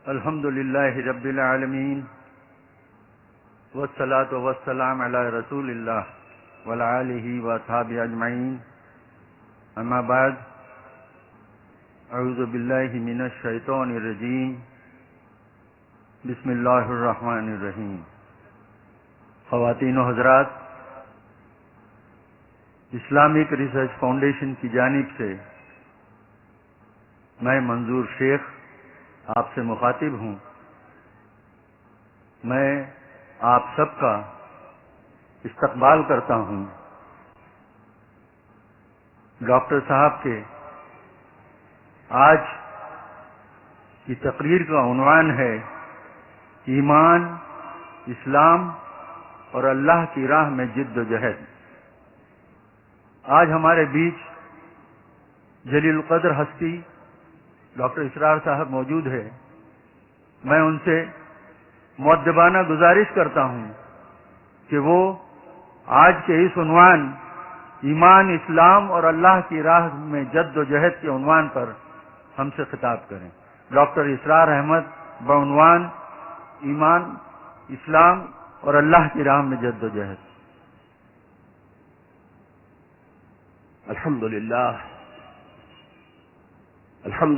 الحمد للہ رب العالمین والصلاة والسلام علی رسول اللہ وعلی آلہ واصحابہ اجمعین، اما بعد، اعوذ باللہ من الشیطان الرجیم، بسم اللہ الرحمن الرحیم۔ خواتین و حضرات، اسلامک ریسرچ فاؤنڈیشن کی جانب سے میں منظور شیخ آپ سے مخاطب ہوں۔ میں آپ سب کا استقبال کرتا ہوں۔ ڈاکٹر صاحب کے آج کی تقریر کا عنوان ہے ایمان، اسلام اور اللہ کی راہ میں جد و جہد۔ آج ہمارے بیچ جلیل القدر ہستی ڈاکٹر اسرار صاحب موجود ہے۔ میں ان سے مؤدبانہ گزارش کرتا ہوں کہ وہ آج کے اس عنوان ایمان، اسلام اور اللہ کی راہ میں جد و جہد کے عنوان پر ہم سے خطاب کریں۔ ڈاکٹر اسرار احمد بعنوان ایمان، اسلام اور اللہ کی راہ میں جد و جہد۔ الحمد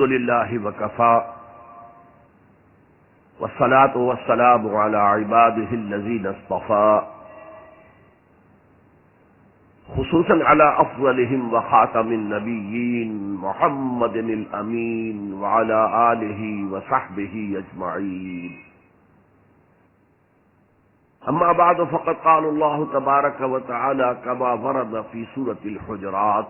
للہ وکفا والصلاة والسلام علی عباده الذین اصطفى، خصوصا علی افضلهم وخاتم النبیین محمد الامین وعلی آلہ وصحبہ اجمعین۔ اما بعد فقد قال اللہ تبارک وتعالی كما ورد فی سورة الحجرات: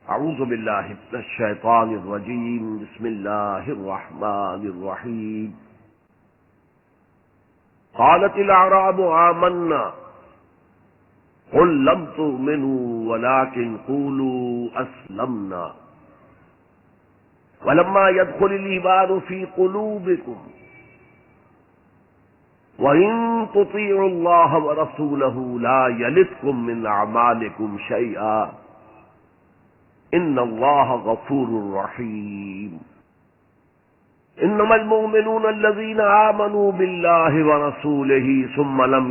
اعوذ باللہ من الشیطان الرجیم، بسم اللہ الرحمن الرحیم۔ قالت الاعراب آمنا قل لم تؤمنوا ولكن قولوا اسلمنا ولما يدخل الإيمان في قلوبكم وإن تطيعوا الله ورسوله لا يلدكم من أعمالكم شيئا ان اللہ غفور رحیم۔ انما المؤمنون الذين آمنوا بالله ورسوله ثم لم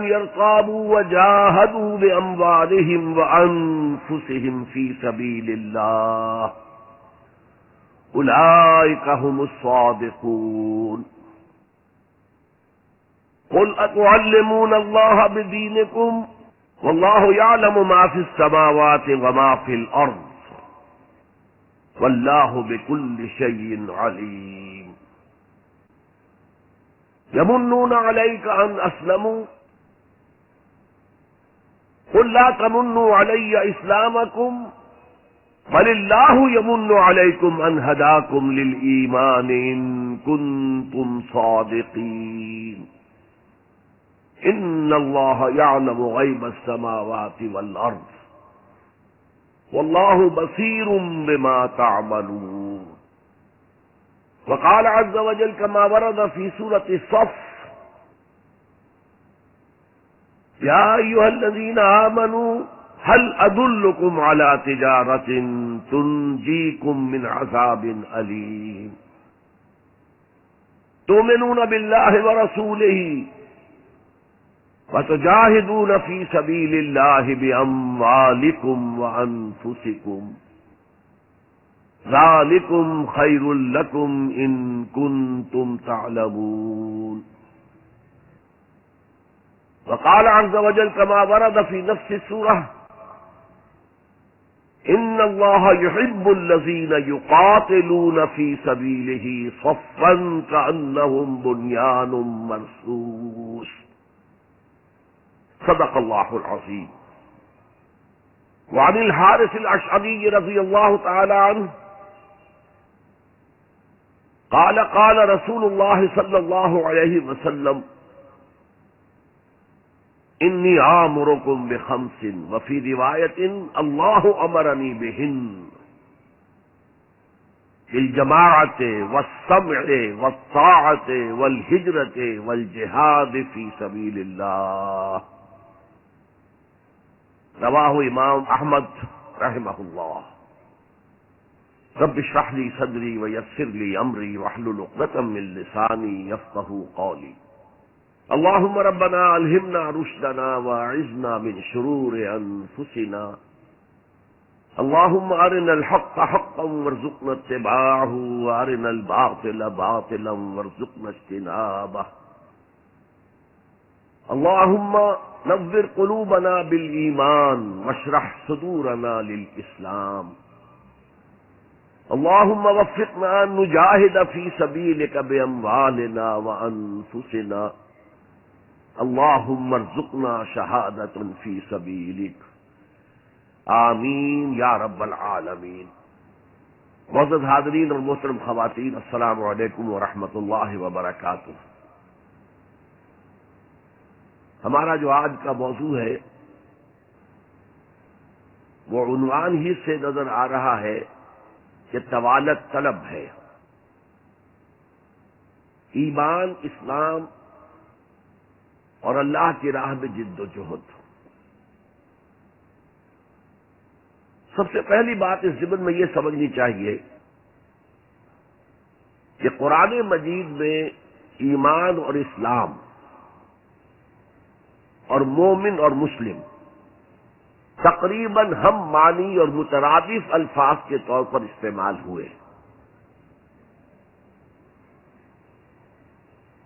يرتابوا وجاهدوا بأموالهم وأنفسهم في سبيل الله أولئك هم الصادقون۔ قل أتعلمون الله بدينكم واللہ یعلم ما فی السماوات وما فی الارض واللہ بکل شیء علیم۔ یمنون علیک ان اسلموا قل لا تمنوا علی اسلامکم بل اللہ یمن علیکم ان ہداکم للایمان ان کنتم صادقین۔ ان اللہ یعلم غیب السماوات والارض واللہ بصیر بما تعملون۔ وقال عز وجل كما ورد في سورة الصف: یا ایھا الذین آمنوا هل ادلکم علی تجارة تنجیکم من عذاب علیم تؤمنون باللہ ورسولہ وتجاہدون فی سبیل اللہ باموالکم وانفسکم ذالکم خیر لکم ان کنتم تعلمون۔ وقال عز وجل كما ورد في نفس السورة: ان اللہ یحب الذین یقاتلون فی سبیلہ صفا کأنہم بنیان مرصوص. صدق اللہ العظیم. وعن الحارث الاشعری رضی اللہ تعالی عنہ قال قال رسول اللہ صلی اللہ علیہ وسلم انی آمرکم بخمس وفی روایت اللہ امرنی بہن بالجماعت والسمع والطاعت والہجرت والجہاد فی سبیل اللہ. رواہ امام احمد رحمہ اللہ. رب اشرح لی صدری ویسر لی امری واحلل عقدۃ من لسانی یفقہوا قولی. اللهم ربنا الہمنا رشدنا واعذنا من شرور انفسنا. اللهم ارنا الحق حقا وارزقنا اتباعه وارنا الباطل باطلا وارزقنا اجتنابه. اللهم نور قلوبنا بالایمان واشرح صدورنا للاسلام. اللهم وفقنا ان نجاهد في سبيلك باموالنا وانفسنا. اللهم ارزقنا شهادة في سبيلك. آمین یا رب العالمین. معزز حاضرین اور محترم خواتین، السلام علیکم ورحمۃ اللہ وبرکاتہ. ہمارا جو آج کا موضوع ہے وہ عنوان ہی سے نظر آ رہا ہے کہ طوالت طلب ہے. ایمان، اسلام اور اللہ کی راہ میں جد و جہد. سب سے پہلی بات اس ضمن میں یہ سمجھنی چاہیے کہ قرآن مجید میں ایمان اور اسلام اور مومن اور مسلم تقریباً ہم معنی اور مترادف الفاظ کے طور پر استعمال ہوئے.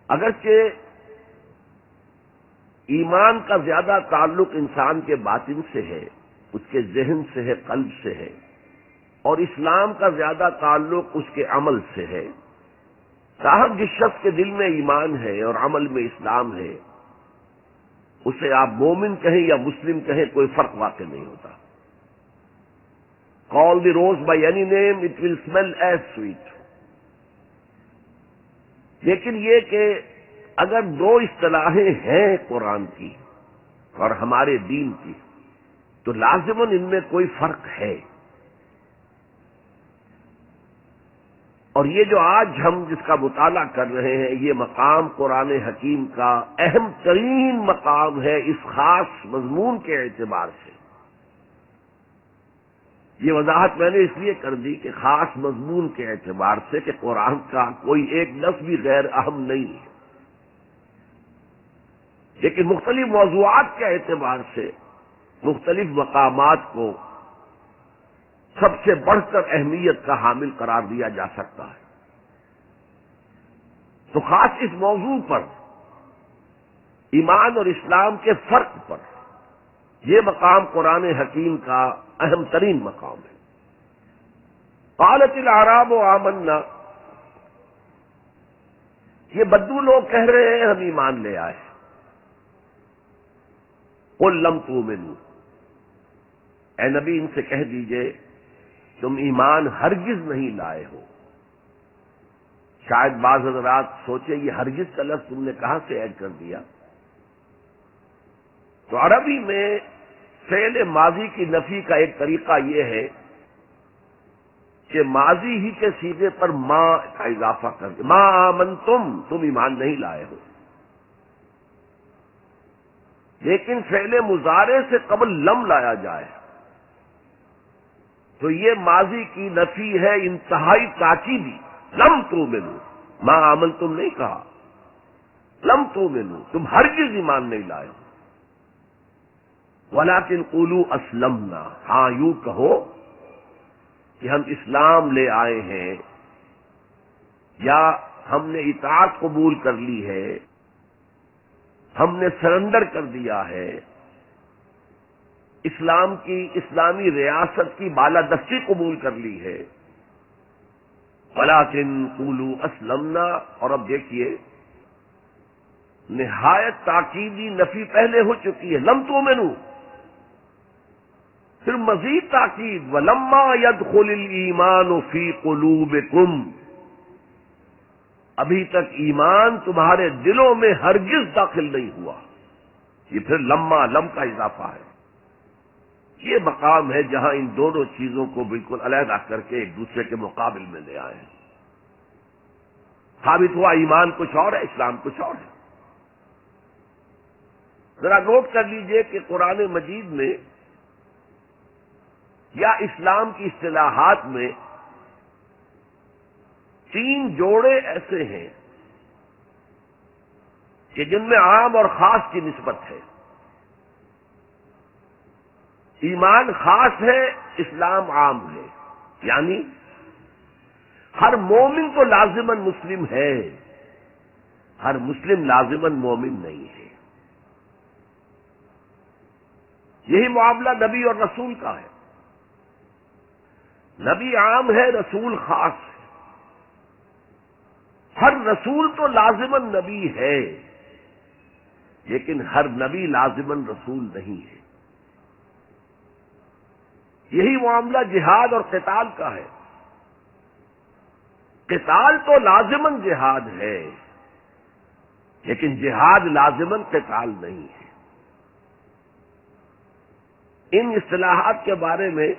اگرچہ ایمان کا زیادہ تعلق انسان کے باطن سے ہے، اس کے ذہن سے ہے، قلب سے ہے، اور اسلام کا زیادہ تعلق اس کے عمل سے ہے. تاہم جس شخص کے دل میں ایمان ہے اور عمل میں اسلام ہے، اسے آپ مومن کہیں یا مسلم کہیں، کوئی فرق واقع نہیں ہوتا. Call the rose by any name, it will smell as sweet. لیکن یہ کہ اگر دو اصطلاحیں ہیں قرآن کی اور ہمارے دین کی، تو لازماً ان میں کوئی فرق ہے. اور یہ جو آج ہم جس کا مطالعہ کر رہے ہیں، یہ مقام قرآن حکیم کا اہم ترین مقام ہے اس خاص مضمون کے اعتبار سے. یہ وضاحت میں نے اس لیے کر دی کہ خاص مضمون کے اعتبار سے کہ قرآن کا کوئی ایک لفظ بھی غیر اہم نہیں ہے، لیکن مختلف موضوعات کے اعتبار سے مختلف مقامات کو سب سے بڑھ کر اہمیت کا حامل قرار دیا جا سکتا ہے. تو خاص اس موضوع پر، ایمان اور اسلام کے فرق پر، یہ مقام قرآن حکیم کا اہم ترین مقام ہے. قالت الاعراب آمنا، یہ بدو لوگ کہہ رہے ہیں ہم ایمان لے آئے. قل لم تؤمنوا، اے نبی ان سے کہہ دیجئے تم ایمان ہرگز نہیں لائے ہو. شاید بعض حضرات سوچے یہ ہرگز کا لفظ تم نے کہاں سے ایڈ کر دیا. تو عربی میں فعل ماضی کی نفی کا ایک طریقہ یہ ہے کہ ماضی ہی کے سیغے پر ما کا اضافہ کر دے. ما آمنتم، تم ایمان نہیں لائے ہو. لیکن فعل مضارع سے قبل لم لایا جائے تو یہ ماضی کی نفی ہے انتہائی تاکیدی. لم تؤمنوا، ما آمنتم نہیں کہا، لم تؤمنوا، تم ہرگز ایمان نہیں لائے ہو. ولکن قولوا اسلمنا، ہاں یوں کہو کہ ہم اسلام لے آئے ہیں یا ہم نے اطاعت قبول کر لی ہے، ہم نے سرنڈر کر دیا ہے، اسلام کی اسلامی ریاست کی بالادستی قبول کر لی ہے. وَلَٰكِن قُولُوا أَسْلَمْنَا، اور اب دیکھیے نہایت تاکیدی نفی پہلے ہو چکی ہے، لم تؤمنوا، پھر مزید تاکید وَلَمَّا يَدْخُلِ الْإِيمَانُ فِي قُلُوبِكُمْ، ابھی تک ایمان تمہارے دلوں میں ہرگز داخل نہیں ہوا. یہ پھر لما لم کا اضافہ ہے. یہ مقام ہے جہاں ان دونوں چیزوں کو بالکل علیحدہ کر کے ایک دوسرے کے مقابل میں لے آئے. ثابت ہوا ایمان کچھ اور ہے، اسلام کچھ اور ہے. ذرا نوٹ کر لیجئے کہ قرآن مجید میں یا اسلام کی اصطلاحات میں 3 جوڑے ایسے ہیں کہ جن میں عام اور خاص کی نسبت ہے. ایمان خاص ہے، اسلام عام ہے. یعنی ہر مومن تو لازماً مسلم ہے، ہر مسلم لازماً مومن نہیں ہے. یہی معاملہ نبی اور رسول کا ہے. نبی عام ہے، رسول خاص ہے. ہر رسول تو لازماً نبی ہے، لیکن ہر نبی لازماً رسول نہیں ہے. یہی معاملہ جہاد اور قتال کا ہے. قتال تو لازماً جہاد ہے، لیکن جہاد لازماً قتال نہیں ہے. ان اصطلاحات کے بارے میں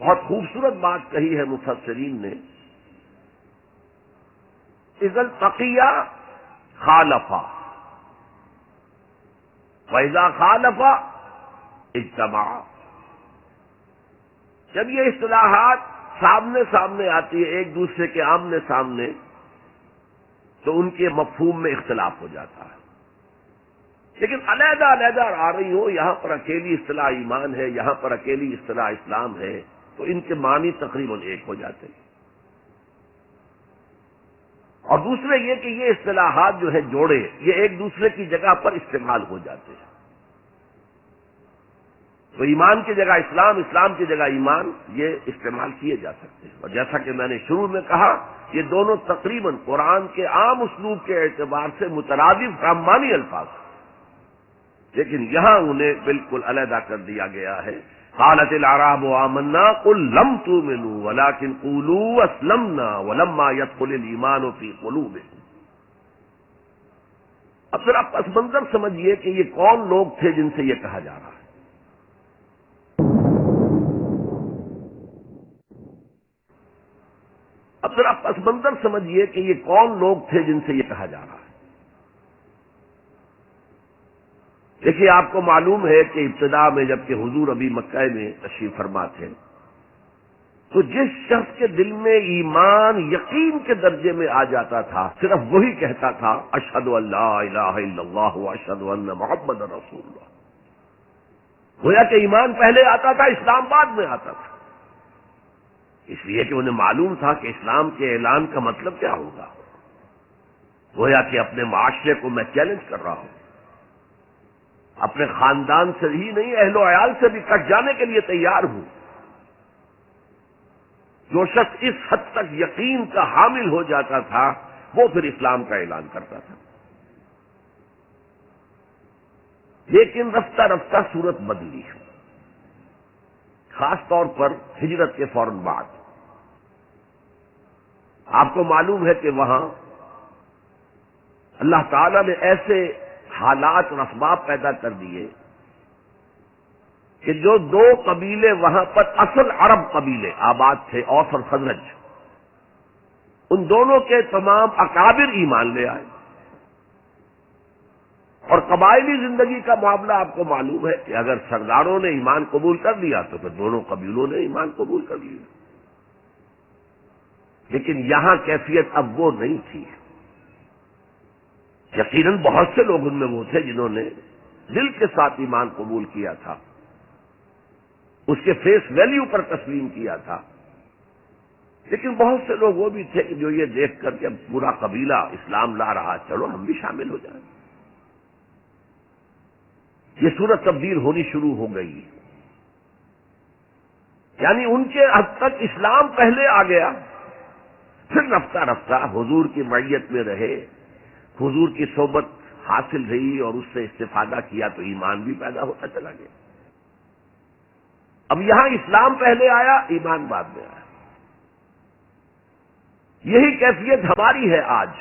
بہت خوبصورت بات کہی ہے مفسرین نے. اذا التقیا خالفا واذا خالفا اجتمع. جب یہ اصطلاحات سامنے سامنے آتی ہے، ایک دوسرے کے آمنے سامنے، تو ان کے مفہوم میں اختلاف ہو جاتا ہے. لیکن علیحدہ علیحدہ آ رہی ہو، یہاں پر اکیلی اصطلاح ایمان ہے، یہاں پر اکیلی اصطلاح اسلام ہے، تو ان کے معنی تقریباً ایک ہو جاتے ہیں. اور دوسرے یہ کہ یہ اصطلاحات جو ہے جوڑے، یہ ایک دوسرے کی جگہ پر استعمال ہو جاتے ہیں. تو ایمان کی جگہ اسلام، اسلام کی جگہ ایمان، یہ استعمال کیے جا سکتے ہیں. اور جیسا کہ میں نے شروع میں کہا، یہ دونوں تقریباً قرآن کے عام اسلوب کے اعتبار سے مترادف معنی الفاظ ہیں، لیکن یہاں انہیں بالکل علیحدہ کر دیا گیا ہے. قالت الاعراب آمنا قل لم تؤمنوا ولكن قولوا اسلمنا ولما يدخل الايمان في قلوبكم. اب پھر آپ پس منظر سمجھیے کہ یہ کون لوگ تھے جن سے یہ کہا جا رہا ہے. اب پھر آپ پس منظر سمجھیے کہ یہ کون لوگ تھے جن سے یہ کہا جا رہا ہے. دیکھیے، آپ کو معلوم ہے کہ ابتدا میں جبکہ حضور ابھی مکہ میں تشریف فرما تھے، تو جس شخص کے دل میں ایمان یقین کے درجے میں آ جاتا تھا، صرف وہی کہتا تھا اشہد ان لا الہ الا اللہ واشہد ان محمد رسول اللہ. گویا کہ ایمان پہلے آتا تھا، اسلام بعد میں آتا تھا. اس لیے کہ انہیں معلوم تھا کہ اسلام کے اعلان کا مطلب کیا ہوگا. گویا کہ اپنے معاشرے کو میں چیلنج کر رہا ہوں، اپنے خاندان سے ہی نہیں، اہل و عیال سے بھی کٹ جانے کے لیے تیار ہوں. جو شخص اس حد تک یقین کا حامل ہو جاتا تھا، وہ پھر اسلام کا اعلان کرتا تھا. لیکن رفتہ رفتہ صورت بدلی، خاص طور پر ہجرت کے فوراً بعد. آپ کو معلوم ہے کہ وہاں اللہ تعالیٰ نے ایسے حالات اور اسباب پیدا کر دیے کہ جو 2 قبیلے وہاں پر اصل عرب قبیلے آباد تھے، اوس اور خزرج، ان دونوں کے تمام اکابر ایمان لے آئے. اور قبائلی زندگی کا معاملہ آپ کو معلوم ہے کہ اگر سرداروں نے ایمان قبول کر لیا تو پھر دونوں قبیلوں نے ایمان قبول کر لیا. لیکن یہاں کیفیت اب وہ نہیں تھی. یقیناً بہت سے لوگ ان میں وہ تھے جنہوں نے دل کے ساتھ ایمان قبول کیا تھا، اس کے فیس ویلیو پر تسلیم کیا تھا. لیکن بہت سے لوگ وہ بھی تھے کہ جو یہ دیکھ کر کہ پورا قبیلہ اسلام لا رہا، چلو ہم بھی شامل ہو جائیں. یہ صورت تبدیل ہونی شروع ہو گئی. یعنی ان کے حد تک اسلام پہلے آ گیا، پھر رفتہ رفتہ حضور کی معیت میں رہے، حضور کی صحبت حاصل رہی اور اس سے استفادہ کیا تو ایمان بھی پیدا ہوتا چلا گیا. اب یہاں اسلام پہلے آیا، ایمان بعد میں آیا. یہی کیفیت ہماری ہے آج.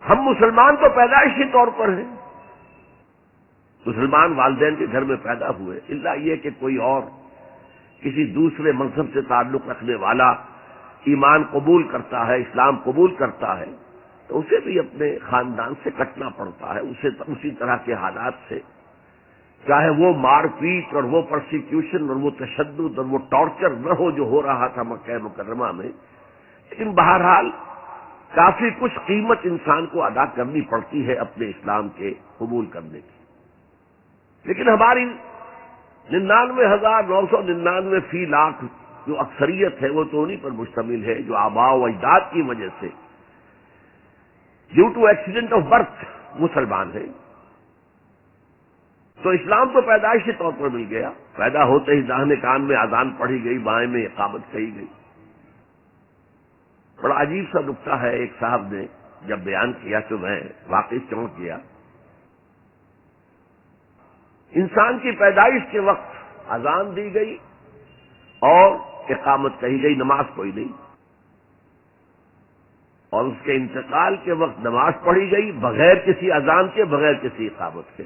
ہم مسلمان تو پیدائشی طور پر ہیں، مسلمان والدین کے گھر میں پیدا ہوئے، الا یہ کہ کوئی اور کسی دوسرے مذہب سے تعلق رکھنے والا ایمان قبول کرتا ہے، اسلام قبول کرتا ہے، تو اسے بھی اپنے خاندان سے کٹنا پڑتا ہے، اسے اسی طرح کے حالات سے، چاہے وہ مار پیٹ اور وہ پرسیکیوشن اور وہ تشدد اور وہ ٹارچر نہ ہو جو ہو رہا تھا مکہ مکرمہ میں، لیکن بہرحال کافی کچھ قیمت انسان کو ادا کرنی پڑتی ہے اپنے اسلام کے قبول کرنے کی. لیکن ہماری 99,999 فی لاکھ جو اکثریت ہے وہ تو انہی پر مشتمل ہے جو آباء و اجداد کی وجہ سے due to accident of birth مسلمان ہے. تو اسلام تو پیدائشی طور پر مل گیا، پیدا ہوتے ہی داہنے کان میں اذان پڑھی گئی، بائیں میں اقامت کہی گئی. بڑا عجیب سا نکتہ ہے، ایک صاحب نے جب بیان کیا تو میں واقعی چونک گیا. انسان کی پیدائش کے وقت اذان دی گئی اور اقامت کہی گئی، نماز کوئی نہیں. اور اس کے انتقال کے وقت نماز پڑھی گئی بغیر کسی اذان کے، بغیر کسی اقامت کے.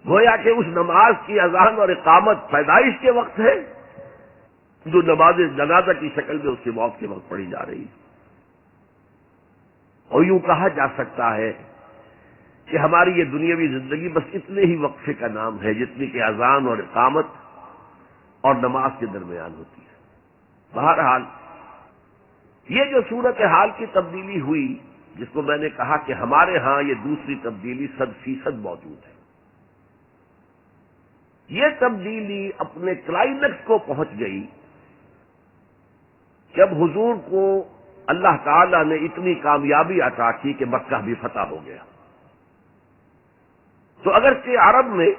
گویا کہ اس نماز کی اذان اور اقامت پیدائش کے وقت ہے جو نماز جنازہ کی شکل میں اس کی موت کے وقت پڑھی جا رہی ہے. اور یوں کہا جا سکتا ہے کہ ہماری یہ دنیاوی زندگی بس اتنے ہی وقفے کا نام ہے جتنی کہ اذان اور اقامت اور نماز کے درمیان ہوتی ہے. بہرحال یہ جو صورتحال کی تبدیلی ہوئی، جس کو میں نے کہا کہ ہمارے ہاں یہ دوسری تبدیلی 100% موجود ہے، یہ تبدیلی اپنے کلائمیکس کو پہنچ گئی جب حضور کو اللہ تعالی نے اتنی کامیابی عطا کی کہ مکہ بھی فتح ہو گیا. تو اگرچہ عرب میں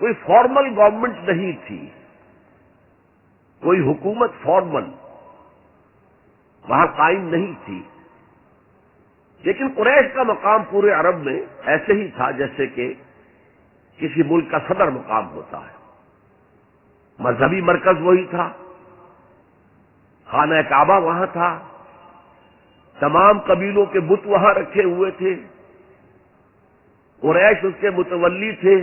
کوئی فارمل گورنمنٹ نہیں تھی، کوئی حکومت فارمل وہاں قائم نہیں تھی، لیکن قریش کا مقام پورے عرب میں ایسے ہی تھا جیسے کہ کسی ملک کا صدر مقام ہوتا ہے. مذہبی مرکز وہی تھا، خانہ کعبہ وہاں تھا، تمام قبیلوں کے بت وہاں رکھے ہوئے تھے، قریش اس کے متولی تھے،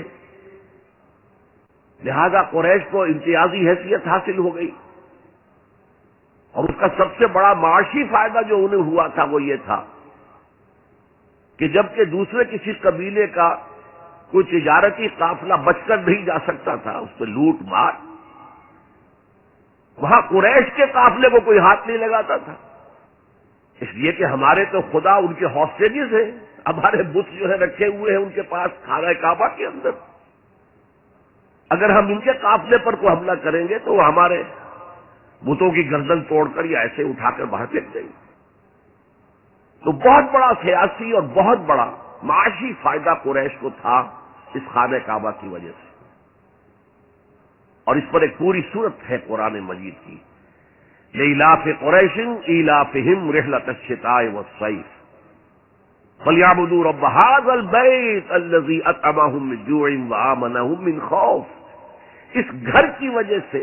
لہذا قریش کو امتیازی حیثیت حاصل ہو گئی. اور اس کا سب سے بڑا معاشی فائدہ جو انہیں ہوا تھا وہ یہ تھا کہ جبکہ دوسرے کسی قبیلے کا کوئی تجارتی قافلہ بچ کر نہیں جا سکتا تھا، اس پہ لوٹ مار، وہاں قریش کے قافلے کو کوئی ہاتھ نہیں لگاتا تھا. اس لیے کہ ہمارے تو خدا ان کے ہاسٹیجز ہیں، ہمارے بت جو ہے رکھے ہوئے ہیں ان کے پاس خانہ کعبہ کے اندر. اگر ہم ان کے قافلے پر کوئی حملہ کریں گے تو وہ ہمارے بتوں کی گردن توڑ کر یا ایسے اٹھا کر باہر پھینک دیں گے. تو بہت بڑا سیاسی اور بہت بڑا معاشی فائدہ قریش کو تھا اس خانہ کعبہ کی وجہ سے. اور اس پر ایک پوری صورت ہے قرآن مجید کی، لإلاف قریش إیلافہم رحلۃ الشتاء والصیف فلیعبدوا رب ھذا البیت الذی اطعمہم من جوع وآمنہم من خوف. اس گھر کی وجہ سے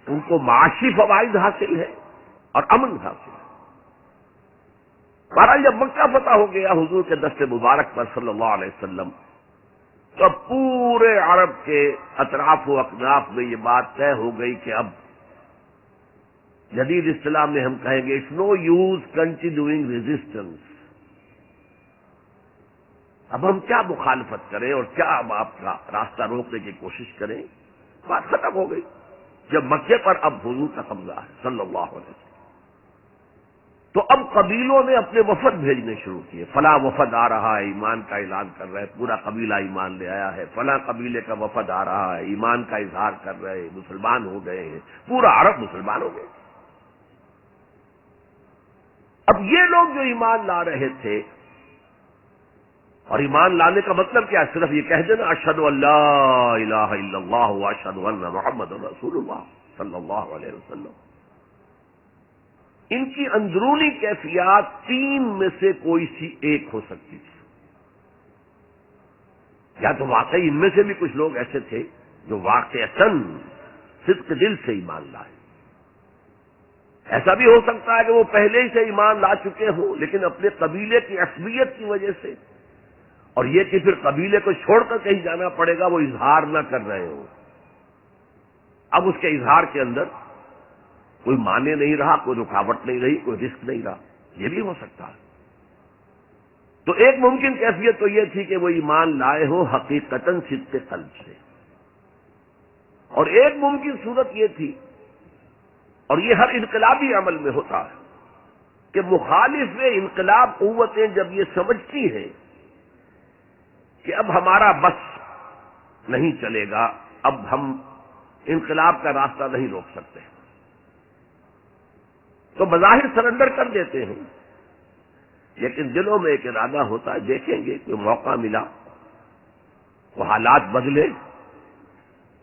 ان کو معاشی فوائد حاصل ہے اور امن حاصل ہے. بہرحال جب مکہ فتح ہو گیا حضور کے دست مبارک پر صلی اللہ علیہ وسلم، تو پورے عرب کے اطراف و اکناف میں یہ بات طے ہو گئی کہ اب جدید اصطلاح میں ہم کہیں گے it's no use continuing resistance. اب ہم کیا مخالفت کریں اور کیا اب آپ کا راستہ روکنے کی کوشش کریں. بات ختم ہو گئی جب مکے پر اب حضور کا قبضہ ہے صلی اللہ علیہ وسلم. تو اب قبیلوں نے اپنے وفد بھیجنے شروع کیے. فلاں وفد آ رہا ہے، ایمان کا اعلان کر رہے، پورا قبیلہ ایمان لے آیا ہے. فلاں قبیلے کا وفد آ رہا ہے، ایمان کا اظہار کر رہے، مسلمان ہو گئے ہیں. پورا عرب مسلمان ہو گئے. اب یہ لوگ جو ایمان لا رہے تھے، اور ایمان لانے کا مطلب کیا ہے؟ صرف یہ کہہ دینا اشہد ان لا الہ الا اللہ واشہد ان محمد رسول اللہ صلی اللہ علیہ وسلم. ان کی اندرونی کیفیات تین میں سے کوئی سی ایک ہو سکتی تھی. یا تو واقعی ان میں سے بھی کچھ لوگ ایسے تھے جو واقعتاً صدق دل سے ایمان لائے. ایسا بھی ہو سکتا ہے کہ وہ پہلے ہی سے ایمان لا چکے ہوں، لیکن اپنے قبیلے کی عصبیت کی وجہ سے، اور یہ کہ پھر قبیلے کو چھوڑ کر کہیں جانا پڑے گا، وہ اظہار نہ کر رہے ہوں. اب اس کے اظہار کے اندر کوئی معنی نہیں رہا، کوئی رکاوٹ نہیں رہی، کوئی رسک نہیں رہا. یہ بھی ہو سکتا ہے. تو ایک ممکن کیفیت تو یہ تھی کہ وہ ایمان لائے ہو حقیقتاً صدق قلب سے، اور ایک ممکن صورت یہ تھی، اور یہ ہر انقلابی عمل میں ہوتا ہے، کہ مخالف انقلاب قوتیں جب یہ سمجھتی ہیں کہ اب ہمارا بس نہیں چلے گا، اب ہم انقلاب کا راستہ نہیں روک سکتے، تو بظاہر سرنڈر کر دیتے ہیں. لیکن دلوں میں ایک ارادہ ہوتا ہے، دیکھیں گے کہ موقع ملا، وہ حالات بدلے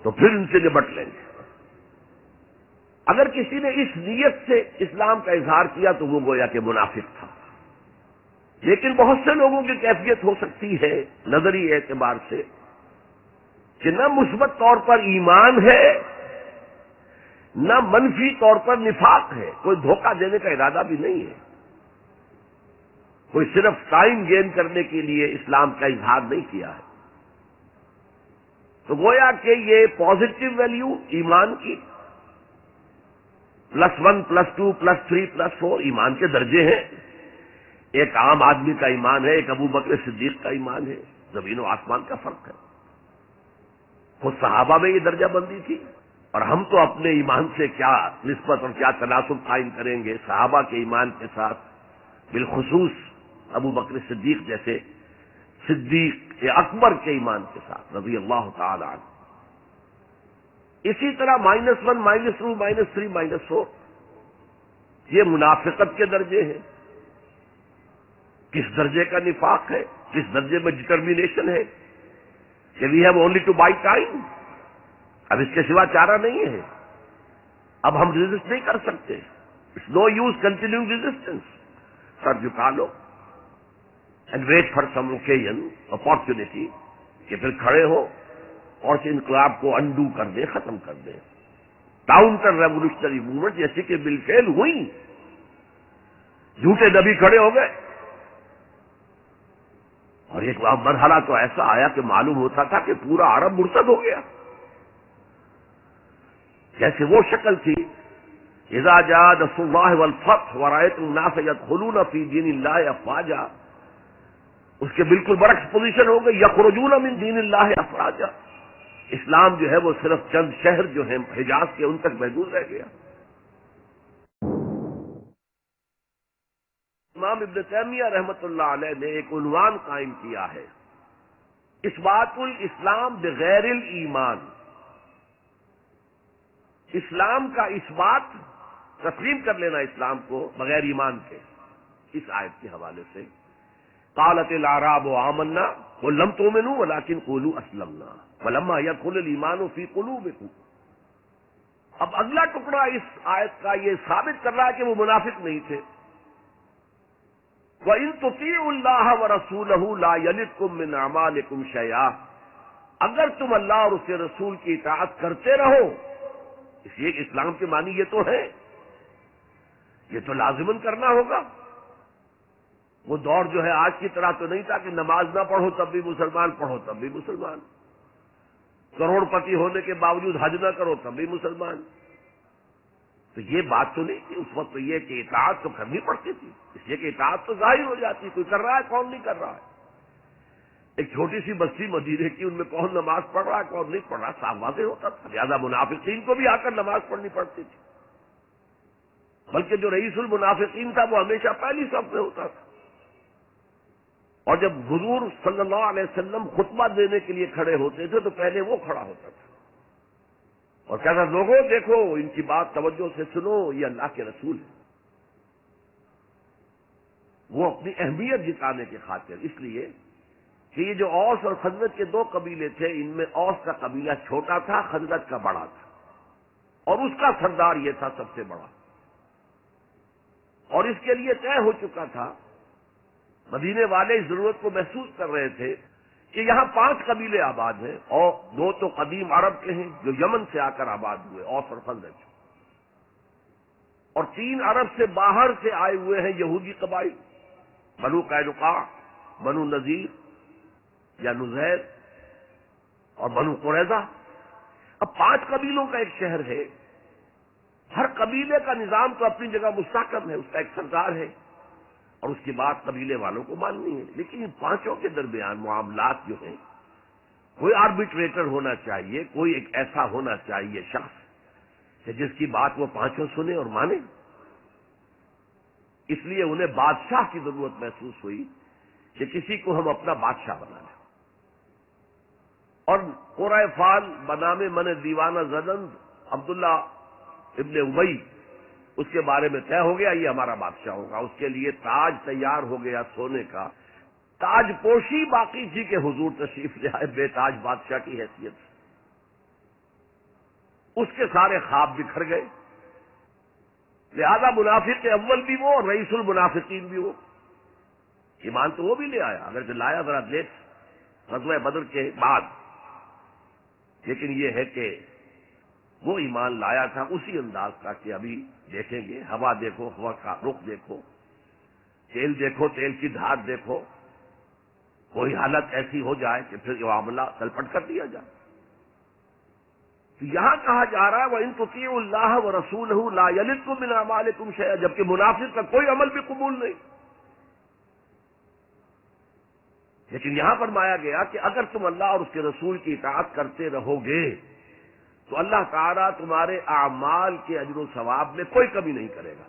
تو پھر ان سے نبٹ لیں گے. اگر کسی نے اس نیت سے اسلام کا اظہار کیا تو وہ گویا کہ منافق تھا. لیکن بہت سے لوگوں کی کیفیت ہو سکتی ہے نظری اعتبار سے کہ نہ مثبت طور پر ایمان ہے، نہ منفی طور پر نفاق ہے، کوئی دھوکہ دینے کا ارادہ بھی نہیں ہے، کوئی صرف ٹائم گین کرنے کے لیے اسلام کا اظہار نہیں کیا ہے. تو گویا کہ یہ پازیٹو ویلیو ایمان کی +1 +2 +3 +4 ایمان کے درجے ہیں. ایک عام آدمی کا ایمان ہے، ایک ابو بکر صدیق کا ایمان ہے، زمین و آسمان کا فرق ہے. خود صحابہ میں یہ درجہ بندی تھی، اور ہم تو اپنے ایمان سے کیا نسبت اور کیا تناسب قائم کریں گے صحابہ کے ایمان کے ساتھ، بالخصوص ابو بکر صدیق جیسے صدیق اکبر کے ایمان کے ساتھ رضی اللہ تعالی عنہ. اسی طرح -1 -2 -3 -4 یہ منافقت کے درجے ہیں. کس درجے کا نفاق ہے، کس درجے میں ڈٹرمینیشن ہے کہ we have only to buy time, اب اس کے سوا چارہ نہیں ہے، اب ہم ریزسٹ نہیں کر سکتے. It's no use continue resistance. سر جھکا لو and wait for some occasion opportunity کہ پھر کھڑے ہو اور اس انقلاب کو انڈو کر دیں، ختم کر دیں. کاؤنٹر ریولیوشنری موومنٹ جیسے کہ بالفعل ہوئی، جھوٹے نبی کھڑے ہو گئے، اور ایک مرحلہ تو ایسا آیا کہ معلوم ہوتا تھا کہ پورا عرب مرتد ہو گیا. جیسے وہ شکل تھی اذا جاء نصر اللہ والفتح ورأیت الناس يدخلون فی دین اللہ افواجا، اس کے بالکل برعکس پوزیشن ہو گئی یخرجون من دین اللہ افواجا. اسلام جو ہے وہ صرف چند شہر جو ہیں حجاز کے ان تک محدود رہ گیا. امام ابن تیمیہ رحمۃ اللہ علیہ نے ایک عنوان قائم کیا ہے، اثبات الاسلام بغیر الایمان. اسلام کا اثبات، تسلیم کر لینا اسلام کو بغیر ایمان کے. اس آیت کے حوالے سے قالت الاعراب آمنا قل لم تؤمنوا ولكن قولوا اسلمنا ولما يدخل الايمان في قلوبكم. اب اگلا ٹکڑا اس آیت کا یہ ثابت کر رہا ہے کہ وہ منافق نہیں تھے. وَإِن تُطِيعُوا اللَّهَ وَرَسُولَهُ لَا يَلِدْكُم مِّنْ أَعْمَالِكُمْ شَيْئًا. اگر تم اللہ اور اس کے رسول کی اطاعت کرتے رہو، اس لیے اسلام کے معنی یہ تو ہے، یہ تو لازماً کرنا ہوگا. وہ دور جو ہے آج کی طرح تو نہیں تھا کہ نماز نہ پڑھو تب بھی مسلمان، پڑھو تب بھی مسلمان، کروڑ پتی ہونے کے باوجود حج نہ کرو تب بھی مسلمان. تو یہ بات تو نہیں تھی اس وقت. تو یہ کہ اطاعت تو کرنی پڑتی تھی، اس لیے کہ اطاعت تو ظاہر ہو جاتی، کوئی کر رہا ہے کون نہیں کر رہا ہے. ایک چھوٹی سی بستی مدینے کی، ان میں کون نماز پڑھ رہا ہے کون نہیں پڑھ رہا، صاف واضح ہوتا تھا. لہذا منافقین کو بھی آ کر نماز پڑھنی پڑتی تھی، بلکہ جو رئیس المنافقین تھا وہ ہمیشہ پہلی صف میں ہوتا تھا. اور جب حضور صلی اللہ علیہ وسلم خطبہ دینے کے لیے کھڑے ہوتے تھے تو پہلے وہ کھڑا ہوتا تھا اور کہتا لوگوں دیکھو ان کی بات توجہ سے سنو، یہ اللہ کے رسول ہے. وہ اپنی اہمیت جتانے کی خاطر، اس لیے کہ یہ جو اوس اور خزرج کے دو قبیلے تھے، ان میں اوس کا قبیلہ چھوٹا تھا، خزرج کا بڑا تھا، اور اس کا سردار یہ تھا سب سے بڑا، اور اس کے لیے طے ہو چکا تھا، مدینے والے اس ضرورت کو محسوس کر رہے تھے کہ یہاں 5 قبیلے آباد ہیں، اور 2 تو قدیم عرب کے ہیں جو یمن سے آ کر آباد ہوئے، اوس اور خزرج، اور 3 عرب سے باہر سے آئے ہوئے ہیں یہودی قبائل، بنو قینقاع، بنو نذیر یا نزیر اور بنو قریظہ۔ اب 5 قبیلوں کا ایک شہر ہے، ہر قبیلے کا نظام تو اپنی جگہ مستحکم ہے، اس کا ایک سردار ہے اور اس کی بات قبیلے والوں کو ماننی ہے، لیکن ان 5 کے درمیان معاملات جو ہیں، کوئی آربیٹریٹر ہونا چاہیے، کوئی ایک ایسا ہونا چاہیے شخص کہ جس کی بات وہ 5 سنیں اور مانیں۔ اس لیے انہیں بادشاہ کی ضرورت محسوس ہوئی کہ کسی کو ہم اپنا بادشاہ بنا لیں، اور قرۂ فال بنام من دیوانہ زدن عبداللہ ابن ابی، اس کے بارے میں طے ہو گیا یہ ہمارا بادشاہ ہوگا، اس کے لیے تاج تیار ہو گیا سونے کا، تاج پوشی باقی تھی کہ حضور تشریف لے آئے بے تاج بادشاہ کی حیثیت سے، اس کے سارے خواب بکھر گئے، لہذا منافق اول بھی وہ اور رئیس المنافقین بھی وہ، ایمان تو وہ بھی لے آیا، اگر کہ لایا ذرا لیٹ غزوہ بدر کے بعد، لیکن یہ ہے کہ وہ ایمان لایا تھا اسی انداز کا کہ ابھی دیکھیں گے، ہوا دیکھو، ہوا کا رخ دیکھو، تیل دیکھو، تیل کی دھار دیکھو، کوئی حالت ایسی ہو جائے کہ پھر یہ معاملہ تلپٹ کر دیا جائے۔ تو یہاں کہا جا رہا ہے وَإِن تُطِيعُوا اللَّهَ وَرَسُولَهُ لَا يَلِدْكُم مِّنْ أَعْمَالِكُمْ شَيْئًا، جبکہ منافق کا کوئی عمل بھی قبول نہیں، لیکن یہاں فرمایا گیا کہ اگر تم اللہ اور اس کے رسول کی اطاعت کرتے رہو گے تو اللہ تعالیٰ تمہارے اعمال کے اجر و ثواب میں کوئی کمی نہیں کرے گا۔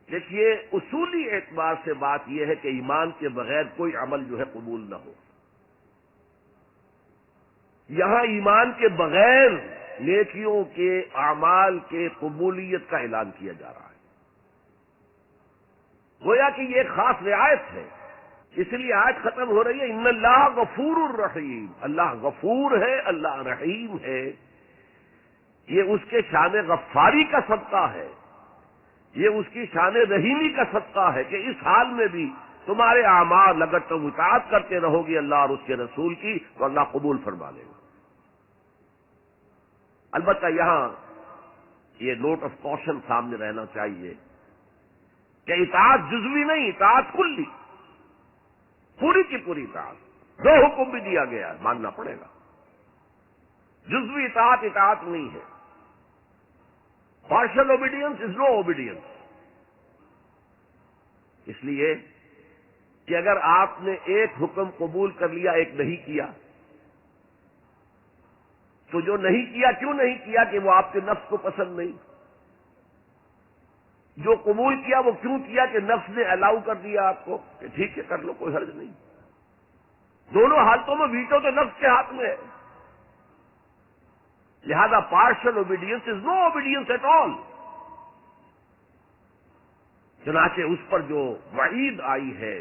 دیکھیے اصولی اعتبار سے بات یہ ہے کہ ایمان کے بغیر کوئی عمل جو ہے قبول نہ ہو، یہاں ایمان کے بغیر نیکیوں کے اعمال کے قبولیت کا اعلان کیا جا رہا ہے، گویا کہ یہ ایک خاص رعایت ہے، اس لیے آیت ختم ہو رہی ہے ان اللہ غفور الرحیم، اللہ غفور ہے، اللہ رحیم ہے، یہ اس کے شان غفاری کا صدقہ ہے، یہ اس کی شان رحیمی کا صدقہ ہے کہ اس حال میں بھی تمہارے اعمال اگر تم اطاعت کرتے رہو گی اللہ اور اس کے رسول کی تو اللہ قبول فرما لے گا۔ البتہ یہاں یہ نوٹ آف کوشن سامنے رہنا چاہیے کہ اطاعت جزوی نہیں، اطاعت کلی، پوری کی پوری اطاعت، جو حکم بھی دیا گیا ہے ماننا پڑے گا، جزوی اطاعت اطاعت نہیں ہے، partial obedience is no obedience, اس لیے کہ اگر آپ نے ایک حکم قبول کر لیا ایک نہیں کیا تو جو نہیں کیا کیوں نہیں کیا کہ وہ آپ کے نفس کو پسند نہیں، جو قبول کیا وہ کیوں کیا کہ نفس نے الاؤ کر دیا آپ کو کہ ٹھیک ہے کر لو کوئی حرج نہیں، دونوں حالتوں میں ویٹو تو نفس کے ہاتھ میں ہے، لہذا partial obedience is no obedience at all. چنانچہ اس پر جو وعید آئی ہے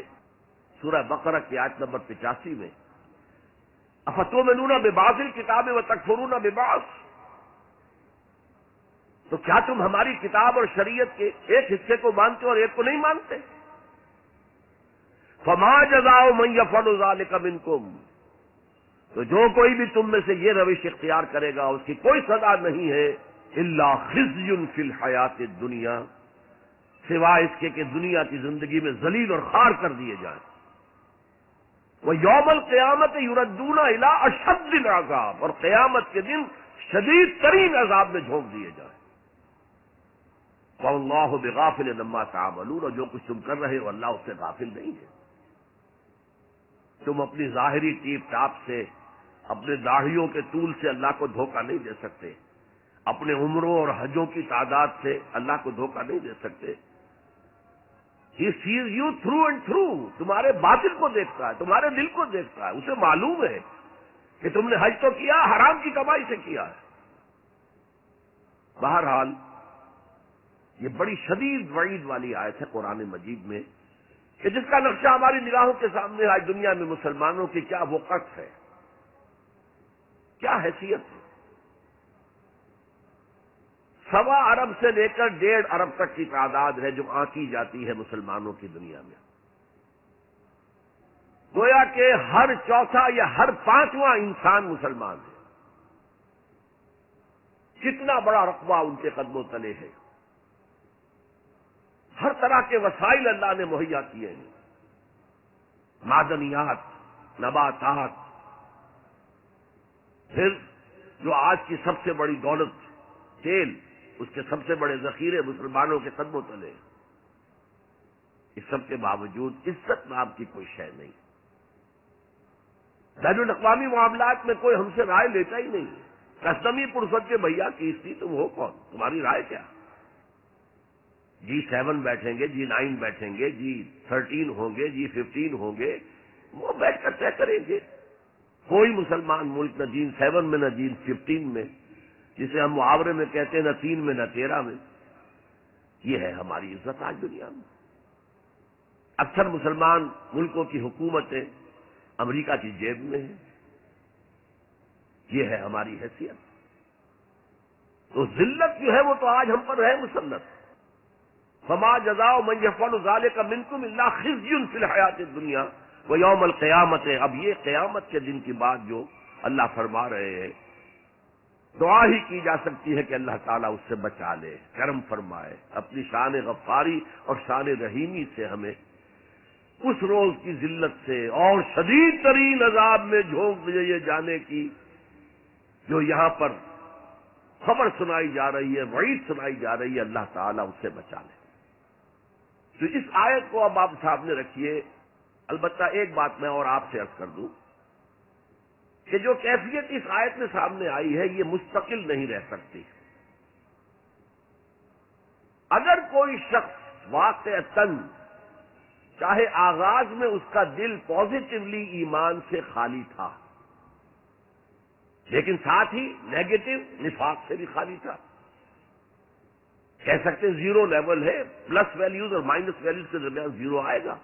سورہ بقرہ کی آیت نمبر 85 میں، افتؤمنون ببعض الکتاب وتکفرون ببعض، تو کیا تم ہماری کتاب اور شریعت کے ایک حصے کو مانتے اور ایک کو نہیں مانتے؟ فما جزاء من يفعل ذلك منکم، تو جو کوئی بھی تم میں سے یہ روش اختیار کرے گا اس کی کوئی سزا نہیں ہے الا خزي فی الحیات الدنیا، سوائے اس کے کہ دنیا کی زندگی میں ذلیل اور خوار کر دیے جائیں، وَيَوْمَ الْقِيَامَةِ يُرَدُّونَ إِلَىٰ أَشَدِّ الْعَذَابِ، اور قیامت کے دن شدید ترین عذاب میں جھونک دیے جائیں، وَاللَّهُ بِغَافِلٍ عَمَّا تَعْمَلُونَ، اور جو کچھ تم کر رہے ہو اللہ اس سے غافل نہیں ہے۔ تم اپنی ظاہری ٹیپ ٹاپ سے، اپنے داڑھیوں کے طول سے اللہ کو دھوکہ نہیں دے سکتے، اپنے عمروں اور حجوں کی تعداد سے اللہ کو دھوکہ نہیں دے سکتے۔ He sees you through and through، تمہارے باطن کو دیکھتا ہے، تمہارے دل کو دیکھتا ہے، اسے معلوم ہے کہ تم نے حج تو کیا، حرام کی کمائی سے کیا ہے۔ بہرحال یہ بڑی شدید وعید والی آیت ہے قرآن مجید میں کہ جس کا نقشہ ہماری نگاہوں کے سامنے آج دنیا میں مسلمانوں کی کیا وقت ہے، کیا حیثیت ہے۔ 1.25 ارب سے لے کر 1.5 ارب تک کی تعداد ہے جو آنکی جاتی ہے مسلمانوں کی دنیا میں۔ گویا کہ ہر چوتھا یا ہر 5واں انسان مسلمان ہے۔ کتنا بڑا رقبہ ان کے قدموں تلے ہے۔ ہر طرح کے وسائل اللہ نے مہیا کیے ہیں، معدنیات، نباتات، پھر جو آج کی سب سے بڑی دولت تیل، اس کے سب سے بڑے ذخیرے مسلمانوں کے قدموں تلے ہیں۔ اس سب کے باوجود عزت نام کی کوئی شے نہیں۔ بین الاقوامی معاملات میں کوئی ہم سے رائے لیتا ہی نہیں۔ کسٹمی پرسد کے بھیا کیستی تم ہو کون، تمہاری رائے کیا؟ G7 بیٹھیں گے، G9 بیٹھیں گے، G13 ہوں گے، G15 ہوں گے، وہ بیٹھ کر طے کریں گے۔ کوئی مسلمان ملک نہ G7 میں نہ G15 میں، جسے ہم محاورے میں کہتے ہیں نہ 3 میں نہ 13 میں۔ یہ ہے ہماری عزت آج دنیا میں۔ اکثر مسلمان ملکوں کی حکومتیں امریکہ کی جیب میں ہیں۔ یہ ہے ہماری حیثیت۔ تو ذلت جو ہے وہ تو آج ہم پر ہے مسلط۔ فما جزاء من يفعل ذلك منكم الا خزي في الحیات الدنیا ويوم القیامت۔ اب یہ قیامت کے دن کی بات جو اللہ فرما رہے ہیں، دعا ہی کی جا سکتی ہے کہ اللہ تعالیٰ اس سے بچا لے، کرم فرمائے، اپنی شان غفاری اور شان رحیمی سے ہمیں اس روز کی ذلت سے اور شدید ترین عذاب میں جھونک دیے جانے کی جو یہاں پر خبر سنائی جا رہی ہے، وعید سنائی جا رہی ہے، اللہ تعالیٰ اس سے بچا لے۔ تو اس آیت کو اب آپ سامنے رکھیے۔ البتہ ایک بات میں اور آپ سے عرض کر دوں کہ جو کیفیت اس آیت میں سامنے آئی ہے یہ مستقل نہیں رہ سکتی۔ اگر کوئی شخص واقعتاً چاہے آغاز میں اس کا دل پازیٹیولی ایمان سے خالی تھا، لیکن ساتھ ہی نیگیٹو نفاق سے بھی خالی تھا، کہہ سکتے زیرو لیول ہے، پلس ویلیوز اور مائنس ویلیوز کے درمیان زیرو آئے گا،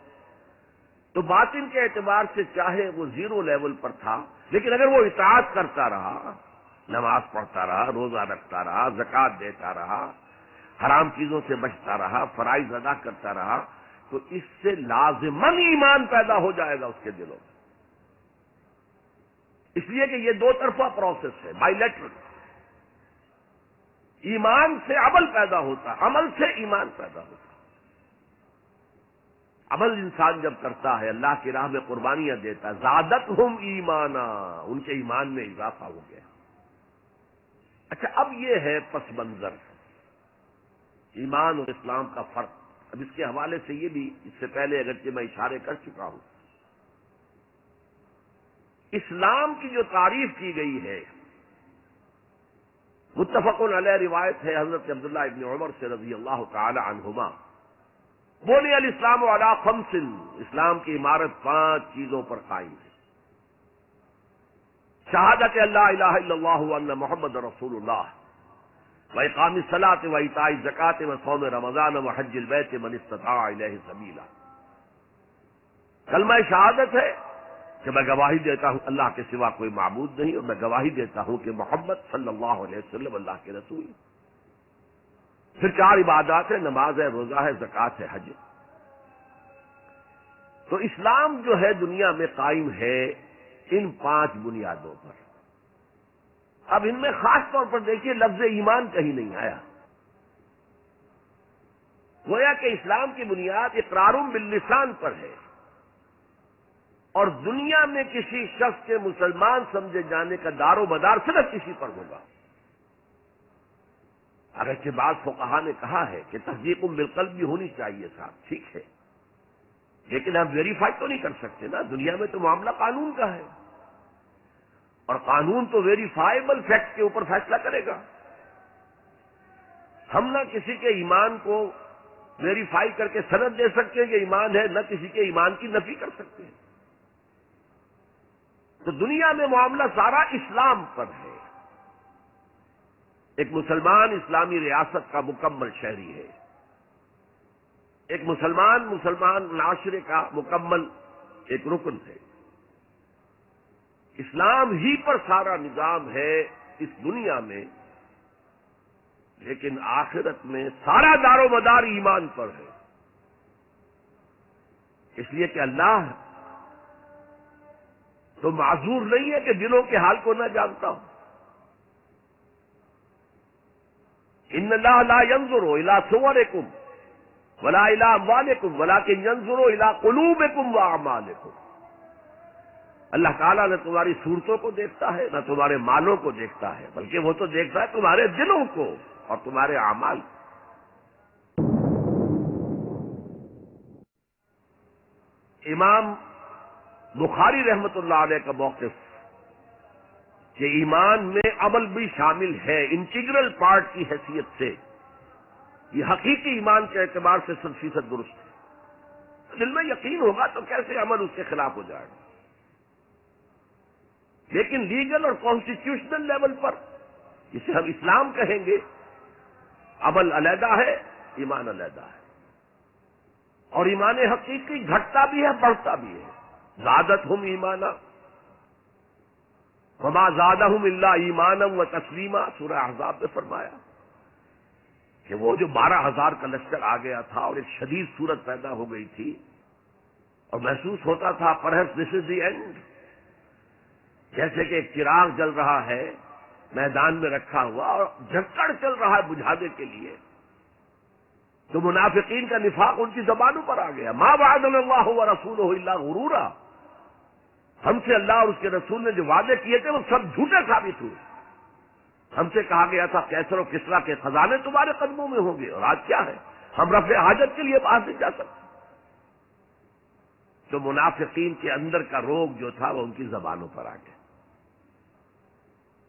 تو باطن کے اعتبار سے چاہے وہ زیرو لیول پر تھا، لیکن اگر وہ اطاعت کرتا رہا، نماز پڑھتا رہا، روزہ رکھتا رہا، زکوٰۃ دیتا رہا، حرام چیزوں سے بچتا رہا، فرائض ادا کرتا رہا، تو اس سے لازماً ایمان پیدا ہو جائے گا اس کے دلوں میں۔ اس لیے کہ یہ دو طرفہ پروسیس ہے، بائی لیٹرل۔ ایمان سے عمل پیدا ہوتا، عمل سے ایمان پیدا ہوتا۔ عمل انسان جب کرتا ہے، اللہ کی راہ میں قربانیاں دیتا، زادتہم ایمانا، ان کے ایمان میں اضافہ ہو گیا۔ اچھا، اب یہ ہے پس منظر ایمان اور اسلام کا فرق۔ اب اس کے حوالے سے یہ بھی، اس سے پہلے اگرچہ میں اشارے کر چکا ہوں، اسلام کی جو تعریف کی گئی ہے، متفق علیہ روایت ہے حضرت عبداللہ ابن عمر سے رضی اللہ تعالی عنہما، بنی الاسلام علی 5، اسلام کی عمارت 5 چیزوں پر قائم ہے۔ شہادت اللہ الہ الا اللہ وان محمد رسول اللہ، وإقام الصلاۃ وإیتاء الزکوٰۃ وصوم رمضان وحج البیت من استطاع الیہ سبیلا۔ کلمہ شہادت ہے کہ میں گواہی دیتا ہوں اللہ کے سوا کوئی معبود نہیں، اور میں گواہی دیتا ہوں کہ محمد صلی اللہ علیہ وسلم اللہ کے رسول۔ پھر 4 عبادات ہیں، نماز ہے، روزہ ہے، زکوٰۃ ہے، حج۔ تو اسلام جو ہے دنیا میں قائم ہے ان 5 بنیادوں پر۔ اب ان میں خاص طور پر دیکھیے لفظ ایمان کہیں نہیں آیا۔ گویا کہ اسلام کی بنیاد اقرار باللسان پر ہے، اور دنیا میں کسی شخص کے مسلمان سمجھے جانے کا دار و مدار صرف کسی پر ہوگا۔ اگرچہ بعض فقہا نے کہا ہے کہ تصدیق بالقلب بھی ہونی چاہیے صاحب، ٹھیک ہے، لیکن ہم ویریفائی تو نہیں کر سکتے نا، دنیا میں تو معاملہ قانون کا ہے، اور قانون تو ویریفائیبل فیکٹ کے اوپر فیصلہ کرے گا۔ ہم نہ کسی کے ایمان کو ویریفائی کر کے سند دے سکتے ہیں کہ ایمان ہے، نہ کسی کے ایمان کی نفی کر سکتے ہیں۔ تو دنیا میں معاملہ سارا اسلام پر ہے۔ ایک مسلمان اسلامی ریاست کا مکمل شہری ہے، ایک مسلمان معاشرے کا مکمل ایک رکن ہے. اسلام ہی پر سارا نظام ہے اس دنیا میں، لیکن آخرت میں سارا دار و مدار ایمان پر ہے. اس لیے کہ اللہ تو معذور نہیں ہے کہ دلوں کے حال کو نہ جانتا ہو. ان اللہ لا ينظر الى صورکم ولا الى اموالکم ولکن ينظر الى قلوبکم واعمالکم. اللہ تعالیٰ نہ تمہاری صورتوں کو دیکھتا ہے نہ تمہارے مالوں کو دیکھتا ہے، بلکہ وہ تو دیکھتا ہے تمہارے دلوں کو اور تمہارے اعمال. امام بخاری رحمت اللہ علیہ کا موقف کہ ایمان میں عمل بھی شامل ہے انٹیگرل پارٹ کی حیثیت سے، یہ حقیقی ایمان کے اعتبار سے 100% درست ہے. دل میں یقین ہوگا تو کیسے عمل اس کے خلاف ہو جائے گا. لیکن لیگل اور کانسٹیٹیوشنل لیول پر جسے ہم اسلام کہیں گے، عمل علیحدہ ہے، ایمان علیحدہ ہے. اور ایمان حقیقی گھٹتا بھی ہے بڑھتا بھی ہے. زادتہم ایمانا وما زادہم الا ایمانا و تسلیما، سورہ احزاب میں فرمایا کہ وہ جو 12,000 کا لشکر آ گیا تھا اور ایک شدید صورت پیدا ہو گئی تھی اور محسوس ہوتا تھا perhaps this is the end, جیسے کہ ایک چراغ جل رہا ہے میدان میں رکھا ہوا اور جھکڑ چل رہا ہے بجھانے کے لیے، تو منافقین کا نفاق ان کی زبانوں پر آ گیا. ما وعدنا اللہ ورسولہ الا غرورا، ہم سے اللہ اور اس کے رسول نے جو وعدے کیے تھے وہ سب جھوٹے ثابت ہوئے. ہم سے کہا گیا تھا کیسر و کسرا کے خزانے تمہارے قدموں میں ہوں گے، اور آج کیا ہے، ہم رفع حاجت کے لیے باہر نہیں جا سکتے. تو منافقین کے اندر کا روگ جو تھا وہ ان کی زبانوں پر آ گیا.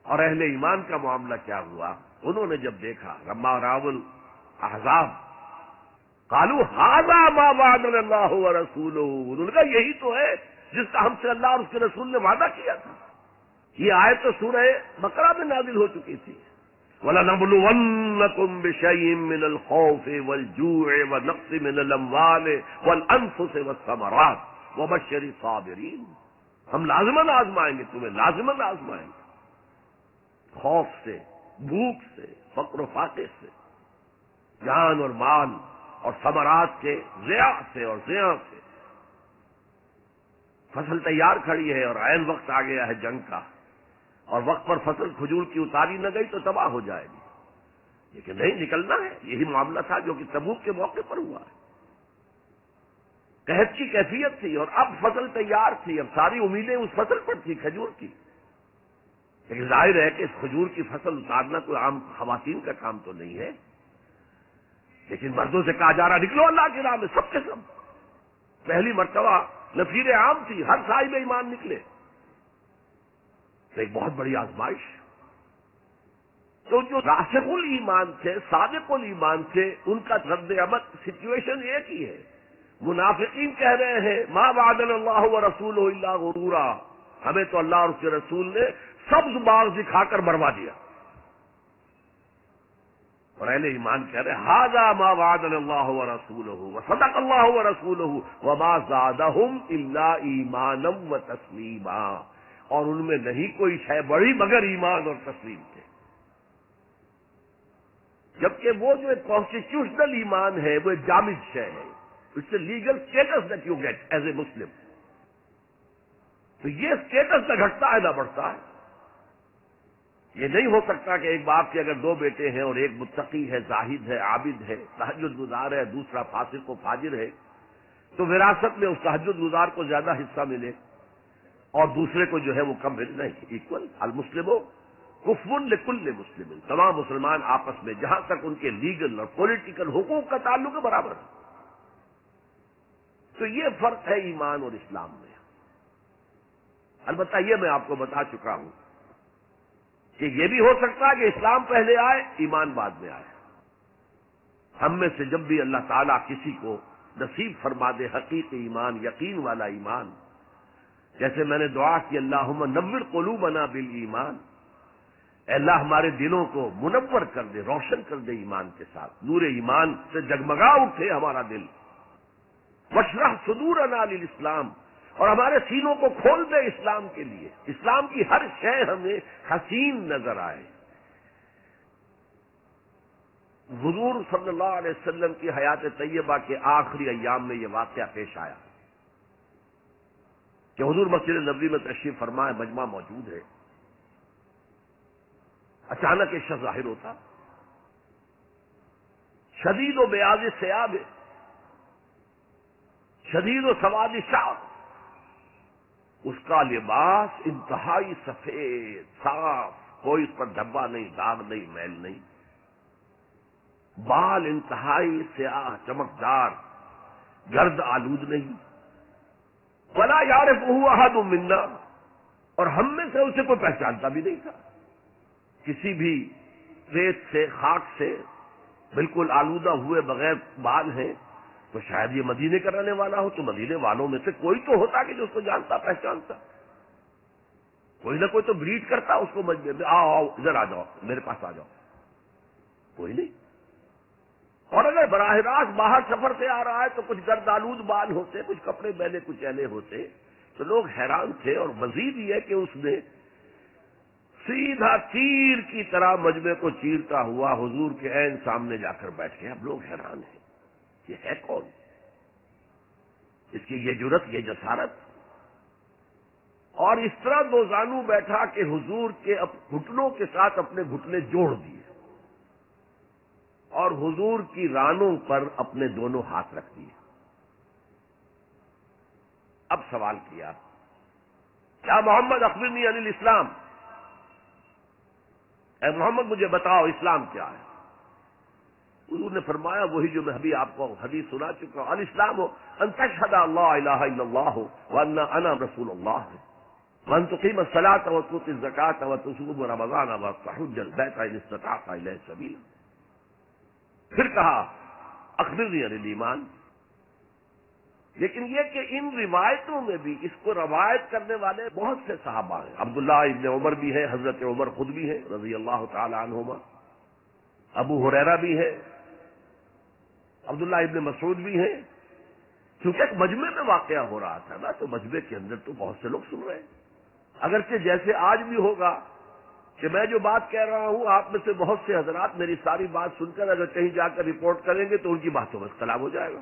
اور اہل ایمان کا معاملہ کیا ہوا، انہوں نے جب دیکھا لما راول احزاب قالوا هذا ما وعدنا اللہ ورسولہ، انہوں نے کہا یہی تو ہے جس کا ہم سے اللہ اور اس کے رسول نے وعدہ کیا تھا. یہ آیت تو سورہ بقرہ میں نازل ہو چکی تھی. وَلَنَبْلُوَنَّكُمْ بِشَيْءٍ مِّنَ الْخَوْفِ وَالْجُوعِ وَنَقْصٍ مِّنَ الْأَمْوَالِ وَالْأَنفُسِ وَالثَّمَرَاتِ وَبَشِّرِ الصَّابِرِينَ. ہم لازماً آزمائیں گے تمہیں، لازماً آزمائیں گے. خوف سے، بھوک سے، فقر و فاقے سے، جان اور مال اور ثمرات کے ضیاع سے اور زیاں سے. فصل تیار کھڑی ہے اور عین وقت آ گیا ہے جنگ کا، اور وقت پر فصل کھجور کی اتاری نہ گئی تو تباہ ہو جائے گی. لیکن نہیں، نکلنا ہے. یہی معاملہ تھا جو کہ تبوک کے موقع پر ہوا ہے. قحط کی کیفیت تھی اور اب فصل تیار تھی، اب ساری امیدیں اس فصل پر تھی کھجور کی. لیکن ظاہر ہے کہ اس کھجور کی فصل اتارنا کوئی عام خواتین کا کام تو نہیں ہے. لیکن مردوں سے کہا جا رہا نکلو اللہ کی راہ میں، سب کے سب. پہلی مرتبہ نفیر عام تھی، ہر صاحب ایمان نکلے. تو ایک بہت بڑی آزمائش. تو جو راسخ الایمان تھے، صادق الایمان تھے، ان کا رد عمل سچویشن ایک ہی ہے. منافقین کہہ رہے ہیں ما وعدنا اللہ ورسولہ الا غرورا، ہمیں تو اللہ اور اس کے رسول نے سبز باغ دکھا کر مروا دیا. اور اہل ایمان کہہ رہے ھذا ما وعدنا اللہ ورسولہ وصدق اللہ ورسولہ وما زادہم الا ایمانا وتسلیما. اور ان میں نہیں کوئی شے بڑی مگر ایمان اور تسلیم تھے. جبکہ وہ جو ایک کانسٹیٹیوشنل ایمان ہے وہ ایک جامد شے ہے. It's a legal status that you get as a Muslim. تو یہ اسٹیٹس نہ گھٹتا ہے نہ بڑھتا ہے. یہ نہیں ہو سکتا کہ ایک باپ کے اگر 2 بیٹے ہیں اور ایک متقی ہے، زاہد ہے، عابد ہے، تہجد گزار ہے، دوسرا فاسق و فاجر ہے، تو وراثت میں اس تہجد گزار کو زیادہ حصہ ملے اور دوسرے کو جو ہے وہ کم ملے. نہیں، ایکول. المسلم کفو لکل مسلم، تمام مسلمان آپس میں جہاں تک ان کے لیگل اور پولیٹیکل حقوق کا تعلق ہے برابر ہے. تو یہ فرق ہے ایمان اور اسلام میں. البتہ یہ میں آپ کو بتا چکا ہوں کہ یہ بھی ہو سکتا ہے کہ اسلام پہلے آئے، ایمان بعد میں آئے. ہم میں سے جب بھی اللہ تعالیٰ کسی کو نصیب فرما دے حقیقی ایمان، یقین والا ایمان، جیسے میں نے دعا کی اللہم نور قلوبنا بالایمان، اے اللہ ہمارے دلوں کو منور کر دے، روشن کر دے ایمان کے ساتھ. نور ایمان سے جگمگا اٹھے ہمارا دل واشرح صدورنا للاسلام، اور ہمارے سینوں کو کھول دے اسلام کے لیے، اسلام کی ہر شے ہمیں حسین نظر آئے۔ حضور صلی اللہ علیہ وسلم کی حیات طیبہ کے آخری ایام میں یہ واقعہ پیش آیا کہ حضور مسجد نبوی میں تشریف فرمائے، مجمع موجود ہے، اچانک ایک شخص ظاہر ہوتا، شدید و بیاض ثیاب، شدید و سواد شعر، اس کا لباس انتہائی سفید صاف، کوئی اس پر دھبا نہیں، داغ نہیں، میل نہیں، بال انتہائی سیاہ چمکدار، گرد آلود نہیں، ولا یعرفہ احد منا، اور ہم میں سے اسے کوئی پہچانتا بھی نہیں تھا، کسی بھی ریت سے خاک سے بالکل آلودہ ہوئے بغیر بال ہیں، تو شاید یہ مدینے کا رہنے والا ہو، تو مدینے والوں میں سے کوئی تو ہوتا کہ جو اس کو جانتا پہچانتا، کوئی نہ کوئی تو گریٹ کرتا اس کو مجمع میں، آؤ آؤ ادھر آ جاؤ، میرے پاس آ جاؤ، کوئی نہیں۔ اور اگر براہ راست باہر سفر سے آ رہا ہے تو کچھ گرد آلود بال ہوتے، کچھ کپڑے میلے کچیلے ہوتے، تو لوگ حیران تھے، اور مزید یہ کہ اس نے سیدھا تیر کی طرح مجمع کو چیرتا ہوا حضور کے عین سامنے جا کر بیٹھ گیا۔ اب لوگ حیران ہیں، یہ ہے کون؟ اس کی یہ جرت، یہ جسارت، اور اس طرح دو زانو بیٹھا کہ حضور کے گھٹنوں کے ساتھ اپنے گھٹنے جوڑ دیے اور حضور کی رانوں پر اپنے دونوں ہاتھ رکھ دیے۔ اب سوال کیا، کیا محمد اخبرنی عن الاسلام، اے محمد مجھے بتاؤ اسلام کیا ہے؟ حضور نے فرمایا وہی جو میں ابھی آپ کو حدیث سنا چکا ہوں، الاسلام ان تشہد ان لا الہ الا اللہ وان انا رسول اللہ وان تقیم الصلاۃ وتؤتی الزکاۃ وتصوم رمضان وتحج البیت ان استطعت الیہ سبیلا۔ پھر کہا اخبرنی عن الایمان، لیکن یہ کہ ان روایتوں میں بھی اس کو روایت کرنے والے بہت سے صحابہ ہیں، عبداللہ ابن عمر بھی ہیں، حضرت عمر خود بھی ہیں رضی اللہ تعالی عنہما، ابو ہریرہ بھی ہے، عبداللہ ابن مسعود بھی ہیں، کیونکہ ایک مجمع میں واقعہ ہو رہا تھا نا، تو مجمع کے اندر تو بہت سے لوگ سن رہے ہیں۔ اگرچہ جیسے آج بھی ہوگا کہ میں جو بات کہہ رہا ہوں آپ میں سے بہت سے حضرات میری ساری بات سن کر اگر کہیں جا کر رپورٹ کریں گے تو ان کی باتوں میں اختلاف ہو جائے گا،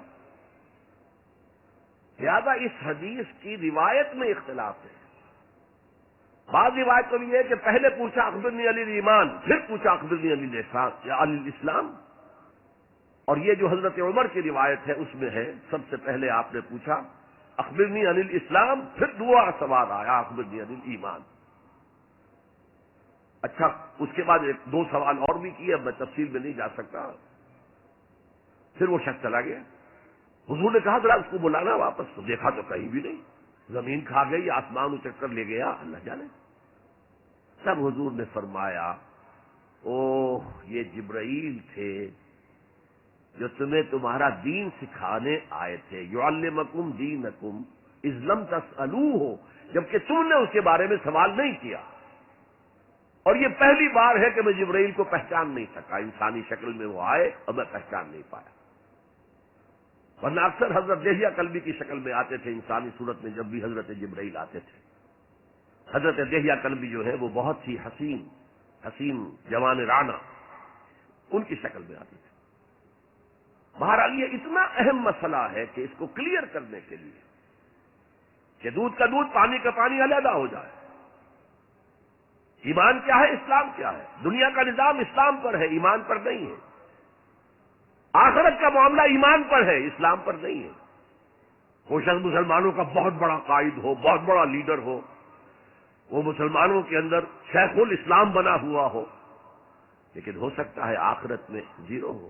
لہذا اس حدیث کی روایت میں اختلاف ہے۔ بعض روایت تو یہ ہے کہ پہلے پوچھا اخبرنی عن الایمان، پھر پوچھا اخبرنی عن الاسلام، اور یہ جو حضرت عمر کی روایت ہے اس میں ہے سب سے پہلے آپ نے پوچھا اخبرنی عن الاسلام، پھر دوسرا سوال آیا اخبرنی عن الایمان۔ اچھا، اس کے بعد ایک دو سوال اور بھی کیے، اب میں تفصیل میں نہیں جا سکتا۔ پھر وہ شخص چلا گیا، حضور نے کہا ذرا اس کو بلانا واپس، تو دیکھا تو کہیں بھی نہیں، زمین کھا گئی، آسمان اچک کر لے گیا، اللہ جانے۔ تب حضور نے فرمایا اوہ یہ جبرائیل تھے جو تمہیں تمہارا دین سکھانے آئے تھے، یعلمکم دینکم اذ لم تسألوہ، جبکہ تم نے اس کے بارے میں سوال نہیں کیا، اور یہ پہلی بار ہے کہ میں جبرائیل کو پہچان نہیں سکا، انسانی شکل میں وہ آئے اور میں پہچان نہیں پایا، ورنہ اکثر حضرت دہیہ کلبی کی شکل میں آتے تھے انسانی صورت میں، جب بھی حضرت جبرائیل آتے تھے۔ حضرت دہیہ کلبی جو ہے وہ بہت ہی حسین جوان رانا ان کی شکل میں آتے تھے۔ بہرحال یہ اتنا اہم مسئلہ ہے کہ اس کو کلیئر کرنے کے لیے کہ دودھ کا دودھ پانی کا پانی علیحدہ ہو جائے، ایمان کیا ہے، اسلام کیا ہے، دنیا کا نظام اسلام پر ہے، ایمان پر نہیں ہے، آخرت کا معاملہ ایمان پر ہے، اسلام پر نہیں ہے۔ وہ شخص مسلمانوں کا بہت بڑا قائد ہو، بہت بڑا لیڈر ہو، وہ مسلمانوں کے اندر شیخ الاسلام بنا ہوا ہو، لیکن ہو سکتا ہے آخرت میں زیرو ہو۔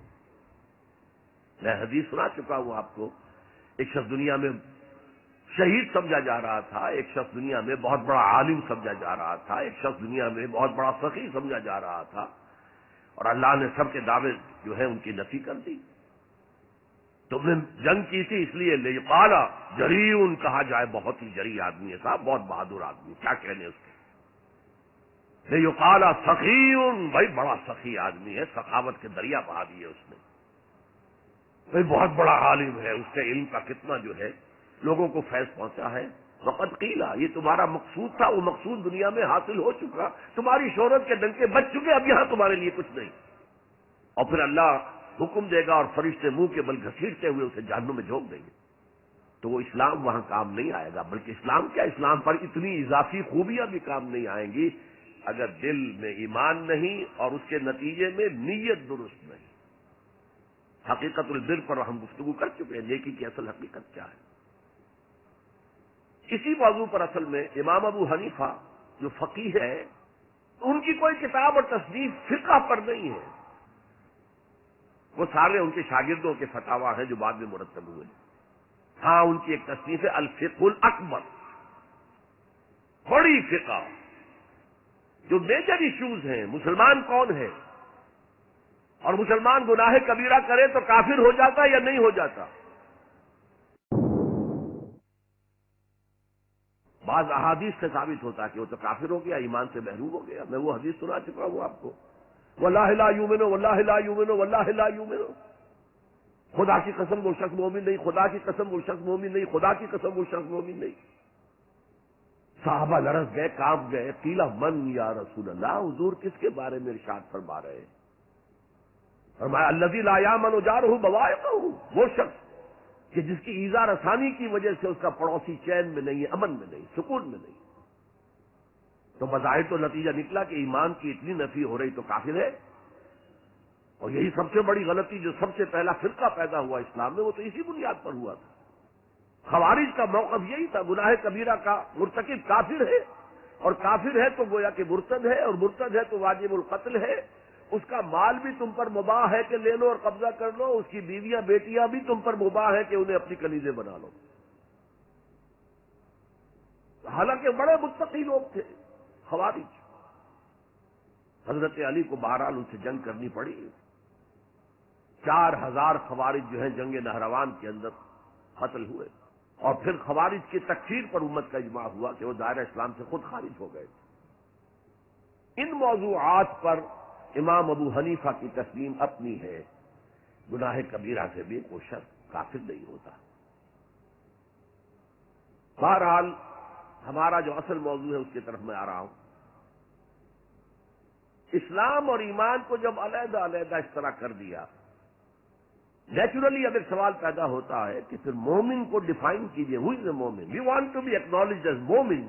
میں حدیث سنا چکا ہوں آپ کو، ایک شخص دنیا میں شہید سمجھا جا رہا تھا، ایک شخص دنیا میں بہت بڑا عالم سمجھا جا رہا تھا، ایک شخص دنیا میں بہت بڑا فقیہ سمجھا جا رہا تھا، اور اللہ نے سب کے دعوے جو ہے ان کی نفی کر دی۔ تم نے جنگ کی تھی اس لیے لیقالا جریون کہا جائے، بہت ہی جری آدمی ہے صاحب، بہت بہادر آدمی، کیا کہنے اس کے، لیقالا سخیون، بھائی بڑا سخی آدمی ہے، سخاوت کے دریا بہا دیے اس نے۔ کوئی بہت بڑا عالم ہے، اس کے علم کا کتنا جو ہے لوگوں کو فیض پہنچا ہے. وقت قیلا، یہ تمہارا مقصود تھا، وہ مقصود دنیا میں حاصل ہو چکا، تمہاری شہرت کے ڈنکے بج چکے، اب یہاں تمہارے لیے کچھ نہیں. اور پھر اللہ حکم دے گا اور فرشتے منہ کے بل گھسیٹتے ہوئے اسے جہنم میں جھونک دیں گے. تو وہ اسلام وہاں کام نہیں آئے گا، بلکہ اسلام کیا، اسلام پر اتنی اضافی خوبیاں بھی کام نہیں آئیں گی اگر دل میں ایمان نہیں اور اس کے نتیجے میں نیت درست نہیں. حقیقت البر پر ہم گفتگو کر چکے ہیں، نیکی کی اصل حقیقت کیا ہے. اسی موضوع پر اصل میں امام ابو حنیفہ جو فقیہ ہے، ان کی کوئی کتاب اور تصنیف فقہ پر نہیں ہے. وہ سارے ان کے شاگردوں کے فتاوا ہیں جو بعد میں مرتب ہوئے. ہاں ان کی ایک تصنیف ہے الفقہ الاکبر، بڑی فقہ، جو میجر ایشوز ہیں، مسلمان کون ہے اور مسلمان گناہ کبیرہ کرے تو کافر ہو جاتا یا نہیں ہو جاتا. بعض احادیث سے ثابت ہوتا ہے کہ وہ تو کافر ہو گیا، ایمان سے محروم ہو گیا. میں وہ حدیث سنا چکا ہوں آپ کو، واللہ لا یؤمن واللہ لا یؤمن واللہ لا یؤمن. خدا کی قسم وہ شخص مومن نہیں، خدا کی قسم وہ شخص مومن نہیں، خدا کی قسم وہ شخص مومن نہیں. صحابہ لرز گئے، کانپ گئے. قیل من یا رسول اللہ، حضور کس کے بارے میں ارشاد فرما رہے ہیں؟ فرمایا الذی لا یامن جارہ بوائقہ، وہ شخص کہ جس کی ایذا رسانی کی وجہ سے اس کا پڑوسی چین میں نہیں ہے، امن میں نہیں، سکون میں نہیں. تو بظاہر تو نتیجہ نکلا کہ ایمان کی اتنی نفی ہو رہی تو کافر ہے. اور یہی سب سے بڑی غلطی جو سب سے پہلا فرقہ پیدا ہوا اسلام میں، وہ تو اسی بنیاد پر ہوا تھا. خوارج کا موقف یہی تھا، گناہ کبیرہ کا مرتکب کافر ہے، اور کافر ہے تو گویا کہ مرتد ہے، اور مرتد ہے تو واجب القتل ہے. اس کا مال بھی تم پر مباح ہے کہ لے لو اور قبضہ کر لو، اس کی بیویاں بیٹیاں بھی تم پر مباح ہے کہ انہیں اپنی کنیزیں بنا لو. حالانکہ بڑے متقی لوگ تھے خوارج. حضرت علی کو بہرحال ان سے جنگ کرنی پڑی. 4000 خوارج جو ہیں جنگ نہروان کے اندر قتل ہوئے، اور پھر خوارج کی تکفیر پر امت کا اجماع ہوا کہ وہ دائرہ اسلام سے خود خارج ہو گئے. ان موضوعات پر امام ابو حنیفہ کی تسلیم اپنی ہے، گناہ کبیرہ سے بھی کوئی شخص کافر نہیں ہوتا. بہرحال ہمارا جو اصل موضوع ہے اس کی طرف میں آ رہا ہوں. اسلام اور ایمان کو جب علیحدہ علیحدہ اس طرح کر دیا، نیچرلی اب ایک سوال پیدا ہوتا ہے کہ پھر مومن کو ڈیفائن کیجئے. ہو از اے مومن؟ We want to be acknowledged as مومن.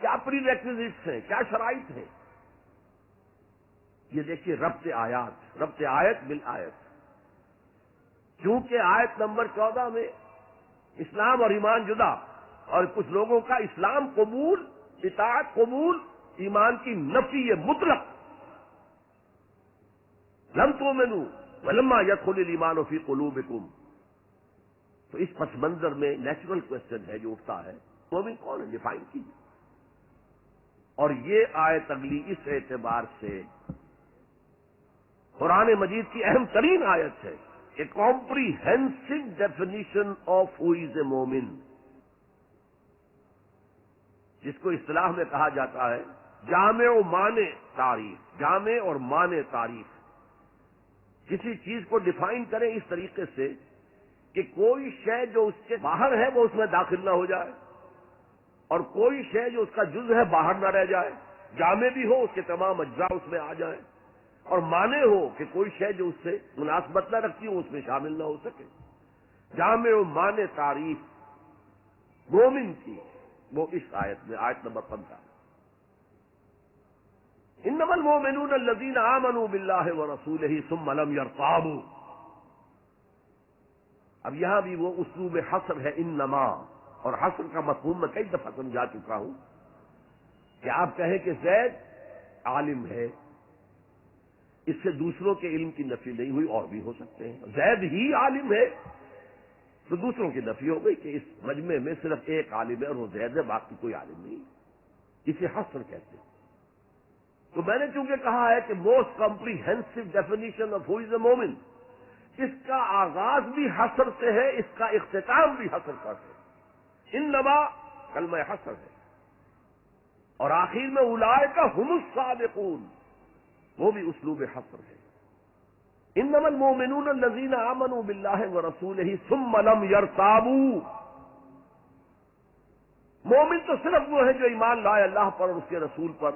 کیا پری ریکویزٹس ہیں، کیا شرائط ہیں؟ یہ دیکھیے ربط آیت بالآیت. چونکہ آیت نمبر 14 میں اسلام اور ایمان جدا، اور کچھ لوگوں کا اسلام قبول، اطاعت قبول، ایمان کی نفی مطلق. لم تؤمنوا ولما يدخل الایمان فی قلوبکم. تو اس پس منظر میں نیچرل کوشچن ہے جو اٹھتا ہے، مومن کون ہے؟ ڈیفائن کیجیے. اور یہ آیت اگلی اس اعتبار سے قرآن مجید کی اہم ترین آیت ہے، a comprehensive definition of who is a مومن، جس کو اصطلاح میں کہا جاتا ہے جامع و مانع تعریف. جامع اور مانع تعریف، کسی چیز کو ڈیفائن کریں اس طریقے سے کہ کوئی شے جو اس کے باہر ہے وہ اس میں داخل نہ ہو جائے، اور کوئی شے جو اس کا جز ہے باہر نہ رہ جائے. جامع بھی ہو، اس کے تمام اجزاء اس میں آ جائیں، اور مانع ہو کہ کوئی شے جو اس سے مناسبت نہ رکھتی ہو اس میں شامل نہ ہو سکے. جامع و مانع تعریف مومن کی وہ اس آیت میں، آیت نمبر 15. انما المؤمنون الذين آمنوا بالله ورسوله ثم لم يرتابوا. اب یہاں بھی وہ اسلوب حصر ہے، انما. اور حصر کا مفہوم میں کئی دفعہ سمجھا چکا ہوں کہ آپ کہیں کہ زید عالم ہے، اس سے دوسروں کے علم کی نفی نہیں ہوئی، اور بھی ہو سکتے ہیں. زید ہی عالم ہے تو دوسروں کی نفی ہو گئی کہ اس مجمع میں صرف ایک عالم ہے اور وہ زید ہے، باقی کوئی عالم نہیں. اسے حصر کہتے ہیں. تو میں نے چونکہ کہا ہے کہ most comprehensive definition of who is a مومن، اس کا آغاز بھی حصر سے ہے، اس کا اختتام بھی حصر پر ہے. انما کلمہ حصر ہے، اور آخر میں اولئک ھم الصادقون، وہ بھی اسلوب حصر ہے. انما المؤمنون الذین آمنوا باللہ ورسولہ ثم لم یرتابوا، مومن تو صرف وہ ہے جو ایمان لائے اللہ پر اور اس کے رسول پر،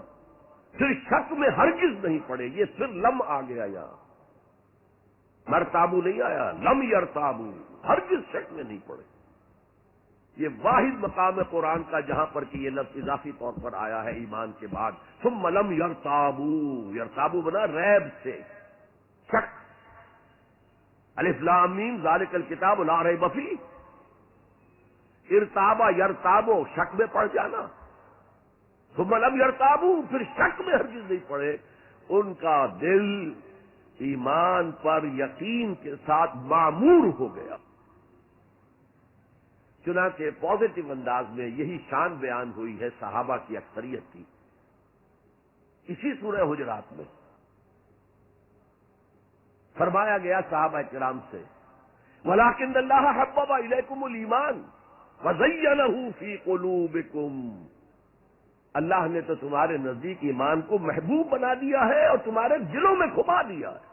پھر شک میں ہرگز نہیں پڑے. یہ پھر لم آ گیا، یہاں مرتابو نہیں آیا، لم یرتابو، ہرگز شک میں نہیں پڑے. یہ واحد مقام ہے قرآن کا جہاں پر کہ یہ لفظ اضافی طور پر آیا ہے ایمان کے بعد. ثم لم یرتابو، یرتابو بنا ریب سے، شک. الف لام میم ذالک الکتاب لا ریب فیہ، ارتابا یرتابو، شک میں پڑ جانا. ثم لم یرتابو، پھر شک میں ہرگز نہیں پڑے. ان کا دل ایمان پر یقین کے ساتھ معمور ہو گیا. چنانچہ پازیٹو انداز میں یہی شان بیان ہوئی ہے صحابہ کی اکثریت کی اسی سورہ حجرات میں. فرمایا گیا صحابہ کرام سے، وَلَٰكِنَّ اللَّهَ حَبَّبَ إِلَيْكُمُ الْإِيمَانَ وَزَيَّنَهُ فِي قُلُوبِكُمْ، اللہ نے تو تمہارے نزدیک ایمان کو محبوب بنا دیا ہے اور تمہارے دلوں میں گھما دیا ہے،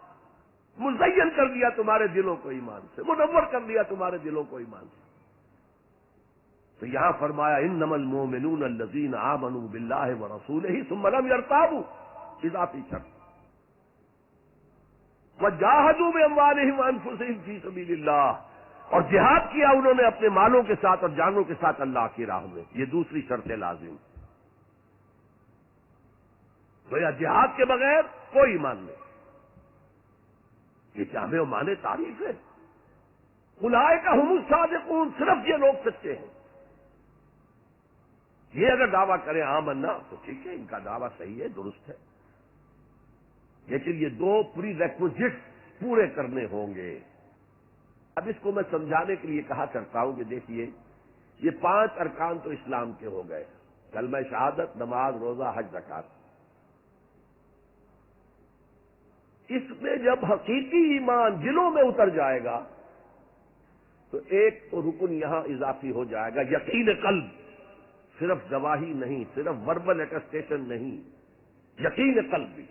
مزین کر دیا تمہارے دلوں کو ایمان سے، منور کر دیا تمہارے دلوں کو ایمان سے. تو یہاں فرمایا انما المؤمنون الذین آمنوا باللہ ورسولہ ثم لم یرتابوا، اضافی شرط. وجاہدوا باموالہم وانفسہم فی سبیل اللہ، اور جہاد کیا انہوں نے اپنے مالوں کے ساتھ اور جانوں کے ساتھ اللہ کی راہ میں. یہ دوسری شرط لازم. تو یا جہاد کے بغیر کوئی ایمان نہیں. یہ جامع و معنی تعریف ہے. اولئک ھم الصادقون، صرف یہ لوگ سچے ہیں. یہ اگر دعویٰ کریں آمنا تو ٹھیک ہے، ان کا دعویٰ صحیح ہے، درست ہے، لیکن یہ دو پری ریکوزٹ پورے کرنے ہوں گے. اب اس کو میں سمجھانے کے لیے کہا کرتا ہوں کہ دیکھیے یہ 5 ارکان تو اسلام کے ہو گئے، کلمہ شہادت، نماز، روزہ، حج، زکات. اس میں جب حقیقی ایمان دلوں میں اتر جائے گا تو ایک تو رکن یہاں اضافی ہو جائے گا، یقین قلب. صرف گواہی نہیں، صرف وربل اٹسٹیشن نہیں، یقین قلب بھی.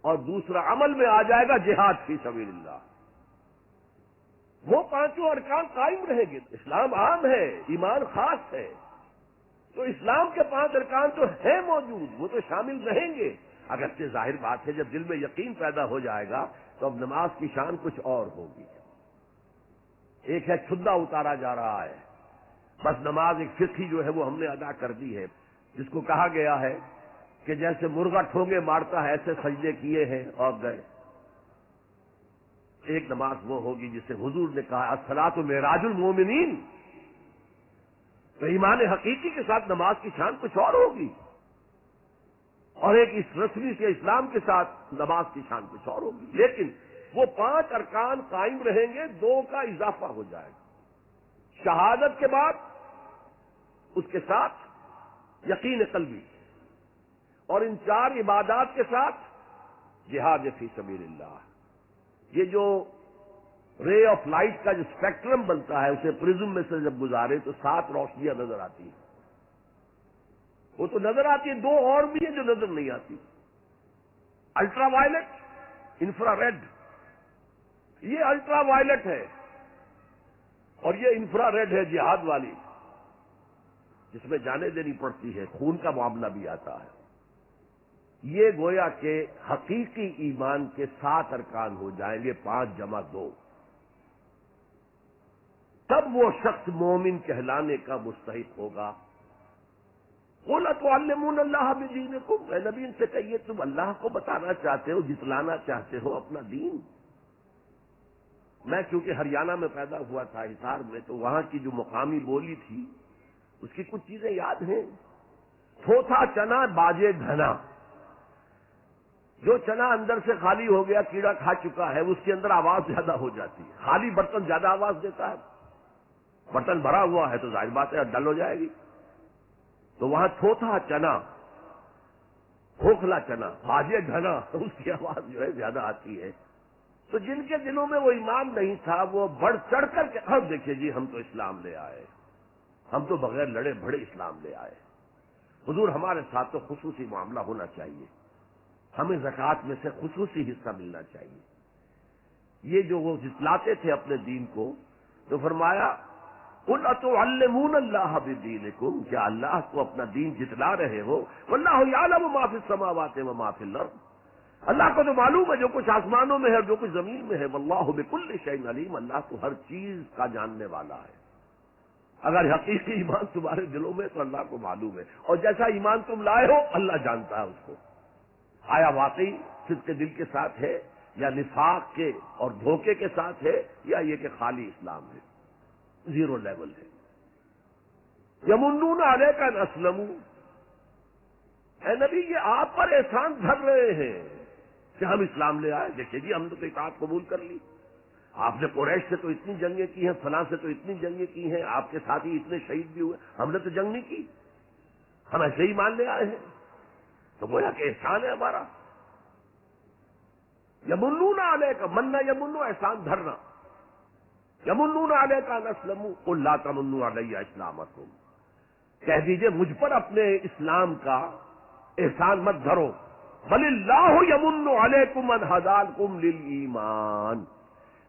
اور دوسرا عمل میں آ جائے گا جہاد فی سبیل اللہ. وہ 5 ارکان قائم رہیں گے. اسلام عام ہے، ایمان خاص ہے، تو اسلام کے 5 ارکان تو ہیں موجود، وہ تو شامل رہیں گے. اگرچہ ظاہر بات ہے جب دل میں یقین پیدا ہو جائے گا تو اب نماز کی شان کچھ اور ہوگی. ایک ہے چھدا اتارا جا رہا ہے، بس نماز ایک فقہی جو ہے وہ ہم نے ادا کر دی ہے، جس کو کہا گیا ہے کہ جیسے مرغا ٹھونگے مارتا ہے ایسے سجدے کیے ہیں اور گئے. ایک نماز وہ ہوگی جسے حضور نے کہا الصلاۃ معراج المومنین. تو ایمان حقیقی کے ساتھ نماز کی شان کچھ اور ہوگی، اور ایک اس رسمی سے اسلام کے ساتھ نماز کی شان کچھ اور ہوگی. لیکن وہ 5 ارکان قائم رہیں گے، 2 کا اضافہ ہو جائے گا. شہادت کے بعد اس کے ساتھ یقین قلبی، اور ان 4 عبادات کے ساتھ جہاد فی سبیل اللہ. یہ جو رے آف لائٹ کا جو اسپیکٹرم بنتا ہے اسے پرزم میں سے جب گزارے تو 7 روشنیاں نظر آتی ہیں. وہ تو نظر آتی ہے، 2 اور بھی ہیں جو نظر نہیں آتی. Ultraviolet, infrared. یہ الٹرا وائلٹ ہے اور یہ انفرا ریڈ ہے جہاد والی، جس میں جانیں دینی پڑتی ہے، خون کا معاملہ بھی آتا ہے. یہ گویا کہ حقیقی ایمان کے 7 ارکان ہو جائیں گے، 5 جمع 2. تب وہ شخص مومن کہلانے کا مستحق ہوگا. قُلْ أَتُعَلِّمُونَ اللَّهَ بِدِينِكُمْ، اے نبی ان سے کہیے تم اللہ کو بتانا چاہتے ہو، جتلانا چاہتے ہو اپنا دین. میں چونکہ ہریانہ میں پیدا ہوا تھا، حصار میں، تو وہاں کی جو مقامی بولی تھی اس کی کچھ چیزیں یاد ہیں. تھوتھا چنا باجے گھنا. جو چنا اندر سے خالی ہو گیا، کیڑا کھا چکا ہے، اس کے اندر آواز زیادہ ہو جاتی ہے. خالی برتن زیادہ آواز دیتا ہے، برتن بھرا ہوا ہے تو ظاہر بات ہے ڈل ہو جائے گی. تو وہاں تھوتھا چنا، کھوکھلا چنا، باجے گھنا، اس کی آواز جو ہے زیادہ آتی ہے. تو جن کے دلوں میں وہ ایمان نہیں تھا وہ بڑھ چڑھ کر کے اب دیکھیے جی ہم تو اسلام لے آئے، ہم تو بغیر لڑے بھڑے اسلام لے آئے. حضور ہمارے ساتھ تو خصوصی معاملہ ہونا چاہیے، ہمیں زکوٰۃ میں سے خصوصی حصہ ملنا چاہیے. یہ جو وہ جتلاتے تھے اپنے دین کو، تو فرمایا قل اتعلمون اللہ بدینکم، کیا اللہ کو اپنا دین جتلا رہے ہو؟ واللہ یعلم ما فی السماوات وما فی الارض، اللہ کو تو معلوم ہے جو کچھ آسمانوں میں ہے اور جو کچھ زمین میں ہے، واللہ بکل شیء علیم، اللہ تو ہر چیز کا جاننے والا ہے۔ اگر حقیقی ایمان تمہارے دلوں میں تو اللہ کو معلوم ہے، اور جیسا ایمان تم لائے ہو اللہ جانتا ہے اس کو، آیا واقعی صدق دل کے ساتھ ہے یا نفاق کے اور دھوکے کے ساتھ ہے، یا یہ کہ خالی اسلام ہے، زیرو لیول ہے۔ یمنون علیک ان اسلموا، اے نبی یہ آپ پر احسان دھر رہے ہیں کہ ہم اسلام لے آئے، دیکھیے جی ہم نے تو اطاعت قبول کر لی، آپ نے قریش سے تو اتنی جنگیں کی ہیں، فلاں سے تو اتنی جنگیں کی ہیں، آپ کے ساتھی اتنے شہید بھی ہوئے، ہم نے تو جنگ نہیں کی، ہم ایسے ہی مان لے آئے ہیں، تو گویا کہ احسان ہے ہمارا۔ یمنون علیک، مننا یمنو احسان دھرنا، یمنون علیک ان اسلموا قل لا تمنوا علی اسلامکم، کہہ دیجئے مجھ پر اپنے اسلام کا احسان مت دھرو، بل اللہ یمن علیکم ان ہداکم للایمان،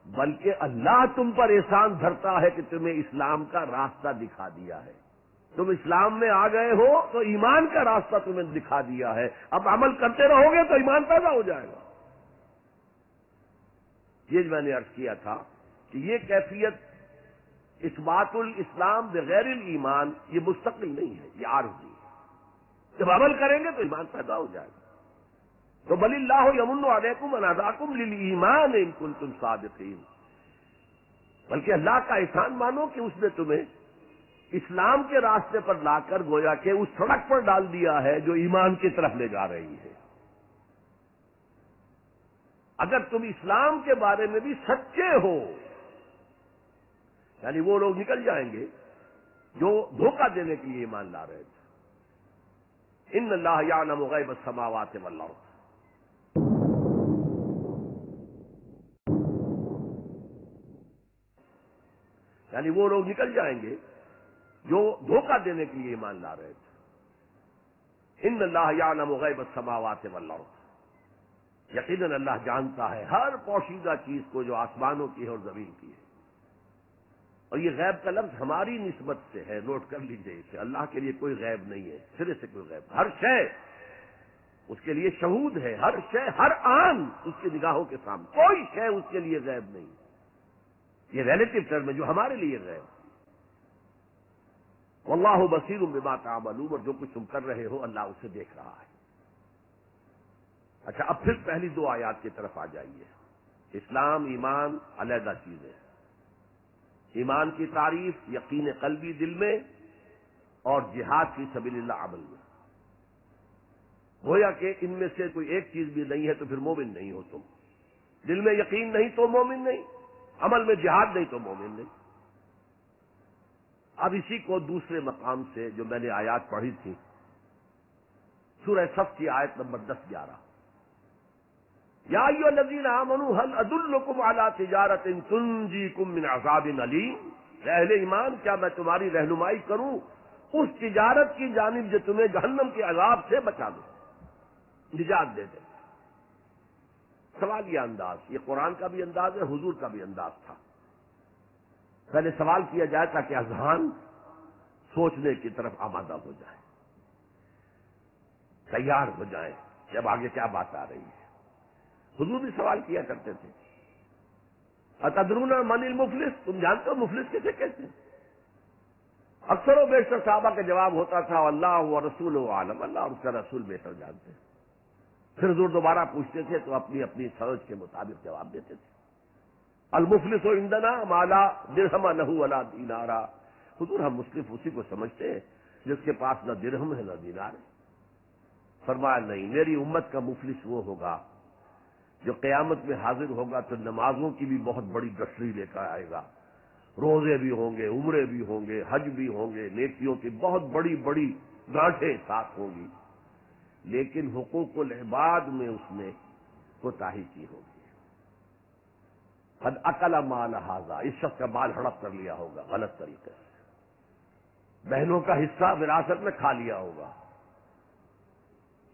بلکہ اللہ تم پر احسان دھرتا ہے کہ تمہیں اسلام کا راستہ دکھا دیا ہے، تم اسلام میں آ گئے ہو تو ایمان کا راستہ تمہیں دکھا دیا ہے، اب عمل کرتے رہو گے تو ایمان پیدا ہو جائے گا۔ یہ میں نے عرض کیا تھا کہ یہ کیفیت اثبات الاسلام بغیر الایمان یہ مستقل نہیں ہے، یہ عارضی ہے، جب عمل کریں گے تو ایمان پیدا ہو جائے گا۔ تو بل اللہ یمن علیکم ان ہداکم للایمان ان کنتم صادقین، بلکہ اللہ کا احسان مانو کہ اس نے تمہیں اسلام کے راستے پر لا کر گویا کہ اس سڑک پر ڈال دیا ہے جو ایمان کی طرف لے جا رہی ہے۔ اگر تم اسلام کے بارے میں بھی سچے ہو، یعنی وہ لوگ نکل جائیں گے جو دھوکہ دینے کے لیے ایمان لا رہے تھے، ان اللہ یعلم غیب السماوات والارض، یعنی وہ لوگ نکل جائیں گے جو دھوکہ دینے کے لیے ایمان لا رہے تھے، ان اللہ یعلم غیب السماوات والارض، یقیناً اللہ جانتا ہے ہر پوشیدہ چیز کو جو آسمانوں کی ہے اور زمین کی ہے۔ اور یہ غیب کا لفظ ہماری نسبت سے ہے، نوٹ کر لیجئے اسے، اللہ کے لیے کوئی غیب نہیں ہے، سرے سے کوئی غیب، ہر شے اس کے لیے شہود ہے، ہر شے ہر آن اس کی نگاہوں کے سامنے، کوئی شے اس کے لیے غیب نہیں، یہ ریلیٹو ٹرم ہے جو ہمارے لیے غیب۔ واللہ بصیر بما تعملون، اور جو کچھ تم کر رہے ہو اللہ اسے دیکھ رہا ہے۔ اچھا اب پھر پہلی دو آیات کی طرف آ جائیے۔ اسلام ایمان علیحدہ چیزیں، ایمان کی تعریف یقین قلبی دل میں اور جہاد فی سبیل اللہ عمل میں، گویا کہ ان میں سے کوئی ایک چیز بھی نہیں ہے تو پھر مومن نہیں ہو تم، دل میں یقین نہیں تو مومن نہیں، عمل میں جہاد نہیں تو مومن نہیں۔ اب اسی کو دوسرے مقام سے جو میں نے آیات پڑھی تھی، سورہ صف کی آیت نمبر 10-11، یا ایھا الذین آمنوا هل ادلکم علی تجارۃ تنجیکم من عذاب علیم، اے اہل ایمان کیا میں تمہاری رہنمائی کروں اس تجارت کی جانب جو تمہیں جہنم کے عذاب سے بچا دے، نجات دے دے۔ سوالیہ انداز، یہ قرآن کا بھی انداز ہے، حضور کا بھی انداز تھا۔ پہلے سوال کیا جائے تاکہ اذہان سوچنے کی طرف آمادہ ہو جائے، تیار ہو جائیں کہ اب آگے کیا بات آ رہی ہے۔ حضور بھی سوال کیا کرتے تھے، اتدرون من المفلس، تم جانتے ہو مفلس کسے کہتے ہیں؟ اکثر و بیشتر صحابہ کا جواب ہوتا تھا اللہ و رسول عالم، اللہ اور اس کا رسول بہتر جانتے ہیں۔ پھر حضور دوبارہ پوچھتے تھے تو اپنی اپنی سمجھ کے مطابق جواب دیتے تھے۔ المفلس عندنا ما لا درہم لہ ولا دینارا، حضور ہم مفلس اسی کو سمجھتے ہیں جس کے پاس نہ درہم ہے نہ دینار ہے۔ فرمایا نہیں، میری امت کا مفلس وہ ہوگا جو قیامت میں حاضر ہوگا تو نمازوں کی بھی بہت بڑی گٹھری لے کر آئے گا، روزے بھی ہوں گے، عمرے بھی ہوں گے، حج بھی ہوں گے، نیکیوں کی بہت بڑی بڑی گانٹھیں ساتھ ہوں گی، لیکن حقوق العباد میں اس نے کوتاہی کی ہوگی۔ قد اکل مال ھذا، اس شخص کا مال ہڑپ کر لیا ہوگا غلط طریقے سے، بہنوں کا حصہ وراثت میں کھا لیا ہوگا،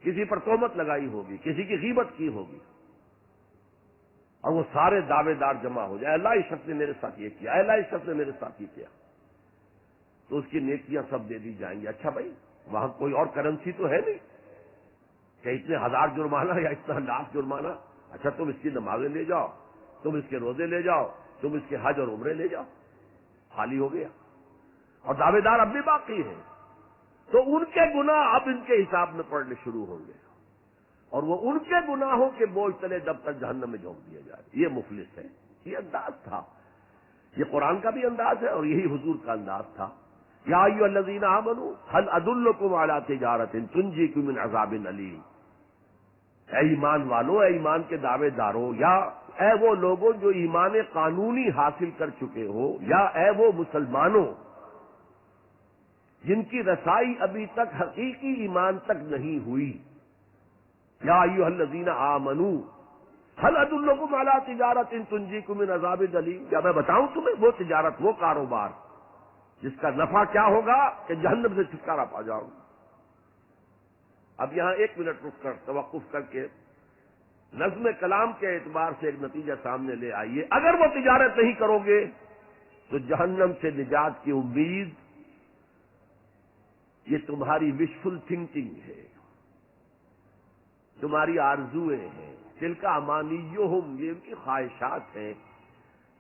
کسی پر تہمت لگائی ہوگی، کسی کی غیبت کی ہوگی، اور وہ سارے دعوے دار جمع ہو جائے، اللہ اس شخص نے میرے ساتھ یہ کیا، اللہ اس شخص نے میرے ساتھ یہ کیا، تو اس کی نیکیاں سب دے دی جائیں گی۔ اچھا بھائی، وہاں کوئی اور کرنسی تو ہے نہیں کہ اتنے ہزار جرمانہ یا اتنا لاکھ جرمانہ۔ اچھا تم اس کی نمازیں لے جاؤ، تم اس کے روزے لے جاؤ، تم اس کے حج اور عمرے لے جاؤ، خالی ہو گیا، اور دعوے دار اب بھی باقی ہیں، تو ان کے گناہ اب ان کے حساب میں پڑنے شروع ہوں گے، اور وہ ان کے گناہوں کے بوجھ تلے دب تک جہنم میں جھونک دیا جائے۔ یہ مفلس ہے، یہ انداز تھا، یہ قرآن کا بھی انداز ہے اور یہی حضور کا انداز تھا۔ یا ایھا الذین آمنوا هل ادلکم علی تجارۃ تنجیکم من عذاب علیم، اے ایمان والو، اے ایمان کے دعوے دارو، یا اے وہ لوگوں جو ایمان قانونی حاصل کر چکے ہو، یا اے وہ مسلمانوں جن کی رسائی ابھی تک حقیقی ایمان تک نہیں ہوئی، یا ایھا الذین آمنوا هل ادلکم علی تجارۃ تنجیکم من عذاب علیم، کیا میں بتاؤں تمہیں وہ تجارت، وہ کاروبار جس کا نفع کیا ہوگا کہ جہنم سے چھٹکارا پا جاؤ۔ اب یہاں ایک منٹ رک کر توقف کر کے نظم کلام کے اعتبار سے ایک نتیجہ سامنے لے آئیے۔ اگر وہ تجارت نہیں کرو گے تو جہنم سے نجات کی امید یہ تمہاری وشفل تھنکنگ ہے، تمہاری آرزویں ہیں، دل کا امانیہم، یہ ان کی خواہشات ہیں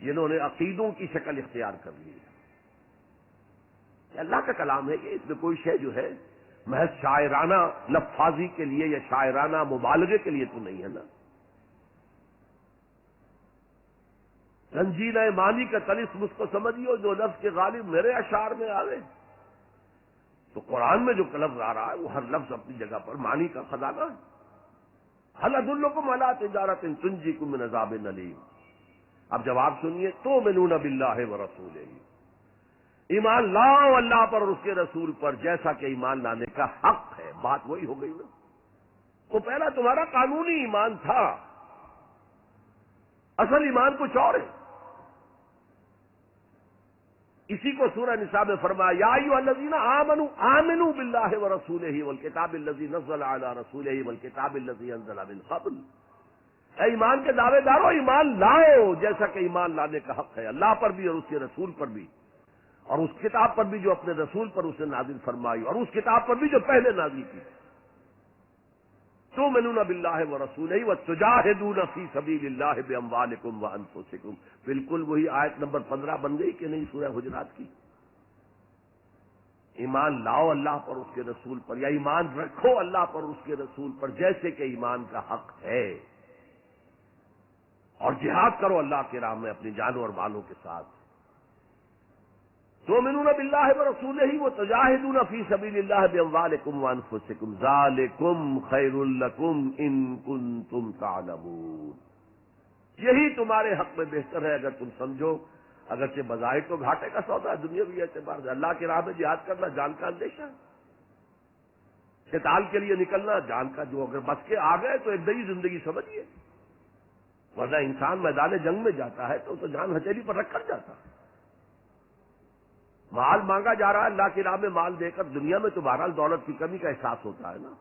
جنہوں نے عقیدوں کی شکل اختیار کر لی ہے۔ اللہ کا کلام ہے کہ اس میں کوئی شے جو ہے محض شاعرانہ لفاظی کے لیے یا شاعرانہ مبالغے کے لیے تو نہیں ہے نا۔ رنجیدہ معنی کا طلسم اس کو سمجھیو جو لفظ کے غالب میرے اشعار میں آوے۔ تو قرآن میں جو لفظ آ رہا ہے وہ ہر لفظ اپنی جگہ پر معنی کا خزانہ ہے۔ هل ادلکم علی تجارۃ تنجیکم من عذاب علیم۔ اب جواب سنیے، تؤمنون باللہ ورسولہ، ایمان لاؤ اللہ پر اور اس کے رسول پر جیسا کہ ایمان لانے کا حق ہے۔ بات وہی ہو گئی نا، وہ پہلا تمہارا قانونی ایمان تھا، اصل ایمان کچھ اور ہے۔ اسی کو سورہ نساء میں فرمایا، یا ایھا الذین آمنوا آمنوا باللہ ورسولہ والکتاب الذی نزل علی رسولہ والکتاب الذی انزل من قبل، اے ایمان کے دعوے دارو ایمان لاؤ جیسا کہ ایمان لانے کا حق ہے، اللہ پر بھی اور اس کے رسول پر بھی، اور اس کتاب پر بھی جو اپنے رسول پر اسے نازل فرمائی، اور اس کتاب پر بھی جو پہلے نازل کی۔ تؤمنون باللہ ورسولہ وتجاہدون فی سبیل اللہ باموالکم وانفسکم، بالکل وہی آیت نمبر 15 بن گئی کہ نہیں سورہ حجرات کی۔ ایمان لاؤ اللہ پر اس کے رسول پر، یا ایمان رکھو اللہ پر اس کے رسول پر جیسے کہ ایمان کا حق ہے، اور جہاد کرو اللہ کے راہ میں اپنی جانوں اور مالوں کے ساتھ۔ تؤمنون باللہ ورسولہ وتجاہدون فی سبیل اللہ باموالکم وانفسکم ذالکم خیر لکم ان کنتم تعلمون، یہی تمہارے حق میں بہتر ہے اگر تم سمجھو۔ اگرچہ بظاہر تو گھاٹے کا سودا ہے دنیاوی اعتبار سے، اللہ کی راہ میں جہاد کرنا جان کا اندیشہ ہے، قتال کے لیے نکلنا جان کا، جو اگر بچ کے آ گئے تو ایک نئی زندگی سمجھیے، ورنہ انسان میدان جنگ میں جاتا ہے تو جان ہتھیلی پر رکھ کر جاتا ہے۔ مال مانگا جا رہا ہے اللہ کی راہ میں، مال دے کر دنیا میں تو بہرحال دولت کی کمی کا احساس ہوتا ہے نا،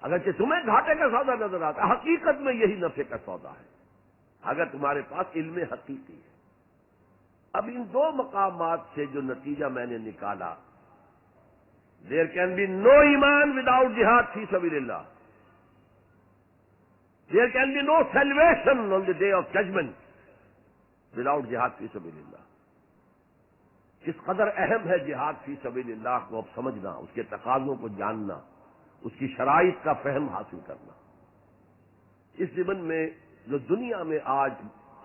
اگرچہ تمہیں گھاٹے کا سودا نظر آتا ہے، حقیقت میں یہی نفع کا سودا ہے اگر تمہارے پاس علم حقیقی ہے۔ اب ان دو مقامات سے جو نتیجہ میں نے نکالا، دیر کین بی نو ایمان وداؤٹ جہاد فی سبیل اللہ، there can be no salvation on the day of judgement without جہاد فی سبیل اللہ۔ کس قدر اہم ہے جہاد فی سبیل اللہ کو اب سمجھنا، اس کے تقاضوں کو جاننا، اس کی شرائط کا فہم حاصل کرنا۔ اس ضمن میں جو دنیا میں آج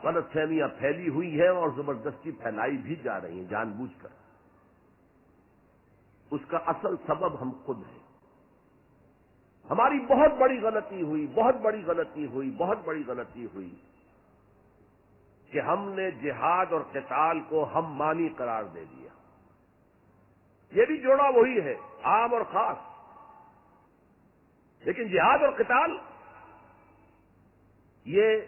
غلط فہمیاں پھیلی ہوئی ہیں اور زبردستی پھیلائی بھی جا رہی ہیں جان بوجھ کر، اس کا اصل سبب ہم خود ہیں۔ ہماری بہت بڑی غلطی ہوئی، بہت بڑی غلطی ہوئی، بہت بڑی غلطی ہوئی کہ ہم نے جہاد اور قتال کو ہم مانی قرار دے دیا۔ یہ بھی جوڑا وہی ہے، عام اور خاص، لیکن جہاد اور قتال یہ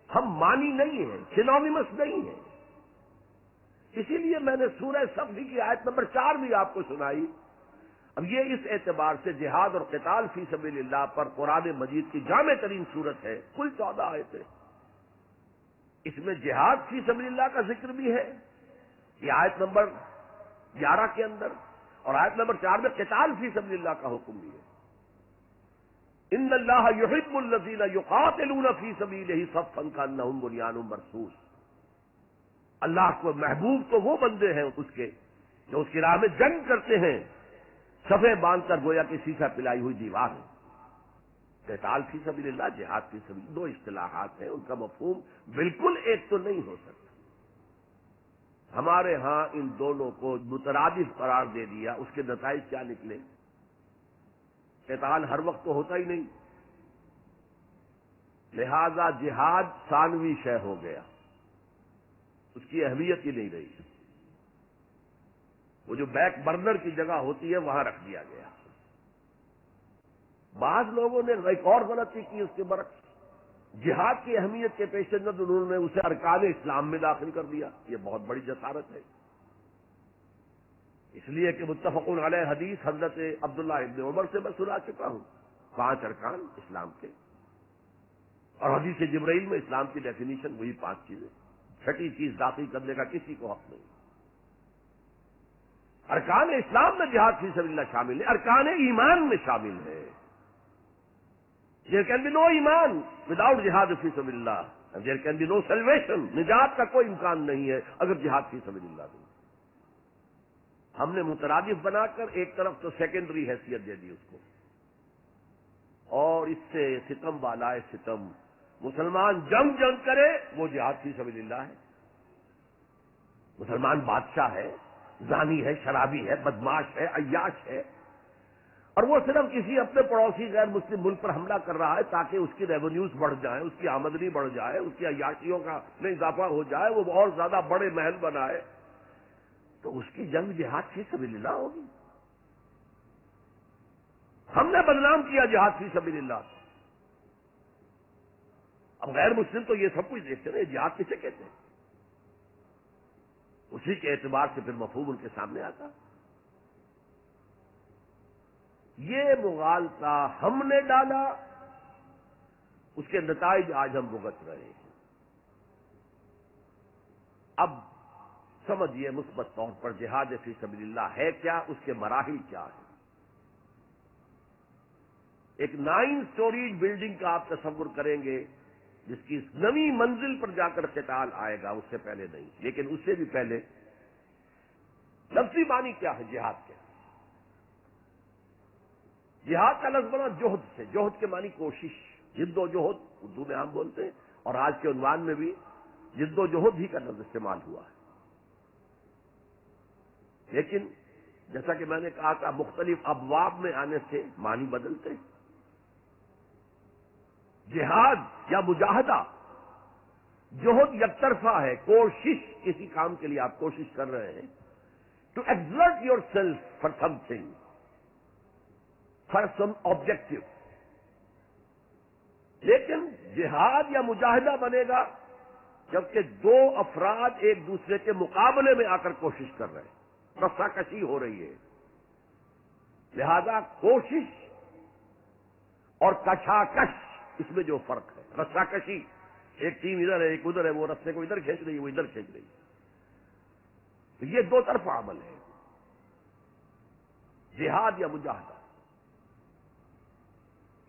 ہم مانی نہیں ہے، سینونیمس نہیں ہے۔ اسی لیے میں نے سورہ صف کی آیت نمبر 4 بھی آپ کو سنائی۔ اب یہ اس اعتبار سے جہاد اور قتال فی سبیل اللہ پر قرآن مجید کی جامع ترین صورت ہے، کل 14 آیتیں، اس میں جہاد فی سبیل اللہ کا ذکر بھی ہے، یہ آیت نمبر 11 کے اندر، اور آیت نمبر 4 میں قتال فی سبیل اللہ کا حکم بھی ہے۔ ان اللہ یحب الذین یقاتلون فی سبیلہ صفا کانہم بنیان مرصوص، اللہ کو محبوب تو وہ بندے ہیں اس کے جو اس کی راہ میں جنگ کرتے ہیں صفیں باندھ کر گویا کہ سیسا پلائی ہوئی دیوار ہے۔ قتال فی سبیل اللہ، جہاد فی سبیل، دو اصطلاحات ہیں، ان کا مفہوم بالکل ایک تو نہیں ہو سکتا۔ ہمارے ہاں ان دونوں کو مترادف قرار دے دیا، اس کے نتائج کیا نکلے؟ قتال ہر وقت تو ہوتا ہی نہیں، لہذا جہاد ثانوی شے ہو گیا، اس کی اہمیت ہی نہیں رہی، وہ جو بیک برنر کی جگہ ہوتی ہے وہاں رکھ دیا گیا۔ بعض لوگوں نے ایک اور غلطی کی اس کے برعکس، جہاد کی اہمیت کے پیش نظر انہوں نے اسے ارکان اسلام میں داخل کر دیا، یہ بہت بڑی جسارت ہے، اس لیے کہ متفق علیہ حدیث حضرت عبداللہ ابن عمر سے میں سنا چکا ہوں، 5 ارکان اسلام کے، اور حدیث جبرائیل میں اسلام کی ڈیفینیشن وہی 5 چیزیں، چھٹی چیز داخل کرنے کا کسی کو حق نہیں۔ ارکان اسلام میں جہاد فی سبیل اللہ شامل ہے، ارکان ایمان میں شامل ہے۔ There can be no ایمان without جہاد فی سبیل اللہ، and there can be no salvation، نجات کا کوئی امکان نہیں ہے اگر جہاد فی سبیل اللہ نہیں۔ ہم نے مترادف بنا کر ایک طرف تو سیکنڈری حیثیت دے دی اس کو، اور اس سے ستم بالائے ستم، مسلمان جنگ کرے وہ جہاد فی سبیل اللہ ہے، مسلمان بادشاہ ہے، زانی ہے، شرابی ہے، بدماش ہے، عیاش ہے، اور وہ صرف کسی اپنے پڑوسی غیر مسلم ملک پر حملہ کر رہا ہے تاکہ اس کی ریونیوز بڑھ جائیں، اس کی آمدنی بڑھ جائے، اس کی عیاشیوں کا میں اضافہ ہو جائے، وہ اور زیادہ بڑے محل بنائے، تو اس کی جنگ جہاد فی سبیل اللہ ہوگی۔ ہم نے بدنام کیا جہاد فی سبیل اللہ، اب غیر مسلم تو یہ سب کچھ دیکھتے ہیں، جہاد کسے کہتے ہیں؟ اسی کے اعتبار سے پھر مفہوم ان کے سامنے آتا۔ یہ مغالطہ ہم نے ڈالا، اس کے نتائج آج ہم بھگت رہے ہیں۔ اب سمجھیے مثبت طور پر جہاد فی سبیل اللہ ہے کیا، اس کے مراحل کیا ہیں۔ ایک 9 سٹوریج بلڈنگ کا آپ تصور کریں گے جس کی نویں منزل پر جا کر قتال آئے گا، اس سے پہلے نہیں، لیکن اس سے بھی پہلے لفظی معنی کیا ہے جہاد کے؟ جہاد کا لفظ بنا جوہد سے، جوہد کے معنی کوشش، جد و جہد اردو میں ہم بولتے ہیں، اور آج کے عنوان میں بھی جد و جہد ہی کا لفظ استعمال ہوا ہے، لیکن جیسا کہ میں نے کہا تھا مختلف ابواب میں آنے سے معنی بدلتے ہیں۔ جہاد یا مجاہدہ، جوہد یک طرفہ ہے، کوشش، کسی کام کے لیے آپ کوشش کر رہے ہیں، to exert yourself for something, for some objective. لیکن جہاد یا مجاہدہ بنے گا جبکہ 2 افراد ایک دوسرے کے مقابلے میں آ کر کوشش کر رہے ہیں، رسا کشی ہو رہی ہے، لہذا کوشش اور کشاکش، اس میں جو فرق ہے، رسا کشی، ایک ٹیم ادھر ہے ایک ادھر ہے، وہ رسے کو ادھر کھینچ رہی ہے وہ ادھر کھینچ رہی ہے، تو یہ 2 طرفہ عمل ہے، جہاد یا مجاہدہ۔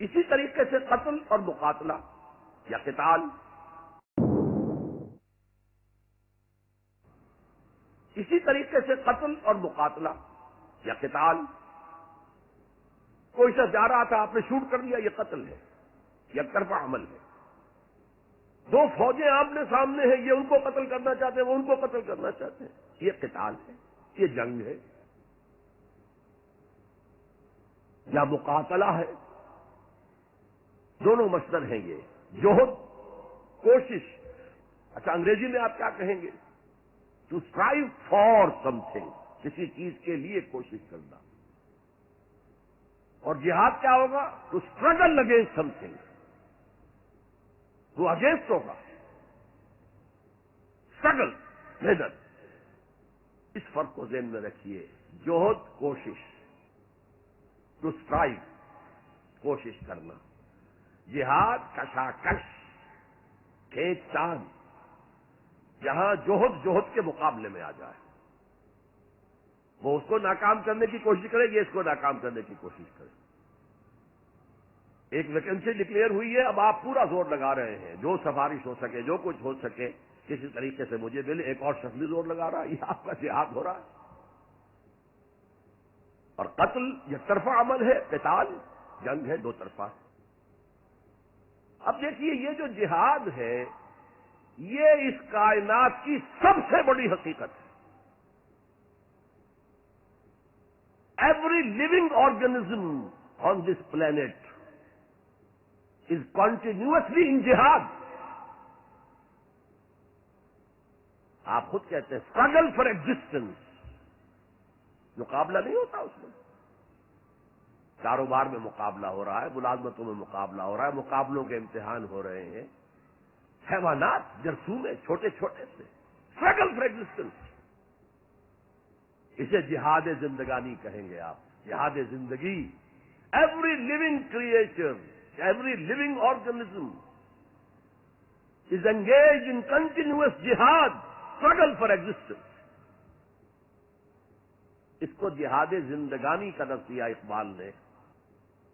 اسی طریقے سے قتل اور مقاتلہ یا قتال، اسی طریقے سے قتل اور مقاتلہ یا قتال، کوئی شخص جا رہا تھا آپ نے شوٹ کر دیا، یہ قتل ہے، یک طرفہ عمل ہے۔ 2 فوجیں آمنے سامنے ہیں، یہ ان کو قتل کرنا چاہتے ہیں، وہ ان کو قتل کرنا چاہتے ہیں، یہ قتال ہے، یہ جنگ ہے یا مقاتلہ ہے، دونوں مصدر ہیں یہ، جوہد، کوشش۔ اچھا انگریزی میں آپ کیا کہیں گے؟ To strive for something, کسی چیز کے لیے کوشش کرنا، اور جہاد کیا ہوگا؟ To struggle against something, وہ اگینسٹ ہوگا، اسٹرگل، محنت۔ اس فرق کو ذہن میں رکھیے، جوہد کوشش، ٹو اسٹرائیو کوشش کرنا، جہاد کشاکش، کھینچ تان، جہاں جوہد کے مقابلے میں آ جائے، وہ اس کو ناکام کرنے کی کوشش کرے، یہ اس کو ناکام کرنے کی کوشش کرے۔ ایک ویکینسی ڈکلیئر ہوئی ہے، اب آپ پورا زور لگا رہے ہیں، جو سفارش ہو سکے، جو کچھ ہو سکے کسی طریقے سے مجھے ملے، ایک اور شخص بھی زور لگا رہا ہے، یہ آپ کا جہاد ہو رہا ہے۔ اور قتل یک طرفہ عمل ہے، قتال جنگ ہے دو طرفہ۔ اب دیکھیے یہ جو جہاد ہے یہ اس کائنات کی سب سے بڑی حقیقت ہے۔ Every living organism on this planet is continuously in جہاد۔ آپ خود کہتے ہیں اسٹرگل فار ایگزسٹنس، مقابلہ نہیں ہوتا اس میں۔ کاروبار میں مقابلہ ہو رہا ہے، ملازمتوں میں مقابلہ ہو رہا ہے، مقابلوں کے امتحان ہو رہے ہیں، حیوانات جرثوم میں چھوٹے چھوٹے سے اسٹرگل فار ایگزسٹنس۔ اسے جہاد زندگانی کہیں گے آپ، جہاد زندگی۔ Every living creature, every living organism is engage in continuous جہاد، اسٹرگل فار ایگزسٹنس۔ اس کو جہاد زندگانی کا نام دیا اقبال نے۔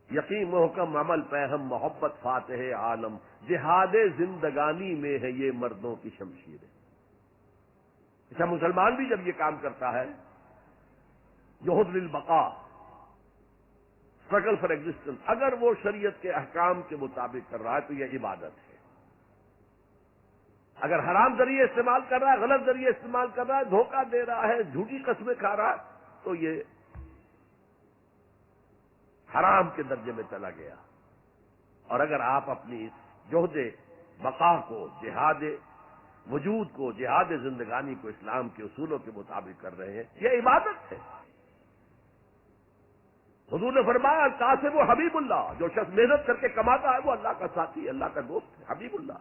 یقین محکم عمل پہم محبت فاتح عالم، جہاد زندگانی میں ہے یہ مردوں کی شمشیریں۔ اچھا مسلمان بھی جب یہ کام کرتا ہے، جہد للبقاء، اسٹرگل فار ایگزسٹنس، اگر وہ شریعت کے احکام کے مطابق کر رہا ہے تو یہ عبادت ہے۔ اگر حرام ذریعے استعمال کر رہا ہے، غلط ذریعے استعمال کر رہا ہے، دھوکہ دے رہا ہے، جھوٹی قسمیں کھا رہا ہے، تو یہ حرام کے درجے میں چلا گیا۔ اور اگر آپ اپنی اس جہد بقا کو، جہاد وجود کو، جہاد زندگانی کو اسلام کے اصولوں کے مطابق کر رہے ہیں، یہ عبادت ہے۔ حضور نے فرمایا الکاسب و حبیب اللہ، جو شخص محنت کر کے کماتا ہے وہ اللہ کا ساتھی، اللہ کا دوست ہے، حبیب اللہ۔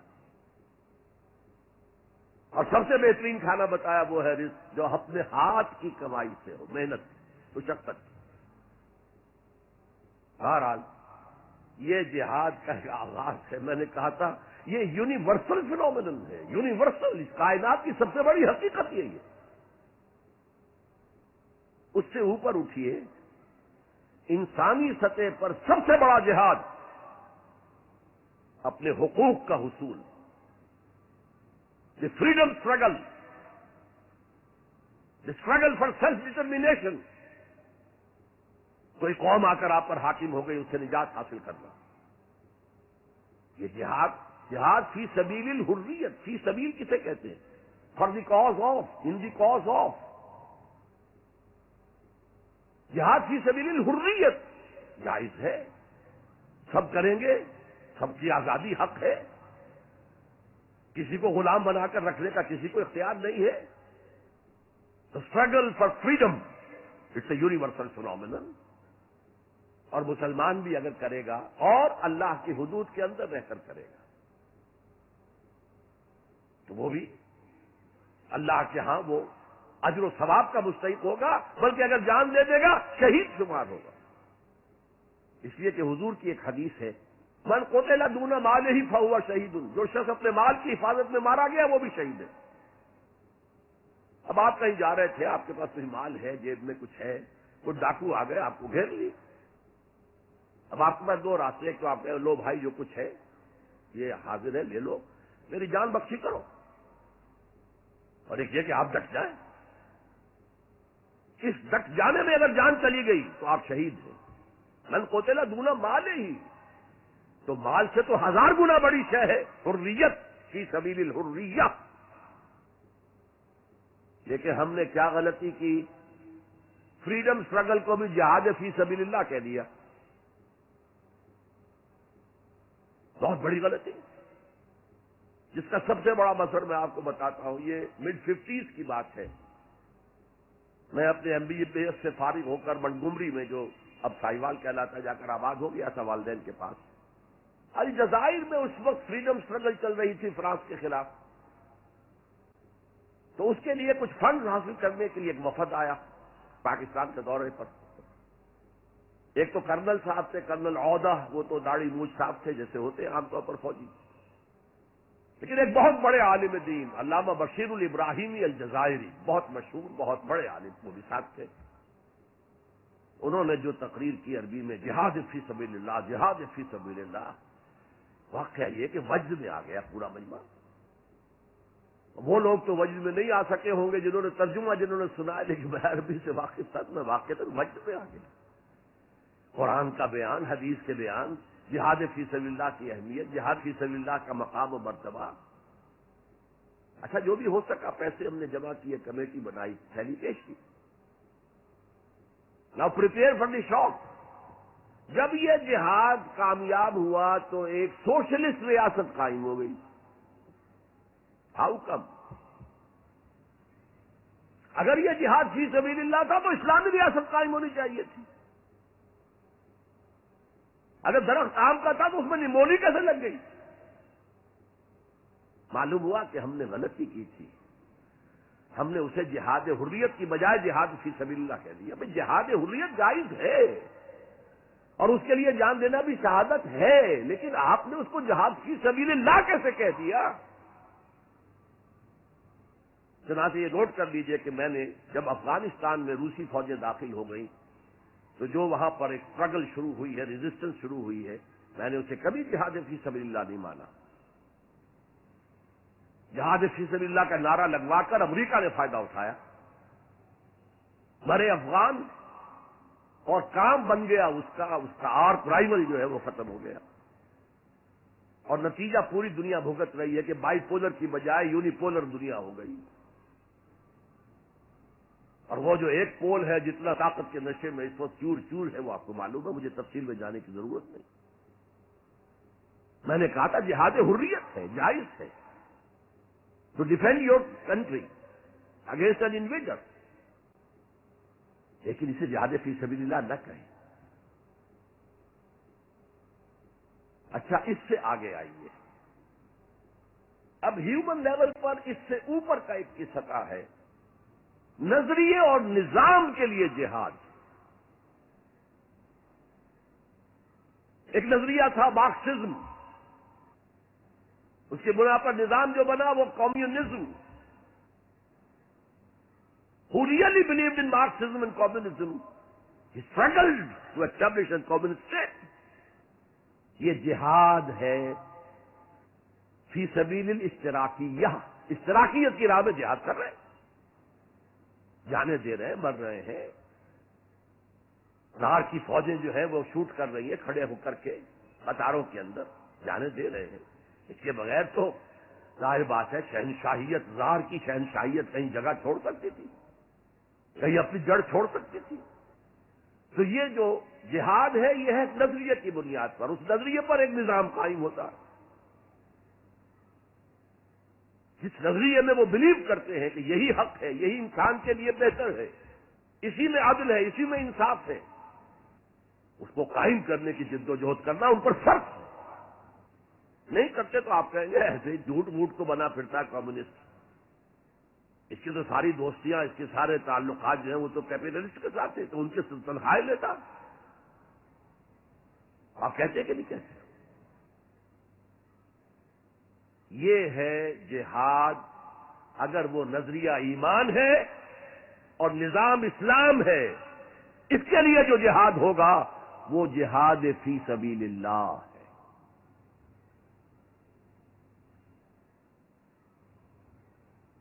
اور سب سے بہترین کھانا بتایا وہ ہے رزق جو اپنے ہاتھ کی کمائی سے ہو، محنت مشقت۔ بہرحال یہ جہاد کا آغاز ہے، میں نے کہا تھا یہ یونیورسل فینومینن ہے، یونیورسل، اس کائنات کی سب سے بڑی حقیقت یہی ہے۔ اس سے اوپر اٹھیے، انسانی سطح پر سب سے بڑا جہاد اپنے حقوق کا حصول، the freedom struggle, the struggle for self determination. کوئی قوم آ کر آپ پر حاکم ہو گئی، اس سے نجات حاصل کرنا، یہ جہاد فی سبیل الحریت۔ فی سبیل کسے کہتے ہیں؟ For the cause of, in the cause of. جہاد فی سبیل الحریت جائز ہے، سب کریں گے، سب کی آزادی حق ہے، کسی کو غلام بنا کر رکھنے کا کسی کو اختیار نہیں ہے۔ تو struggle for freedom it's a universal phenomenon. اور مسلمان بھی اگر کرے گا اور اللہ کی حدود کے اندر رہ کر کرے گا تو وہ بھی اللہ کے ہاں وہ اجر و ثواب کا مستحق ہوگا، بلکہ اگر جان دے دے گا شہید شمار ہوگا۔ اس لیے کہ حضور کی ایک حدیث ہے، من قتل دون مالہ فہو شہید، جو شخص اپنے مال کی حفاظت میں مارا گیا وہ بھی شہید ہے۔ اب آپ کہیں جا رہے تھے، آپ کے پاس کچھ مال ہے، جیب میں کچھ ہے، کوئی ڈاکو آ گئے آپ کو گھیر لی۔ اب آپ کے پاس دو راستے، ایک تو آپ کہے لو بھائی جو کچھ ہے یہ حاضر ہے، لے لو، میری جان بخشی کرو، اور ایک یہ کہ آپ ڈٹ جائیں۔ اس ڈٹ جانے میں اگر جان چلی گئی تو آپ شہید ہیں۔ من قتل دون مال ہی، تو مال سے تو 1000 گنا بڑی شے ہے حریت، فی سبیل الحریہ۔ لیکن ہم نے کیا غلطی کی، فریڈم اسٹرگل کو بھی جہاد فی سبیل اللہ کہہ دیا، بہت بڑی غلطی، جس کا سب سے بڑا مثر میں آپ کو بتاتا ہوں۔ یہ mid 50s کی بات ہے، میں اپنے MBA سے فارغ ہو کر منٹگومری میں، جو اب سائیوال کہلاتا ہے، جا کر آباد ہو گیا تھا والدین کے پاس۔ الجزائر میں اس وقت فریڈم اسٹرگل چل رہی تھی فرانس کے خلاف، تو اس کے لیے کچھ فنڈ حاصل کرنے کے لیے ایک وفد آیا پاکستان کے دورے پر۔ ایک تو کرنل صاحب تھے، کرنل عودہ، وہ تو داڑھی مونچھ صاحب تھے جیسے ہوتے ہیں عام طور پر فوجی۔ لیکن ایک بہت بڑے عالم دین علامہ بشیر الابراہیمی الجزائری، بہت مشہور، بہت بڑے عالم، وہ بھی ساتھ تھے، انہوں نے جو تقریر کی عربی میں جہاد فی سبیل اللہ، جہاد فی سبیل اللہ، واقعہ یہ کہ وجد میں آ گیا پورا مجمع۔ وہ لوگ تو وجد میں نہیں آ سکے ہوں گے جنہوں نے ترجمہ، جنہوں نے سنا ہے، لیکن میں عربی سے واقف تھا، میں واقع تک وجد میں آ گیا۔ قرآن کا بیان، حدیث کے بیان، جہاد فی سبیل اللہ کی اہمیت، جہاد فی سبیل اللہ کا مقام و مرتبہ۔ اچھا، جو بھی ہو سکا پیسے ہم نے جمع کیے، کمیٹی بنائی، تھیلی پیش کی۔ ناؤ پریپیئر فار دی شاک۔ جب یہ جہاد کامیاب ہوا تو ایک سوشلسٹ ریاست قائم ہو گئی۔ How come? اگر یہ جہاد فی سبیل اللہ تھا تو اسلامی ریاست قائم ہونی چاہیے تھی۔ اگر درخت آم کا تھا تو اس میں نمونی کیسے لگ گئی؟ معلوم ہوا کہ ہم نے غلطی کی تھی، ہم نے اسے جہاد حریت کی بجائے جہاد فی سبیل اللہ کہہ دیا۔ بھائی جہاد حریت جائز ہے اور اس کے لیے جان دینا بھی شہادت ہے، لیکن آپ نے اس کو جہاد فی سبیل اللہ کیسے کہہ دیا؟ چنانچہ یہ نوٹ کر لیجئے کہ میں نے جب افغانستان میں روسی فوجیں داخل ہو گئیں تو جو وہاں پر ایک اسٹرگل شروع ہوئی ہے، ریزسٹنس شروع ہوئی ہے، میں نے اسے کبھی جہاد فی سبیل اللہ نہیں مانا۔ جہاد فی سبیل اللہ کا نعرہ لگوا کر امریکہ نے فائدہ اٹھایا، مرے افغان، اور کام بن گیا اس کا آرک رائول جو ہے وہ ختم ہو گیا، اور نتیجہ پوری دنیا بھگت رہی ہے کہ بائی پولر کی بجائے یونی پولر دنیا ہو گئی۔ اور وہ جو ایک پول ہے جتنا طاقت کے نشے میں اس وقت چور چور ہے، وہ آپ کو معلوم ہے، مجھے تفصیل میں جانے کی ضرورت نہیں۔ میں نے کہا تھا جہاد حریت ہے، جائز ہے، to defend your country against an invader, لیکن اسے جہاد فی سبیل اللہ نہ کہیں۔ اچھا، اس سے آگے آئیے، اب ہیومن لیول پر اس سے اوپر کا ایک کی سطح ہے، نظریے اور نظام کے لیے جہاد۔ ایک نظریہ تھا مارکسزم، اس کے بنا پر نظام جو بنا وہ communism. Who really believed in Marxism and communism, he struggled to establish a communist state. یہ جہاد ہے فی سبیل الاشتراکیہ، اشتراکیت کی راہ میں جہاد کر رہے ہیں، جانے دے رہے ہیں، مر رہے ہیں۔ راہ کی فوجیں جو ہیں وہ شوٹ کر رہی ہیں کھڑے ہو کر کے قطاروں کے اندر، جانے دے رہے ہیں۔ اس کے بغیر تو ظاہر بات ہے شہنشاہیت، زار کی شہنشاہیت کہیں جگہ چھوڑ سکتی تھی، کہیں اپنی جڑ چھوڑ سکتی تھی؟ تو یہ جو جہاد ہے یہ ہے نظریے کی بنیاد پر، اس نظریے پر ایک نظام قائم ہوتا ہے، جس نظریے میں وہ بلیو کرتے ہیں کہ یہی حق ہے، یہی انسان کے لیے بہتر ہے، اسی میں عدل ہے، اسی میں انصاف ہے، اس کو قائم کرنے کی جد و جہد کرنا ان پر فرض ہے۔ نہیں کرتے تو آپ کہیں گے ایسے ہی جھوٹ موٹ کو بنا پھرتا ہے کمیونسٹ، اس کی تو ساری دوستیاں، اس کے سارے تعلقات جو ہیں وہ تو کیپیٹلسٹ کے ساتھ ہیں، تو ان کے تنخواہیں لیتا۔ آپ کہتے کہ نہیں کہتے؟ یہ ہے جہاد، اگر وہ نظریہ ایمان ہے اور نظام اسلام ہے، اس کے لیے جو جہاد ہوگا وہ جہاد فی سبیل اللہ ہے۔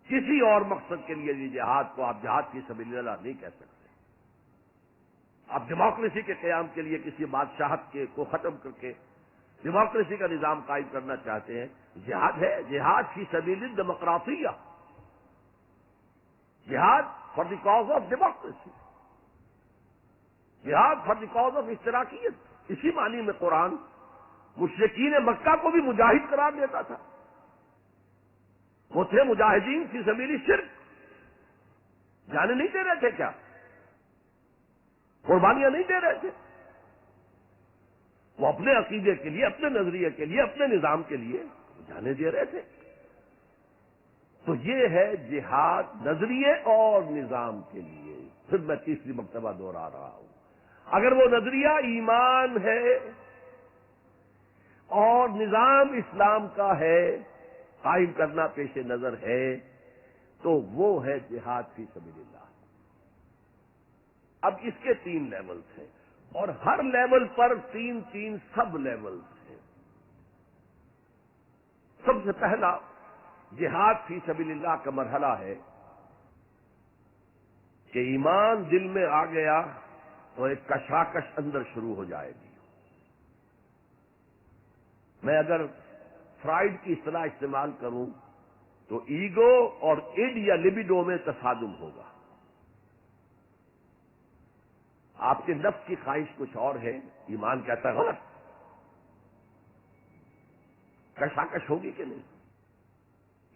کسی اور مقصد کے لیے جہاد کو آپ جہاد فی سبیل اللہ نہیں کہہ سکتے۔ آپ ڈیموکریسی کے قیام کے لیے کسی بادشاہت کو ختم کر کے ڈیموکریسی کا نظام قائم کرنا چاہتے ہیں، جہاد ہے، جہاد فی سبیل الڈیموکراسیہ، جہاد for the cause of democracy, جہاد فار دی کاز آف اشتراکیت۔ اسی معنی میں قرآن مشرکین مکہ کو بھی مجاہد قرار دیتا تھا، وہ تھے مجاہدین فی سبیل الشرک، جانے نہیں دے رہے تھے، کیا قربانیاں نہیں دے رہے تھے، وہ اپنے عقیدے کے لیے، اپنے نظریے کے لیے، اپنے نظام کے لیے جانے دے رہے تھے۔ تو یہ ہے جہاد نظریے اور نظام کے لیے۔ پھر میں تیسری مرتبہ دوہرا رہا ہوں، اگر وہ نظریہ ایمان ہے اور نظام اسلام کا ہے، قائم کرنا پیش نظر ہے تو وہ ہے جہاد فی سبیل اللہ۔ اب اس کے 3 لیولز ہیں اور ہر لیول پر 3 سب لیولز ہیں۔ سب سے پہلا جہاد فی سبیل اللہ کا مرحلہ ہے کہ ایمان دل میں آ گیا تو ایک کشاکش اندر شروع ہو جائے گی۔ میں اگر فرائڈ کی اصطلاح استعمال کروں تو ایگو اور ایڈ یا لبیڈو میں تصادم ہوگا۔ آپ کے نفس کی خواہش کچھ اور ہے، ایمان کہتا ہے غلط، کشاکش ہوگی کہ نہیں؟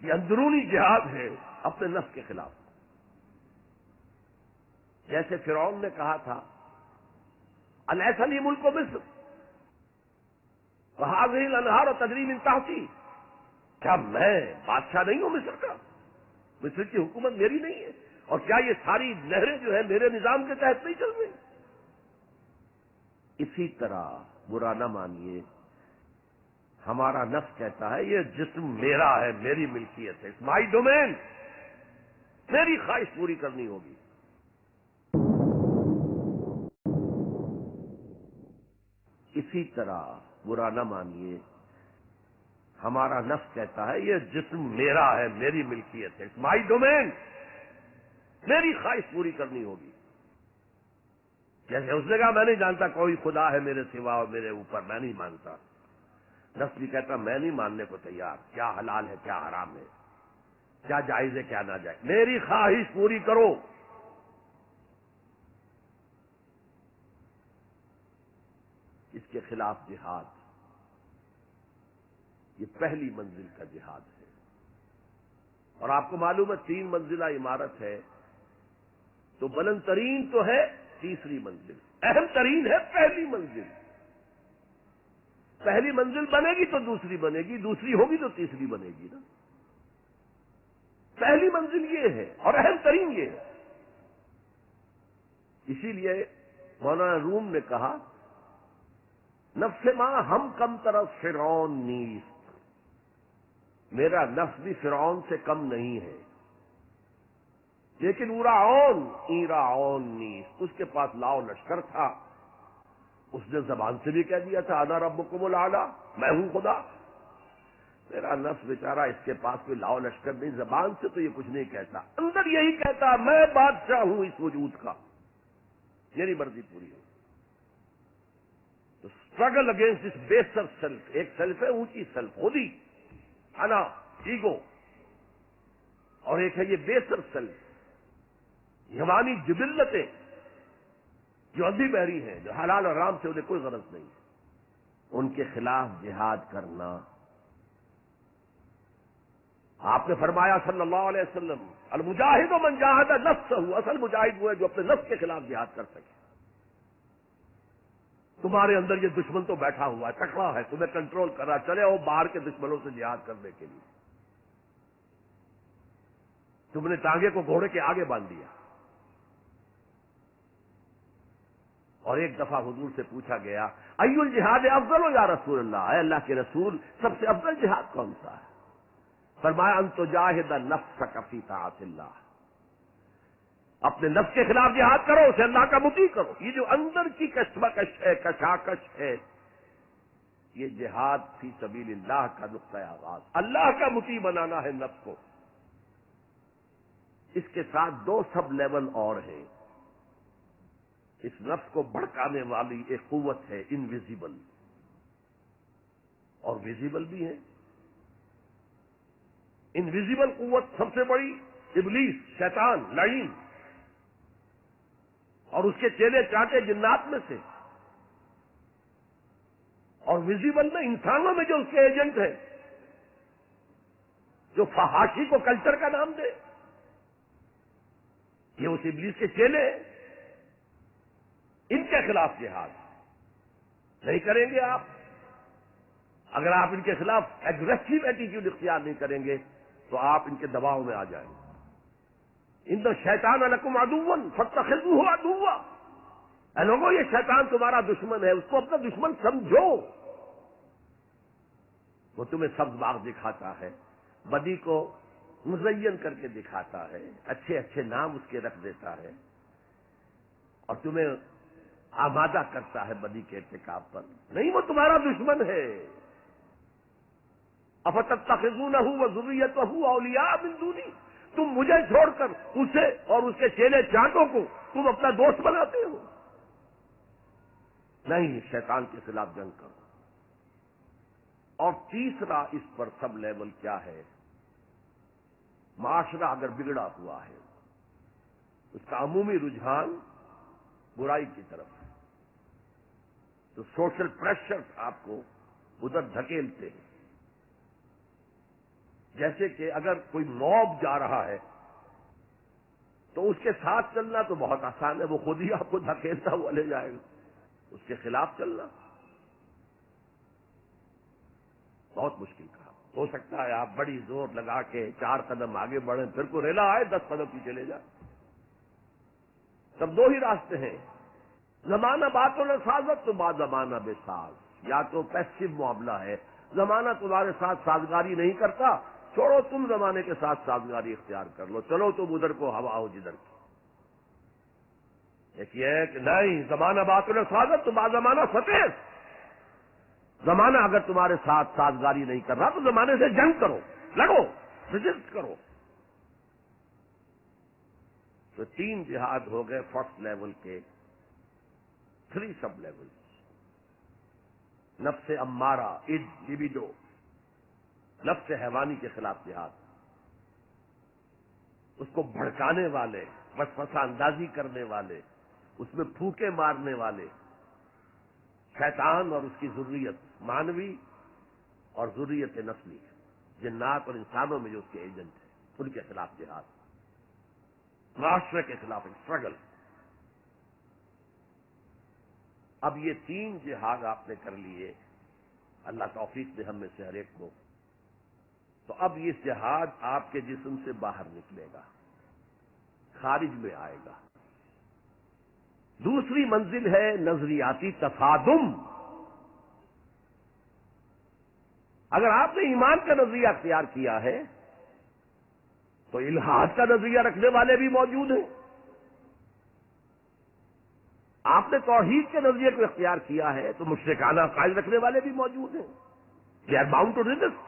یہ اندرونی جہاد ہے اپنے نفس کے خلاف۔ جیسے فرعون نے کہا تھا الیس لی ملک مصر وہذہ الانہار تجری من تحتی، کیا میں بادشاہ نہیں ہوں مصر کا؟ مصر کی حکومت میری نہیں ہے؟ اور کیا یہ ساری نہریں جو ہے میرے نظام کے تحت نہیں چل رہی؟ اسی طرح برا نہ مانیے، ہمارا نفس کہتا ہے یہ جسم میرا ہے، میری ملکیت ہے، مائی ڈومین، میری خواہش پوری کرنی ہوگی۔ اسی طرح برا نہ مانیے، ہمارا نفس کہتا ہے یہ جسم میرا ہے، میری ملکیت ہے، مائی ڈومین، میری خواہش پوری کرنی ہوگی۔ جیسے اس نے کہا میں نہیں جانتا کوئی خدا ہے میرے سوا اور میرے اوپر، میں نہیں مانتا۔ نفس بھی کہتا میں نہیں ماننے کو تیار، کیا حلال ہے کیا حرام ہے، کیا جائز ہے کیا ناجائز، میری خواہش پوری کرو۔ اس کے خلاف جہاد، یہ پہلی منزل کا جہاد ہے۔ اور آپ کو معلوم ہے 3 منزلہ عمارت ہے تو بلند ترین تو ہے تیسری منزل، اہم ترین ہے پہلی منزل۔ پہلی منزل بنے گی تو دوسری بنے گی، دوسری ہوگی تو تیسری بنے گی نا۔ پہلی منزل یہ ہے اور اہم ترین یہ ہے۔ اسی لیے مولانا روم نے کہا نفس ماں ہم کم طرف فرعون نیست، میرا نفس بھی فرعون سے کم نہیں ہے، لیکن ایراعون نیست، اس کے پاس لاؤ لشکر تھا، اس نے زبان سے بھی کہہ دیا تھا انا ربکم الاعلی، میں ہوں خدا۔ میرا نفس بیچارہ اس کے پاس کوئی لاؤ لشکر نہیں، زبان سے تو یہ کچھ نہیں کہتا، اندر یہی کہتا میں بادشاہ ہوں اس وجود کا، میری مرضی پوری ہو۔ تو اسٹرگل اگینسٹ دس بیسر سیلف، ایک سیلف ہے اونچی سیلف، خود ہی انا ایگو، اور ایک ہے یہ بیسر سیلف، یمانی جبلتیں جو اندھی بہری ہیں، جو حلال اور حرام سے انہیں کوئی غرض نہیں، ان کے خلاف جہاد کرنا۔ آپ نے فرمایا صلی اللہ علیہ وسلم المجاہد من جاہد نفسہ، اصل مجاہد وہ ہے جو اپنے نفس کے خلاف جہاد کر سکے۔ تمہارے اندر یہ دشمن تو بیٹھا ہوا ہے، تکڑا ہے، تمہیں کنٹرول کر رہا، چلے وہ باہر کے دشمنوں سے جہاد کرنے کے لیے۔ تم نے ٹانگے کو گھوڑے کے آگے باندھ دیا۔ اور ایک دفعہ حضور سے پوچھا گیا ای الجہاد افضل یا رسول اللہ، اے اللہ کے رسول سب سے افضل جہاد کون سا ہے؟ فرمایا ان تجاہد نفسک فی طاعت اللہ، اپنے نفس کے خلاف جہاد کرو، اسے اللہ کا مطیع کرو۔ یہ جو اندر کی کشمکش ہے، کشاکش ہے، یہ جہاد فی سبیل اللہ کا نقطۂ آغاز، اللہ کا مطیع بنانا ہے نفس کو۔ اس کے ساتھ 2 سب لیول اور ہیں۔ اس نفس کو بھڑکانے والی ایک قوت ہے انویزیبل، اور ویزیبل بھی ہے۔ انویزیبل قوت سب سے بڑی ابلیس، شیطان، لعین، اور اس کے چیلے چاٹے جنات میں سے، اور ویزیبل میں انسانوں میں جو اس کے ایجنٹ ہیں، جو فحاشی کو کلچر کا نام دے، یہ اس ابلیس کے چیلے ہیں۔ ان کے خلاف جہاد نہیں کریں گے آپ، اگر آپ ان کے خلاف ایگریسو ایٹیٹیوڈ اختیار نہیں کریں گے تو آپ ان کے دباؤ میں آ جائیں گے۔ ان شیطان لکم عدو فاتخذوہ عدوا، اے لوگوں یہ شیطان تمہارا دشمن ہے، اس کو اپنا دشمن سمجھو۔ وہ تمہیں سبز باغ دکھاتا ہے، بدی کو مزین کر کے دکھاتا ہے، اچھے اچھے نام اس کے رکھ دیتا ہے اور تمہیں آمادہ کرتا ہے بدی کے ارتکاب پر. نہیں، وہ تمہارا دشمن ہے. افتتخذونہ وذریتہ اولیاء من دونی، تم مجھے چھوڑ کر اسے اور اس کے چیلے چانٹوں کو تم اپنا دوست بناتے ہو. نہیں، شیطان کے خلاف جنگ کرو. اور تیسرا اس پر سب لیول کیا ہے؟ معاشرہ اگر بگڑا ہوا ہے، اس کا عمومی رجحان برائی کی طرف ہے، تو سوشل پریشر آپ کو ادھر دھکیلتے ہیں. جیسے کہ اگر کوئی موب جا رہا ہے تو اس کے ساتھ چلنا تو بہت آسان ہے، وہ خود ہی آپ کو دھکیلتا ہوا لے جائے گا. اس کے خلاف چلنا بہت مشکل کام. ہو سکتا ہے آپ بڑی زور لگا کے 4 قدم آگے بڑھیں، پھر کو ریلا آئے 10 قدم پیچھے لے جائے. تب 2 ہی راستے ہیں، زمانہ باتوں نے سازت تو بعد زمانہ بے ساز. یا تو پیسو معاملہ ہے، زمانہ تمہارے ساتھ سازگاری نہیں کرتا، چھوڑو تم زمانے کے ساتھ سازگاری اختیار کر لو، چلو تم ادھر کو ہوا ہو جدھر کی. ایک یہ ہے کہ نہیں، زمانہ باتوں نے سازت تو بعد زمانہ فتح. زمانہ اگر تمہارے ساتھ سازگاری نہیں کر رہا تو زمانے سے جنگ کرو، لڑو، رجسٹ کرو. تو 3 جہاد ہو گئے فرسٹ لیول کے. 3 سب لیول: نفس امارہ، لبیڈو، نفس حیوانی کے خلاف جہاد، اس کو بھڑکانے والے، وسوسہ اندازی کرنے والے، اس میں پھوکے مارنے والے، شیطان اور اس کی ذریت مانوی اور ذریت نسلی، جنات اور انسانوں میں جو اس کے ایجنٹ ہیں، ان کے خلاف جہاد. معاشرے کے خلاف اسٹرگل. اب یہ 3 جہاد آپ نے کر لیے، اللہ توفیق دے ہم میں سے ہر ایک کو. تو اب یہ جہاد آپ کے جسم سے باہر نکلے گا، خارج میں آئے گا. دوسری منزل ہے نظریاتی تصادم. اگر آپ نے ایمان کا نظریہ اختیار کیا ہے تو الحاد کا نظریہ رکھنے والے بھی موجود ہیں. آپ نے توحید کے نظریے کو اختیار کیا ہے تو مشرکانہ عقائد رکھنے والے بھی موجود ہیں. They are bound to resist.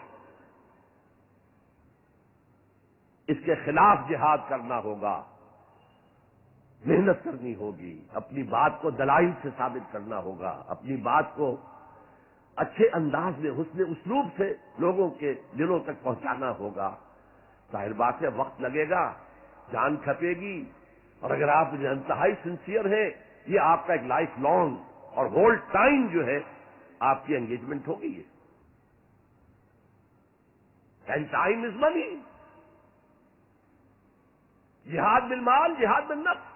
اس کے خلاف جہاد کرنا ہوگا، محنت کرنی ہوگی، اپنی بات کو دلائل سے ثابت کرنا ہوگا، اپنی بات کو اچھے انداز میں، حسن اسلوب سے لوگوں کے دلوں تک پہنچانا ہوگا. ظاہر بات ہے وقت لگے گا، جان کھپے گی، اور اگر آپ انتہائی سنسیئر ہیں، یہ آپ کا ایک لائف لانگ اور ہول ٹائم جو ہے آپ کی انگیجمنٹ ہوگی. یہ اینڈ ٹائم از منی. جہاد بالمال، جہاد بالنفس.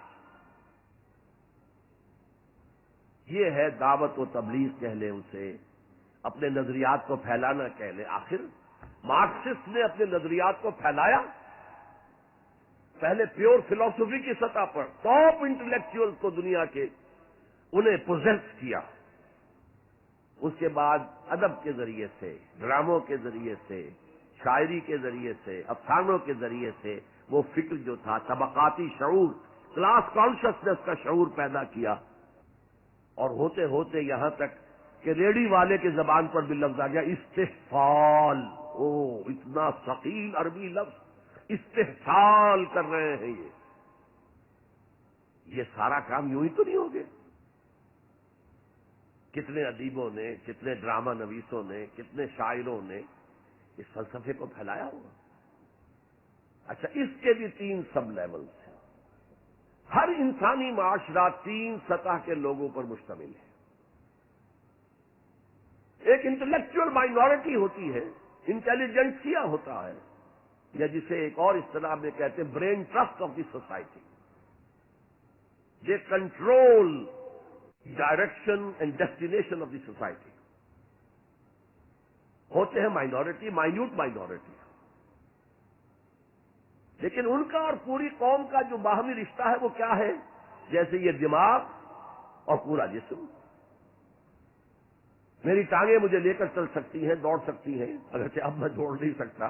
یہ ہے دعوت و تبلیغ کہہ لیں اسے، اپنے نظریات کو پھیلانا کہہ لیں. آخر مارکسسٹ نے اپنے نظریات کو پھیلایا، پہلے پیور فلاسفی کی سطح پر ٹاپ انٹلیکچوئل کو دنیا کے انہیں پوزیس کیا. اس کے بعد ادب کے ذریعے سے، ڈراموں کے ذریعے سے، شاعری کے ذریعے سے، افسانوں کے ذریعے سے وہ فکر جو تھا، طبقاتی شعور، کلاس کانشسنس کا شعور پیدا کیا. اور ہوتے ہوتے یہاں تک کہ ریڈی والے کے زبان پر بھی لفظ آ گیا استحصال. او اتنا ثقیل عربی لفظ، استحصال کر رہے ہیں. یہ سارا کام یوں ہی تو نہیں ہو گیا. کتنے ادیبوں نے، کتنے ڈرامہ نویسوں نے، کتنے شاعروں نے اس فلسفے کو پھیلایا ہوگا. اچھا، اس کے بھی 3 سب لیولز ہیں. ہر انسانی معاشرہ 3 سطح کے لوگوں پر مشتمل ہے. ایک انٹلیکچوئل مائنورٹی ہوتی ہے، انٹیلیجنسیا ہوتا ہے، یا جسے ایک اور اصطلاح میں کہتے ہیں brain trust of the society. They control direction and destination of the society. ہوتے ہیں مائنورٹی، مائنیوٹ مائنورٹی، لیکن ان کا اور پوری قوم کا جو باہمی رشتہ ہے وہ کیا ہے؟ جیسے یہ دماغ اور پورا جسم. میری ٹانگیں مجھے لے کر چل سکتی ہیں، دوڑ سکتی ہیں، اگرچہ اب میں دوڑ نہیں سکتا،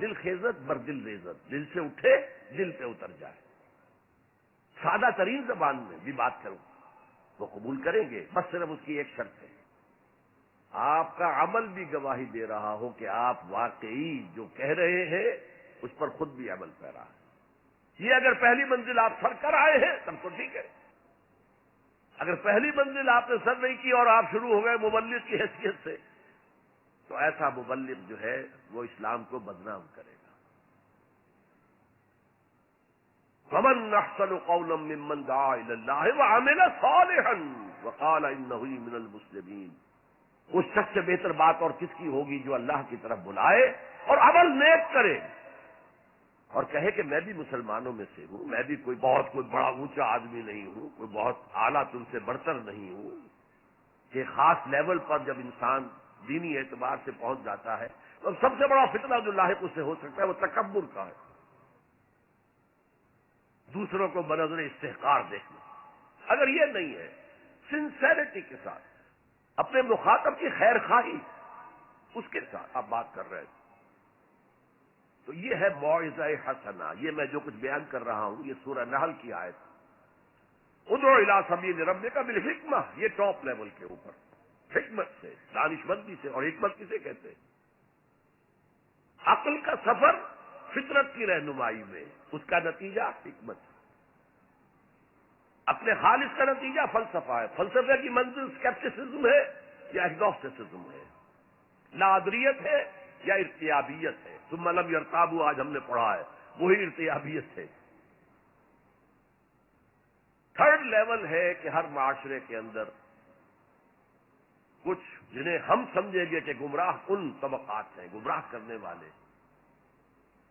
دل خیزت بر دل ریزت، دل سے اٹھے دل پہ اتر جائے. سادہ ترین زبان میں بھی بات کروں وہ قبول کریں گے، بس صرف اس کی ایک شرط ہے، آپ کا عمل بھی گواہی دے رہا ہو کہ آپ واقعی جو کہہ رہے ہیں اس پر خود بھی عمل پیرا ہے. یہ اگر پہلی منزل آپ سر کر آئے ہیں تب تو ٹھیک ہے. اگر پہلی منزل آپ نے سر نہیں کی اور آپ شروع ہو گئے مبلغ کی حیثیت سے، تو ایسا مبلغ جو ہے وہ اسلام کو بدنام کرے گا. وَمَنْ أَحْسَنُ قَوْلًا مِّمَّنْ دَعَا إِلَى اللَّهِ وَعَمِلَ صَالِحًا وَقَالَ إِنَّهُ مِنَ الْمُسْلِمِينَ. اس شخص سے بہتر بات اور کس کی ہوگی جو اللہ کی طرف بلائے اور عمل نیک کرے اور کہے کہ میں بھی مسلمانوں میں سے ہوں، میں بھی کوئی بڑا اونچا آدمی نہیں ہوں، کوئی بہت اعلیٰ تم سے برتر نہیں ہوں. کہ خاص لیول پر جب انسان دینی اعتبار سے پہنچ جاتا ہے تو سب سے بڑا فتنہ جو لاحق اس سے ہو سکتا ہے وہ تکبر کا ہے، دوسروں کو بنظر استحقار دیکھنا. اگر یہ نہیں ہے، سنسیریٹی کے ساتھ اپنے مخاطب کی خیر خواہی اس کے ساتھ آپ بات کر رہے ہیں، تو یہ ہے موعظہ حسنہ. یہ میں جو کچھ بیان کر رہا ہوں یہ سورہ نحل کی آیت، ادعو الی سبیل ربک بالحکمہ، یہ ٹاپ لیول کے اوپر حکمت سے، دانشمندی سے. اور حکمت کسے کہتے ہیں؟ عقل کا سفر فطرت کی رہنمائی میں، اس کا نتیجہ حکمت ہے. اپنے خالص کا نتیجہ فلسفہ ہے. فلسفے کی منزل اسکیپٹسزم ہے یا ایگنوسٹسزم ہے، نادریت ہے یا ارتیابیت ہے. ثم لم یرتابوا آج ہم نے پڑھا ہے، وہی ارتیابیت ہے. تھرڈ لیول ہے کہ ہر معاشرے کے اندر کچھ جنہیں ہم سمجھیں گے کہ گمراہ کن طبقات ہیں، گمراہ کرنے والے،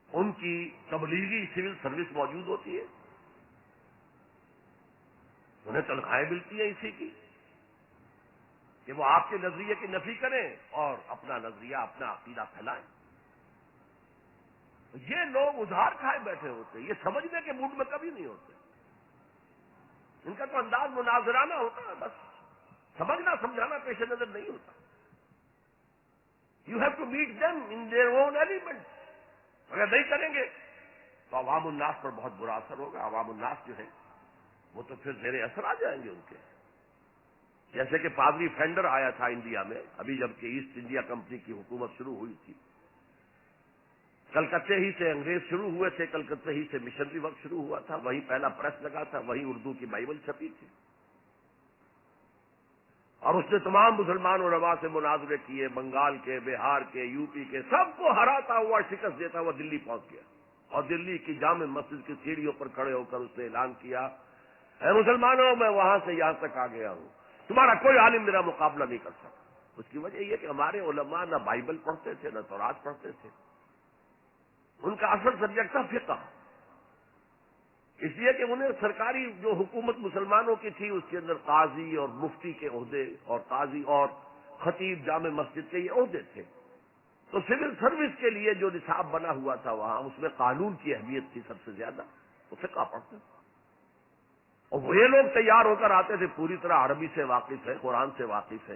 ان کی تبلیغی سول سروس موجود ہوتی ہے، انہیں تنخواہیں ملتی ہیں اسی کی کہ وہ آپ کے نظریے کی نفی کریں اور اپنا نظریہ، اپنا عقیدہ پھیلائیں. یہ لوگ ادھار کھائے بیٹھے ہوتے ہیں، یہ سمجھنے کے موڈ میں کبھی نہیں ہوتے. ان کا تو انداز مناظرانہ ہوتا ہے، بس سمجھنا سمجھانا پیش نظر نہیں ہوتا. You have to meet them in their own element. اگر نہیں کریں گے تو عوام الناس پر بہت برا اثر ہوگا. عوام الناس جو ہے وہ تو پھر زیر اثر آ جائیں گے ان کے. جیسے کہ پادری فینڈر آیا تھا انڈیا میں ابھی جبکہ ایسٹ انڈیا کمپنی کی حکومت شروع ہوئی تھی. کلکتے ہی سے انگریز شروع ہوئے تھے، کلکتے ہی سے مشنری ورک شروع ہوا تھا، وہیں پہلا پریس لگا تھا، وہیں اردو کی بائبل چھپی تھی. اور اس نے تمام مسلمان علماء سے مناظرے کیے، بنگال کے، بہار کے، یو پی کے، سب کو ہراتا ہوا، شکست دیتا ہوا دلی پہنچ گیا. اور دلی کی جامع مسجد کی سیڑھیوں پر کھڑے ہو کر اس نے اعلان کیا، اے مسلمانوں، میں وہاں سے یہاں تک آ گیا ہوں، تمہارا کوئی عالم میرا مقابلہ نہیں کر سکتا. اس کی وجہ یہ کہ ہمارے علماء نہ بائبل پڑھتے تھے نہ تورات پڑھتے تھے. ان کا اصل سبجیکٹ تھا فقہ. اس لیے کہ انہیں سرکاری جو حکومت مسلمانوں کی تھی اس کے اندر قاضی اور مفتی کے عہدے اور قاضی اور خطیب جامع مسجد کے یہ عہدے تھے. تو سول سروس کے لیے جو نصاب بنا ہوا تھا وہاں اس میں قانون کی اہمیت تھی سب سے زیادہ. وہ فقہ پڑھتے تھے اور وہ یہ لوگ تیار ہو کر آتے تھے پوری طرح عربی سے واقف ہے، قرآن سے واقف ہے،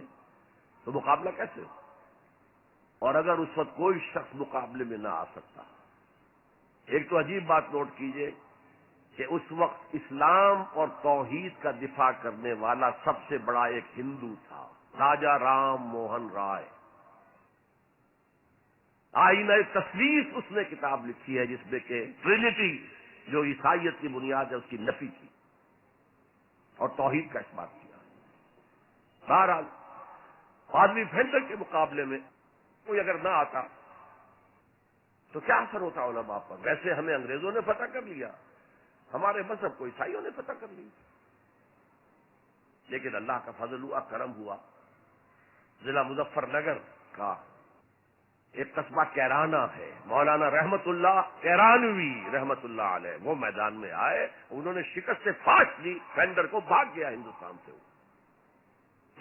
تو مقابلہ کیسے ہو؟ اور اگر اس وقت کوئی شخص مقابلے میں نہ آ سکتا، ایک تو عجیب بات نوٹ کیجئے کہ اس وقت اسلام اور توحید کا دفاع کرنے والا سب سے بڑا ایک ہندو تھا، راجا رام موہن رائے. آئینہ تصویر اس نے کتاب لکھی ہے جس میں کہ ٹرینٹی جو عیسائیت کی بنیاد ہے اس کی نفی کی اور توحید کا اثبات کیا. بہرحال پادری فینڈر کے مقابلے میں کوئی اگر نہ آتا تو کیا اثر ہوتا علماء پر؟ ویسے ہمیں انگریزوں نے فتح کر لیا، ہمارے مذہب کو عیسائیوں نے فتح کر لی، لیکن اللہ کا فضل ہوا، کرم ہوا. ضلع مظفر نگر کا ایک قصبہ کیرانہ ہے، مولانا رحمت اللہ کیرانوی رحمت اللہ علیہ وہ میدان میں آئے، انہوں نے شکست سے فاش لی، فینڈر کو بھاگ گیا ہندوستان سے.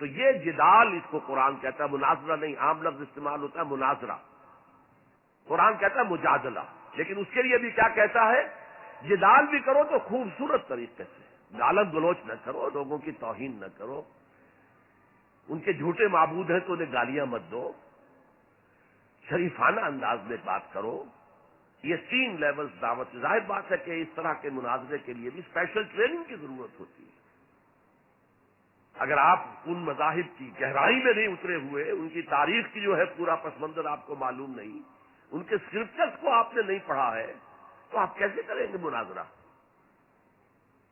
تو یہ جدال اس کو قرآن کہتا ہے، مناظرہ نہیں، عام لفظ استعمال ہوتا ہے مناظرہ، قرآن کہتا ہے مجادلہ. لیکن اس کے لیے بھی کیا کہتا ہے؟ جدال بھی کرو تو خوبصورت طریقے سے، گالت گلوچ نہ کرو، لوگوں کی توہین نہ کرو، ان کے جھوٹے معبود ہیں تو انہیں گالیاں مت دو، شریفانہ انداز میں بات کرو. یہ 3 لیولز دعوت. ظاہر بات ہے کہ اس طرح کے مناظرے کے لیے بھی اسپیشل ٹریننگ کی ضرورت ہوتی ہے. اگر آپ ان مذاہب کی گہرائی میں نہیں اترے ہوئے، ان کی تاریخ کی جو ہے پورا پس منظر آپ کو معلوم نہیں، ان کے اسکرپچرس کو آپ نے نہیں پڑھا ہے، تو آپ کیسے کریں گے مناظرہ؟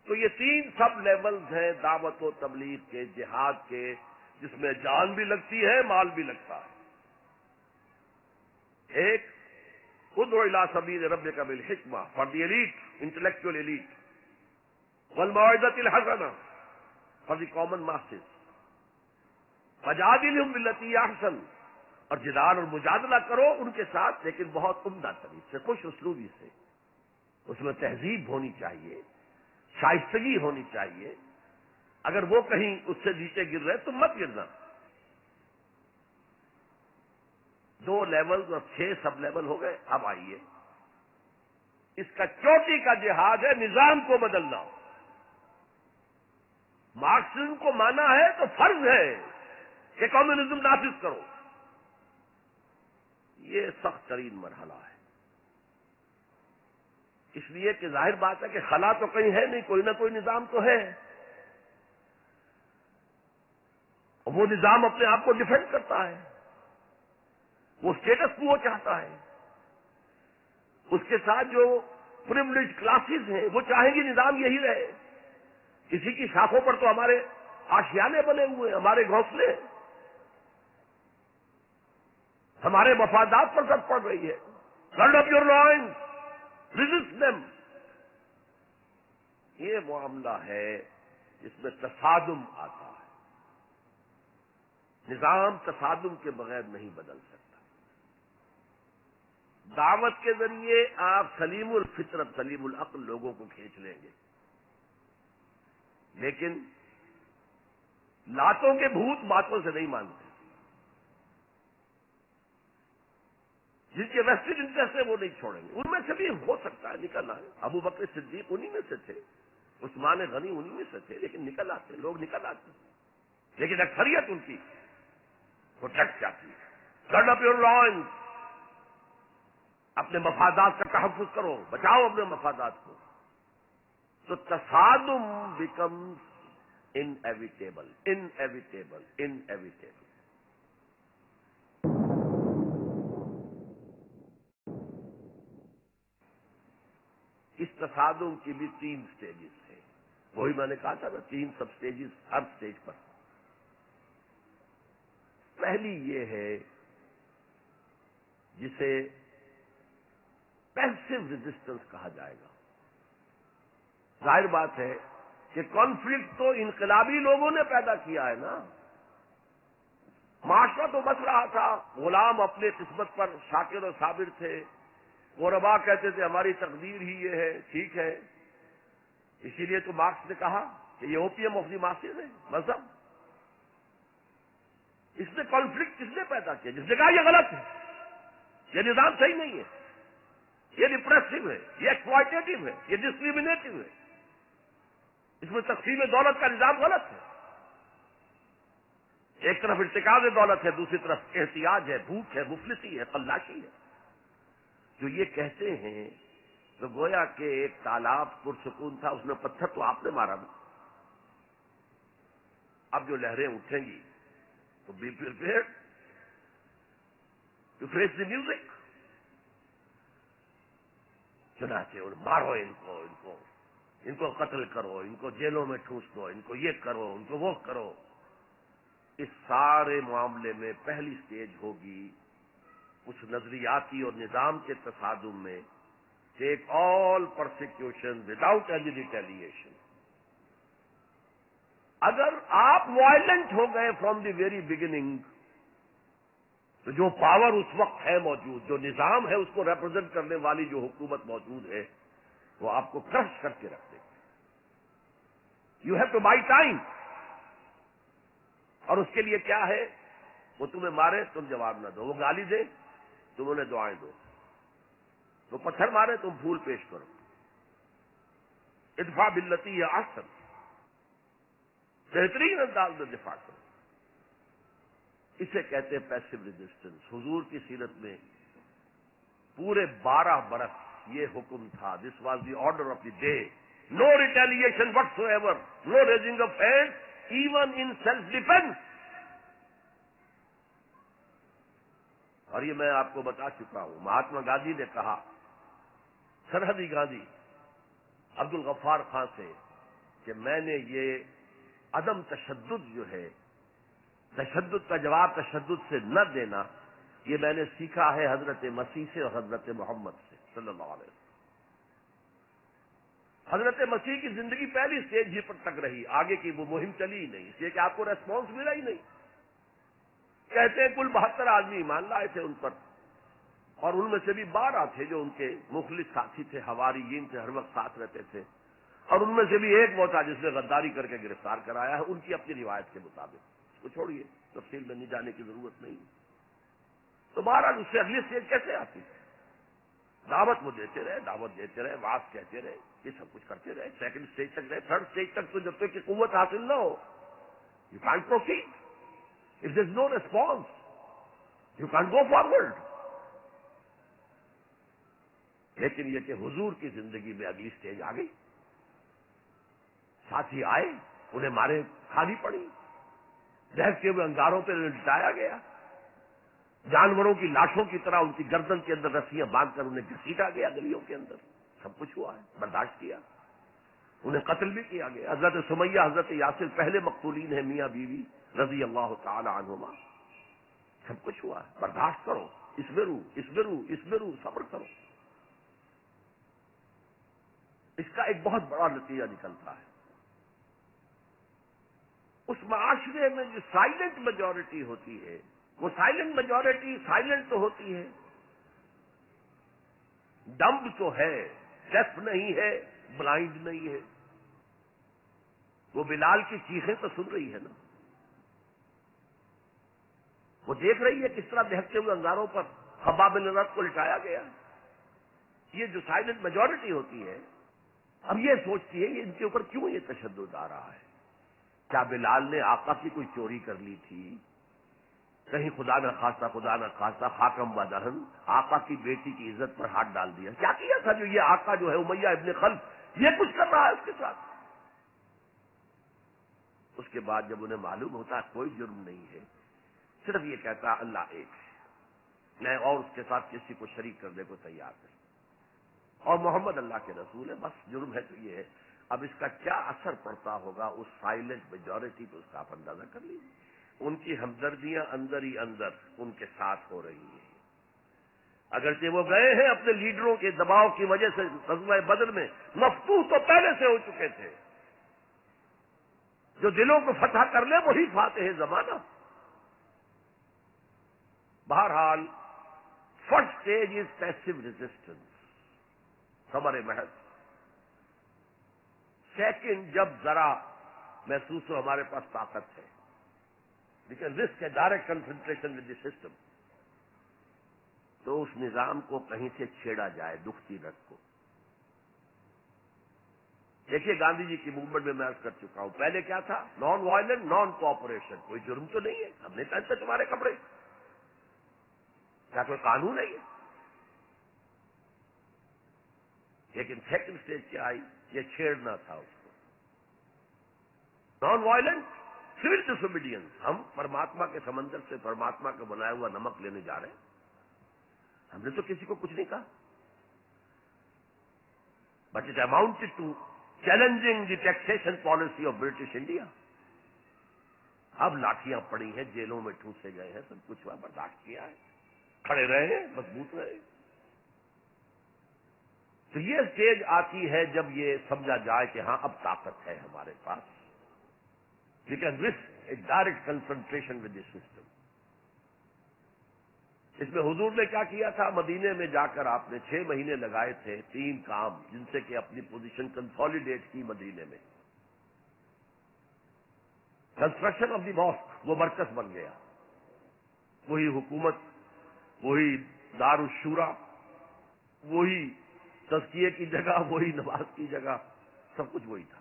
تو یہ 3 سب لیولز ہیں دعوت و تبلیغ کے، جہاد کے، جس میں جان بھی لگتی ہے، مال بھی لگتا ہے. ایک ادعو الی سبیل ربک بالحکمہ for the elite, intellectual elite, والموعظۃ الحسنہ فار دی کامن ماسز، فجادلہم باللتی ہی احسن، اور جدال اور مجادلہ کرو ان کے ساتھ، لیکن بہت عمدہ طریقے سے، خوش اسلوبی سے. اس میں تہذیب ہونی چاہیے، شائستگی ہونی چاہیے. اگر وہ کہیں اس سے نیچے گر رہے تو مت گرنا. 2 لیول اور 6 سب لیول ہو گئے. اب آئیے، اس کا چوٹی کا جہاد ہے نظام کو بدلنا. مارکسزم کو مانا ہے تو فرض ہے کہ کمیونزم نافذ کرو. یہ سخت ترین مرحلہ ہے، اس لیے کہ ظاہر بات ہے کہ خلا تو کہیں ہے نہیں، کوئی نہ کوئی نظام تو ہے. اور وہ نظام اپنے آپ کو ڈیفینڈ کرتا ہے، وہ اسٹیٹس کو چاہتا ہے. اس کے ساتھ جو پریویلیج کلاسز ہیں وہ چاہیں گی نظام یہی رہے. کسی کی شاخوں پر تو ہمارے آشیانے بنے ہوئے ہیں، ہمارے گھونسلے ہیں، ہمارے مفادات پر زد پڑ رہی ہے. Guard up your lines, resist them. یہ معاملہ ہے جس میں تصادم آتا ہے. نظام تصادم کے بغیر نہیں بدل سکتا. دعوت کے ذریعے آپ سلیم الفطرت، سلیم العقل لوگوں کو کھینچ لیں گے، لیکن لاتوں کے بھوت باتوں سے نہیں مانتے. جن کے ویسٹڈ انٹرسٹ ہے وہ نہیں چھوڑیں گے. ان میں سے بھی ہو سکتا ہے نکل آئے. ابو بکر صدیق انہی میں سے تھے، عثمان غنی انہی میں سے تھے، لیکن نکل آتے، لوگ نکل آتے. لیکن اکثریت ان کی پروٹیکٹ جاتی ہے. گارڈ اپ یور لائنز، اپنے مفادات کا تحفظ کرو، بچاؤ اپنے مفادات کو. تو تصادم بیکمز انیویٹیبل، انیویٹیبل، انیویٹیبل. اس تصادم کی بھی 3 سٹیجز ہیں. وہی میں نے کہا تھا نا، 3 سب سٹیجز ہر سٹیج پر. پہلی یہ ہے جسے پیسو ریزسٹنس کہا جائے گا. ظاہر بات ہے کہ کانفلکٹ تو انقلابی لوگوں نے پیدا کیا ہے نا. معاشرہ تو بس رہا تھا، غلام اپنے قسمت پر شاکر و صابر تھے. غربا کہتے تھے ہماری تقدیر ہی یہ ہے، ٹھیک ہے. اسی لیے تو مارکس نے کہا کہ یہ اوپیم آف دی ماسز ہے مذہب. اس نے کانفلکٹ کس نے پیدا کیا؟ جس نے کہا یہ غلط ہے، یہ نظام صحیح نہیں ہے، یہ ریپریسو ہے، یہ ایکسپلائٹیٹو ہے، یہ ڈسکریمنیٹو ہے، اس میں تقسیم دولت کا نظام غلط ہے. ایک طرف ارتکاز دولت ہے، دوسری طرف احتیاج ہے، بھوک ہے، مفلسی ہے، فلاشی ہے. جو یہ کہتے ہیں تو گویا کہ ایک تالاب پرسکون تھا، اس میں پتھر تو آپ نے مارا نا. اب جو لہریں اٹھیں گی تو be prepared to face the music. چنانچہ اور مارو ان کو قتل کرو، ان کو جیلوں میں ٹھوس دو، ان کو یہ کرو، ان کو وہ کرو. اس سارے معاملے میں پہلی سٹیج ہوگی اس نظریاتی اور نظام کے تصادم میں ٹیک آل پرسیکیوشن وداؤٹ اینی ریٹیلیشن. اگر آپ وائلنٹ ہو گئے فرام دی ویری بگننگ تو جو پاور اس وقت ہے موجود، جو نظام ہے اس کو ریپرزینٹ کرنے والی جو حکومت موجود ہے، وہ آپ کو کرش کر کے رکھ دے گی. You have to buy time. اور اس کے لیے کیا ہے؟ وہ تمہیں مارے تم جواب نہ دو، وہ گالی دے تم انہیں دعائیں دو، وہ پتھر مارے تم پھول پیش کرو. ادفع باللتی ہی احسن، بہترین انداز میں دفاع کرو. اسے کہتے ہیں پیسو ریزسٹنس. حضور کی سیرت میں پورے 12 برس یہ حکم تھا. This was the order of the day. No retaliation whatsoever, no raising of hand even in self defence. اور یہ میں آپ کو بتا چکا ہوں. مہاتما گاندھی نے کہا, سرحدی گاندھی عبد الغفار خان سے, کہ میں نے یہ عدم تشدد جو ہے, تشدد کا جواب تشدد سے نہ دینا, یہ میں نے سیکھا ہے حضرت مسیح سے اور حضرت محمد سے صلی اللہ علیہ وسلم. حضرت مسیح کی زندگی پہلی سٹیج ہی پر تک رہی, آگے کی وہ مہم چلی ہی نہیں, اس لیے کہ آپ کو ریسپانس ملا ہی نہیں. کہتے ہیں کل 72 آدمی ایمان لائے تھے ان پر, اور ان میں سے بھی 12 تھے جو ان کے مخلص ساتھی تھے, حواریین تھے, ہر وقت ساتھ رہتے تھے, اور ان میں سے بھی ایک وہ تھا جس نے غداری کر کے گرفتار کرایا ہے ان کی اپنی روایت کے مطابق. اس کو چھوڑیے, تفصیل میں نہیں جانے کی ضرورت نہیں. تو بہرحال اس سے اگلی اسٹیج کیسے آتی ہے؟ دعوت وہ دیتے رہے, دعوت دیتے رہے, واز کہتے رہے, یہ سب کچھ کرتے رہے. سیکنڈ اسٹیج تک رہے, تھرڈ اسٹیج تک تو جب تک کہ قوت حاصل نہ ہو, you can't proceed. If there is no response, you can't go forward. لیکن یہ کہ حضور کی زندگی میں اگلی اسٹیج آ گئی. ساتھی آئے, انہیں مارے کھانی پڑی, دہتے ہوئے انگاروں پہ لٹایا گیا, جانوروں کی لاشوں کی طرح ان کی گردن کے اندر رسیاں باندھ کر انہیں گھسیٹا گیا گلیوں کے اندر. سب کچھ ہوا ہے, برداشت کیا. انہیں قتل بھی کیا گیا. حضرت سمیہ, حضرت یاسر پہلے مقتولین ہیں, میاں بیوی رضی اللہ تعالی عنہما. سب کچھ ہوا ہے, برداشت کرو, اسبرو, صبر کرو. اس کا ایک بہت بڑا نتیجہ نکلتا ہے. اس معاشرے میں جو سائلنٹ میجورٹی ہوتی ہے, وہ سائلنٹ میجورٹی سائلنٹ تو ہوتی ہے, ڈمب تو ہے, ڈیف نہیں ہے, بلائنڈ نہیں ہے. وہ بلال کی چیخیں تو سن رہی ہے نا, وہ دیکھ رہی ہے کس طرح دہتے ہوئے انگاروں پر خباب بن رت کو لٹایا گیا. یہ جو سائلنٹ میجورٹی ہوتی ہے, اب یہ سوچتی ہے یہ ان کے اوپر کیوں یہ تشدد آ رہا ہے. کیا بلال نے آقا کی کوئی چوری کر لی تھی؟ کہیں خدا نہ خواستہ خاکم و دہن آقا کی بیٹی کی عزت پر ہاتھ ڈال دیا؟ کیا کیا تھا جو یہ آقا جو ہے امیہ ابن خلف یہ کچھ کر رہا ہے اس کے ساتھ؟ اس کے بعد جب انہیں معلوم ہوتا ہے کوئی جرم نہیں ہے, صرف یہ کہتا ہے اللہ ایک ہے, میں اور اس کے ساتھ کسی کو شریک کرنے کو تیار نہیں, اور محمد اللہ کے رسول ہے, بس جرم ہے تو یہ ہے. اب اس کا کیا اثر پڑتا ہوگا اس سائلنٹ میجورٹی پہ, اس کا آپ اندازہ کر لیجیے. ان کی ہمدردیاں اندر ہی اندر ان کے ساتھ ہو رہی ہیں. اگرچہ وہ گئے ہیں اپنے لیڈروں کے دباؤ کی وجہ سے غزوہ بدر میں, مفتوح تو پہلے سے ہو چکے تھے. جو دلوں کو فتح کر لے وہی فاتح زمانہ. بہرحال first stage is passive resistance, صبر محض. سیکنڈ, جب ذرا محسوس ہو ہمارے پاس طاقت ہے, لیکن رسک ہے direct concentration with the system, تو اس نظام کو کہیں سے چھیڑا جائے, دکھتی رت کو. دیکھیے گاندھی جی کی موومنٹ میں عرض کر چکا ہوں, پہلے کیا تھا؟ Non violent, naan cooperation. کوئی جرم تو نہیں ہے, ہم نے پہنتے تمہارے کپڑے, کیا کوئی قانون ہے یہ؟ لیکن سیکنڈ اسٹیج کیا آئی؟ یہ چھیڑنا تھا اس کو. نان وائلنٹ, سول ڈس اوبیڈینس. ہم پرماتما کے سمندر سے پرماتما کا بنایا ہوا نمک لینے جا رہے ہیں, ہم نے تو کسی کو کچھ نہیں کہا. But it amounted to challenging the taxation policy of British India. اب لاٹیاں پڑی ہیں, جیلوں میں ٹھوسے گئے ہیں, سب کچھ ہوا, برداشت کیا ہے, کھڑے رہے ہیں, مضبوط رہے. تو یہ اسٹیج آتی ہے جب یہ سمجھا جائے کہ ہاں اب طاقت ہے ہمارے پاس, لیکن risk a direct concentration with the system. اس میں حضور نے کیا کیا تھا؟ مدینے میں جا کر آپ نے 6 مہینے لگائے تھے, 3 کام جن سے کہ اپنی پوزیشن کنسالیڈیٹ کی مدینے میں. کنسٹرکشن آف دی ماسک, وہ مرکز بن گیا, وہی حکومت, وہی دار الشورا, وہی تزکیے کی جگہ, وہی نماز کی جگہ, سب کچھ وہی تھا.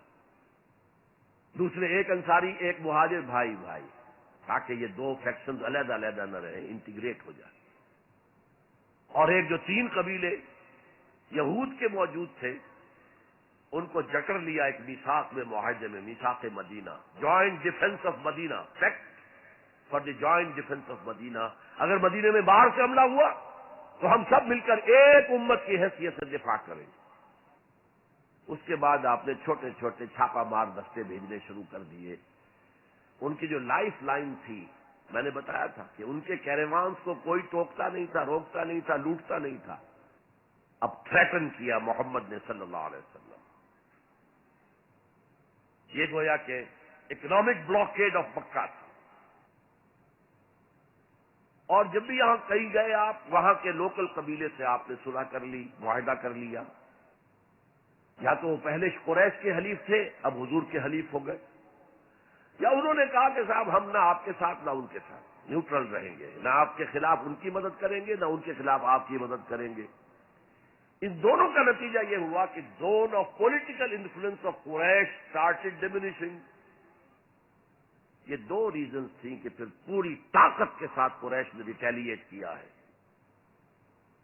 دوسرے ایک انصاری ایک مہاجر, بھائی بھائی, تاکہ یہ دو فیکشنز علیحدہ علیحدہ نہ رہیں، انٹیگریٹ ہو جائیں۔ اور ایک جو 3 قبیلے یہود کے موجود تھے، ان کو جکڑ لیا ایک میثاق میں، معاہدے میں، میثاق Madina, joint defence of Madina, pact for the joint defence of Madina. اگر مدینے میں باہر سے حملہ ہوا تو ہم سب مل کر ایک امت کی حیثیت سے دفاع کریں گے۔ اس کے بعد آپ نے چھوٹے چھوٹے چھاپہ مار دستے بھیجنے شروع کر دیے۔ ان کی جو لائف لائن تھی، میں نے بتایا تھا کہ ان کے کیریوانس کو کوئی ٹوکتا نہیں تھا، روکتا نہیں تھا، لوٹتا نہیں تھا۔ اب تھریٹن کیا محمد نے صلی اللہ علیہ وسلم۔ یہ گویا کہ اکنامک بلاکیڈ آف مکہ تھا۔ اور جب بھی یہاں کہیں گئے آپ، وہاں کے لوکل قبیلے سے آپ نے صلح کر لی، معاہدہ کر لیا۔ یا تو وہ پہلے قریش کے حلیف تھے، اب حضور کے حلیف ہو گئے، یا انہوں نے کہا کہ صاحب ہم نہ آپ کے ساتھ نہ ان کے ساتھ، نیوٹرل رہیں گے، نہ آپ کے خلاف ان کی مدد کریں گے، نہ ان کے خلاف آپ کی مدد کریں گے۔ ان دونوں کا نتیجہ یہ ہوا کہ zone of political influence of Quraysh started diminishing. یہ 2 ریزنز تھیں کہ پھر پوری طاقت کے ساتھ قریش نے ریٹیلیٹ کیا ہے۔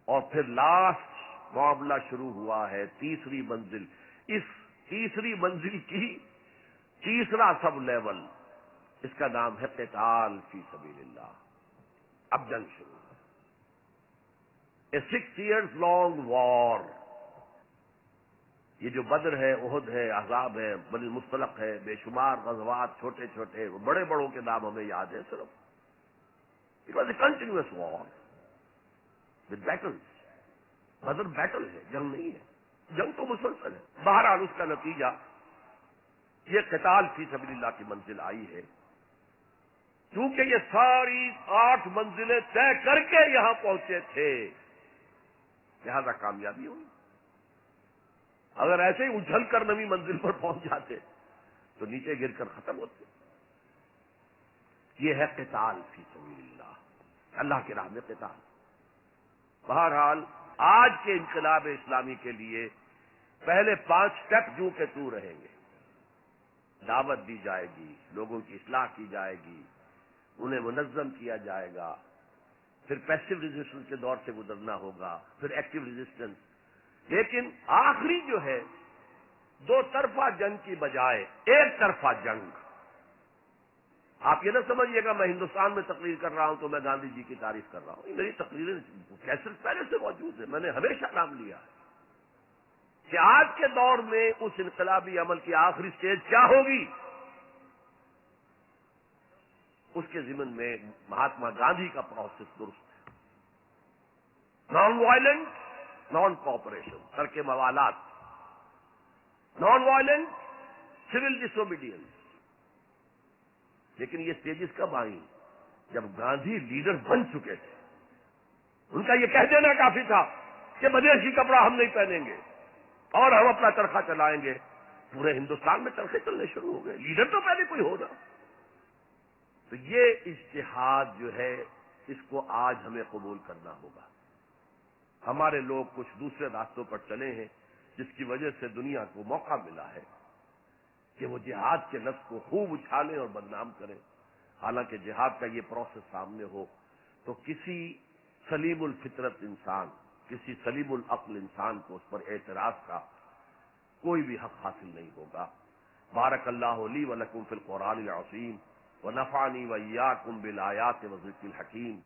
اور پھر لاسٹ معاملہ شروع ہوا ہے، تیسری منزل۔ اس تیسری منزل کی تیسرا سب لیول، اس کا نام ہے قتال فی سبیل اللہ۔ اب جنگ شروع ہے، اے 6 years long وار۔ یہ جو بدر ہے، احد ہے، احزاب ہے، بنی المصطلق ہے، بے شمار غزوات، چھوٹے چھوٹے بڑے بڑوں کے نام ہمیں یاد ہے صرف۔ It was a continuous war with battles. Badr battle ہے، جنگ نہیں ہے، جنگ تو مسلسل ہے۔ بہرحال اس کا نتیجہ یہ قتال فی سبیل اللہ کی منزل آئی ہے۔ کیونکہ یہ ساری 8 منزلیں طے کر کے یہاں پہنچے تھے، لہذا کامیابی ہوئی۔ اگر ایسے ہی اچھل کر نویں منزل پر پہنچ جاتے تو نیچے گر کر ختم ہوتے۔ یہ ہے قتال فی سبیل اللہ، اللہ کی راہ میں قتال۔ بہرحال آج کے انقلاب اسلامی کے لیے پہلے 5 سٹیپ جو کہ تو رہیں گے۔ دعوت دی جائے گی، لوگوں کی اصلاح کی جائے گی، انہیں منظم کیا جائے گا، پھر پیسو ریزسٹنس کے دور سے گزرنا ہوگا، پھر ایکٹیو ریزسٹنس۔ لیکن آخری جو ہے 2 طرفہ جنگ کی بجائے ایک طرفہ جنگ۔ آپ یہ نہ سمجھیے گا میں ہندوستان میں تقریر کر رہا ہوں تو میں گاندھی جی کی تعریف کر رہا ہوں، میری تقریریں کیسٹ پہلے سے موجود ہیں، میں نے ہمیشہ نام لیا ہے کہ آج کے دور میں اس انقلابی عمل کی آخری سٹیج کیا ہوگی۔ اس کے ضمن میں مہاتما گاندھی کا پروسیس درست ہے، نان وائلنٹ، نان کوآپریشن، ترک موالات، نان وائلنٹ، سول ڈس اوبیڈینس۔ لیکن یہ سٹیجز کب آئیں؟ جب گاندھی لیڈر بن چکے تھے۔ ان کا یہ کہہ دینا کافی تھا کہ بدیشی کپڑا ہم نہیں پہنیں گے اور ہم اپنا چرخہ چلائیں گے۔ پورے ہندوستان میں چرخے چلنے شروع ہو گئے، لیڈر تو پہلے کوئی ہوگا۔ تو یہ اجتہاد جو ہے، اس کو آج ہمیں قبول کرنا ہوگا۔ ہمارے لوگ کچھ دوسرے راستوں پر چلے ہیں، جس کی وجہ سے دنیا کو موقع ملا ہے کہ وہ جہاد کے لفظ کو خوب اچھالیں اور بدنام کریں۔ حالانکہ جہاد کا یہ پروسیس سامنے ہو تو کسی سلیم الفطرت انسان، کسی سلیم العقل انسان کو اس پر اعتراض کا کوئی بھی حق حاصل نہیں ہوگا۔ بارک اللہ لی و لکم فی القرآن العظیم ونفعنی وإیاکم بالآیات والذکر الحکیم۔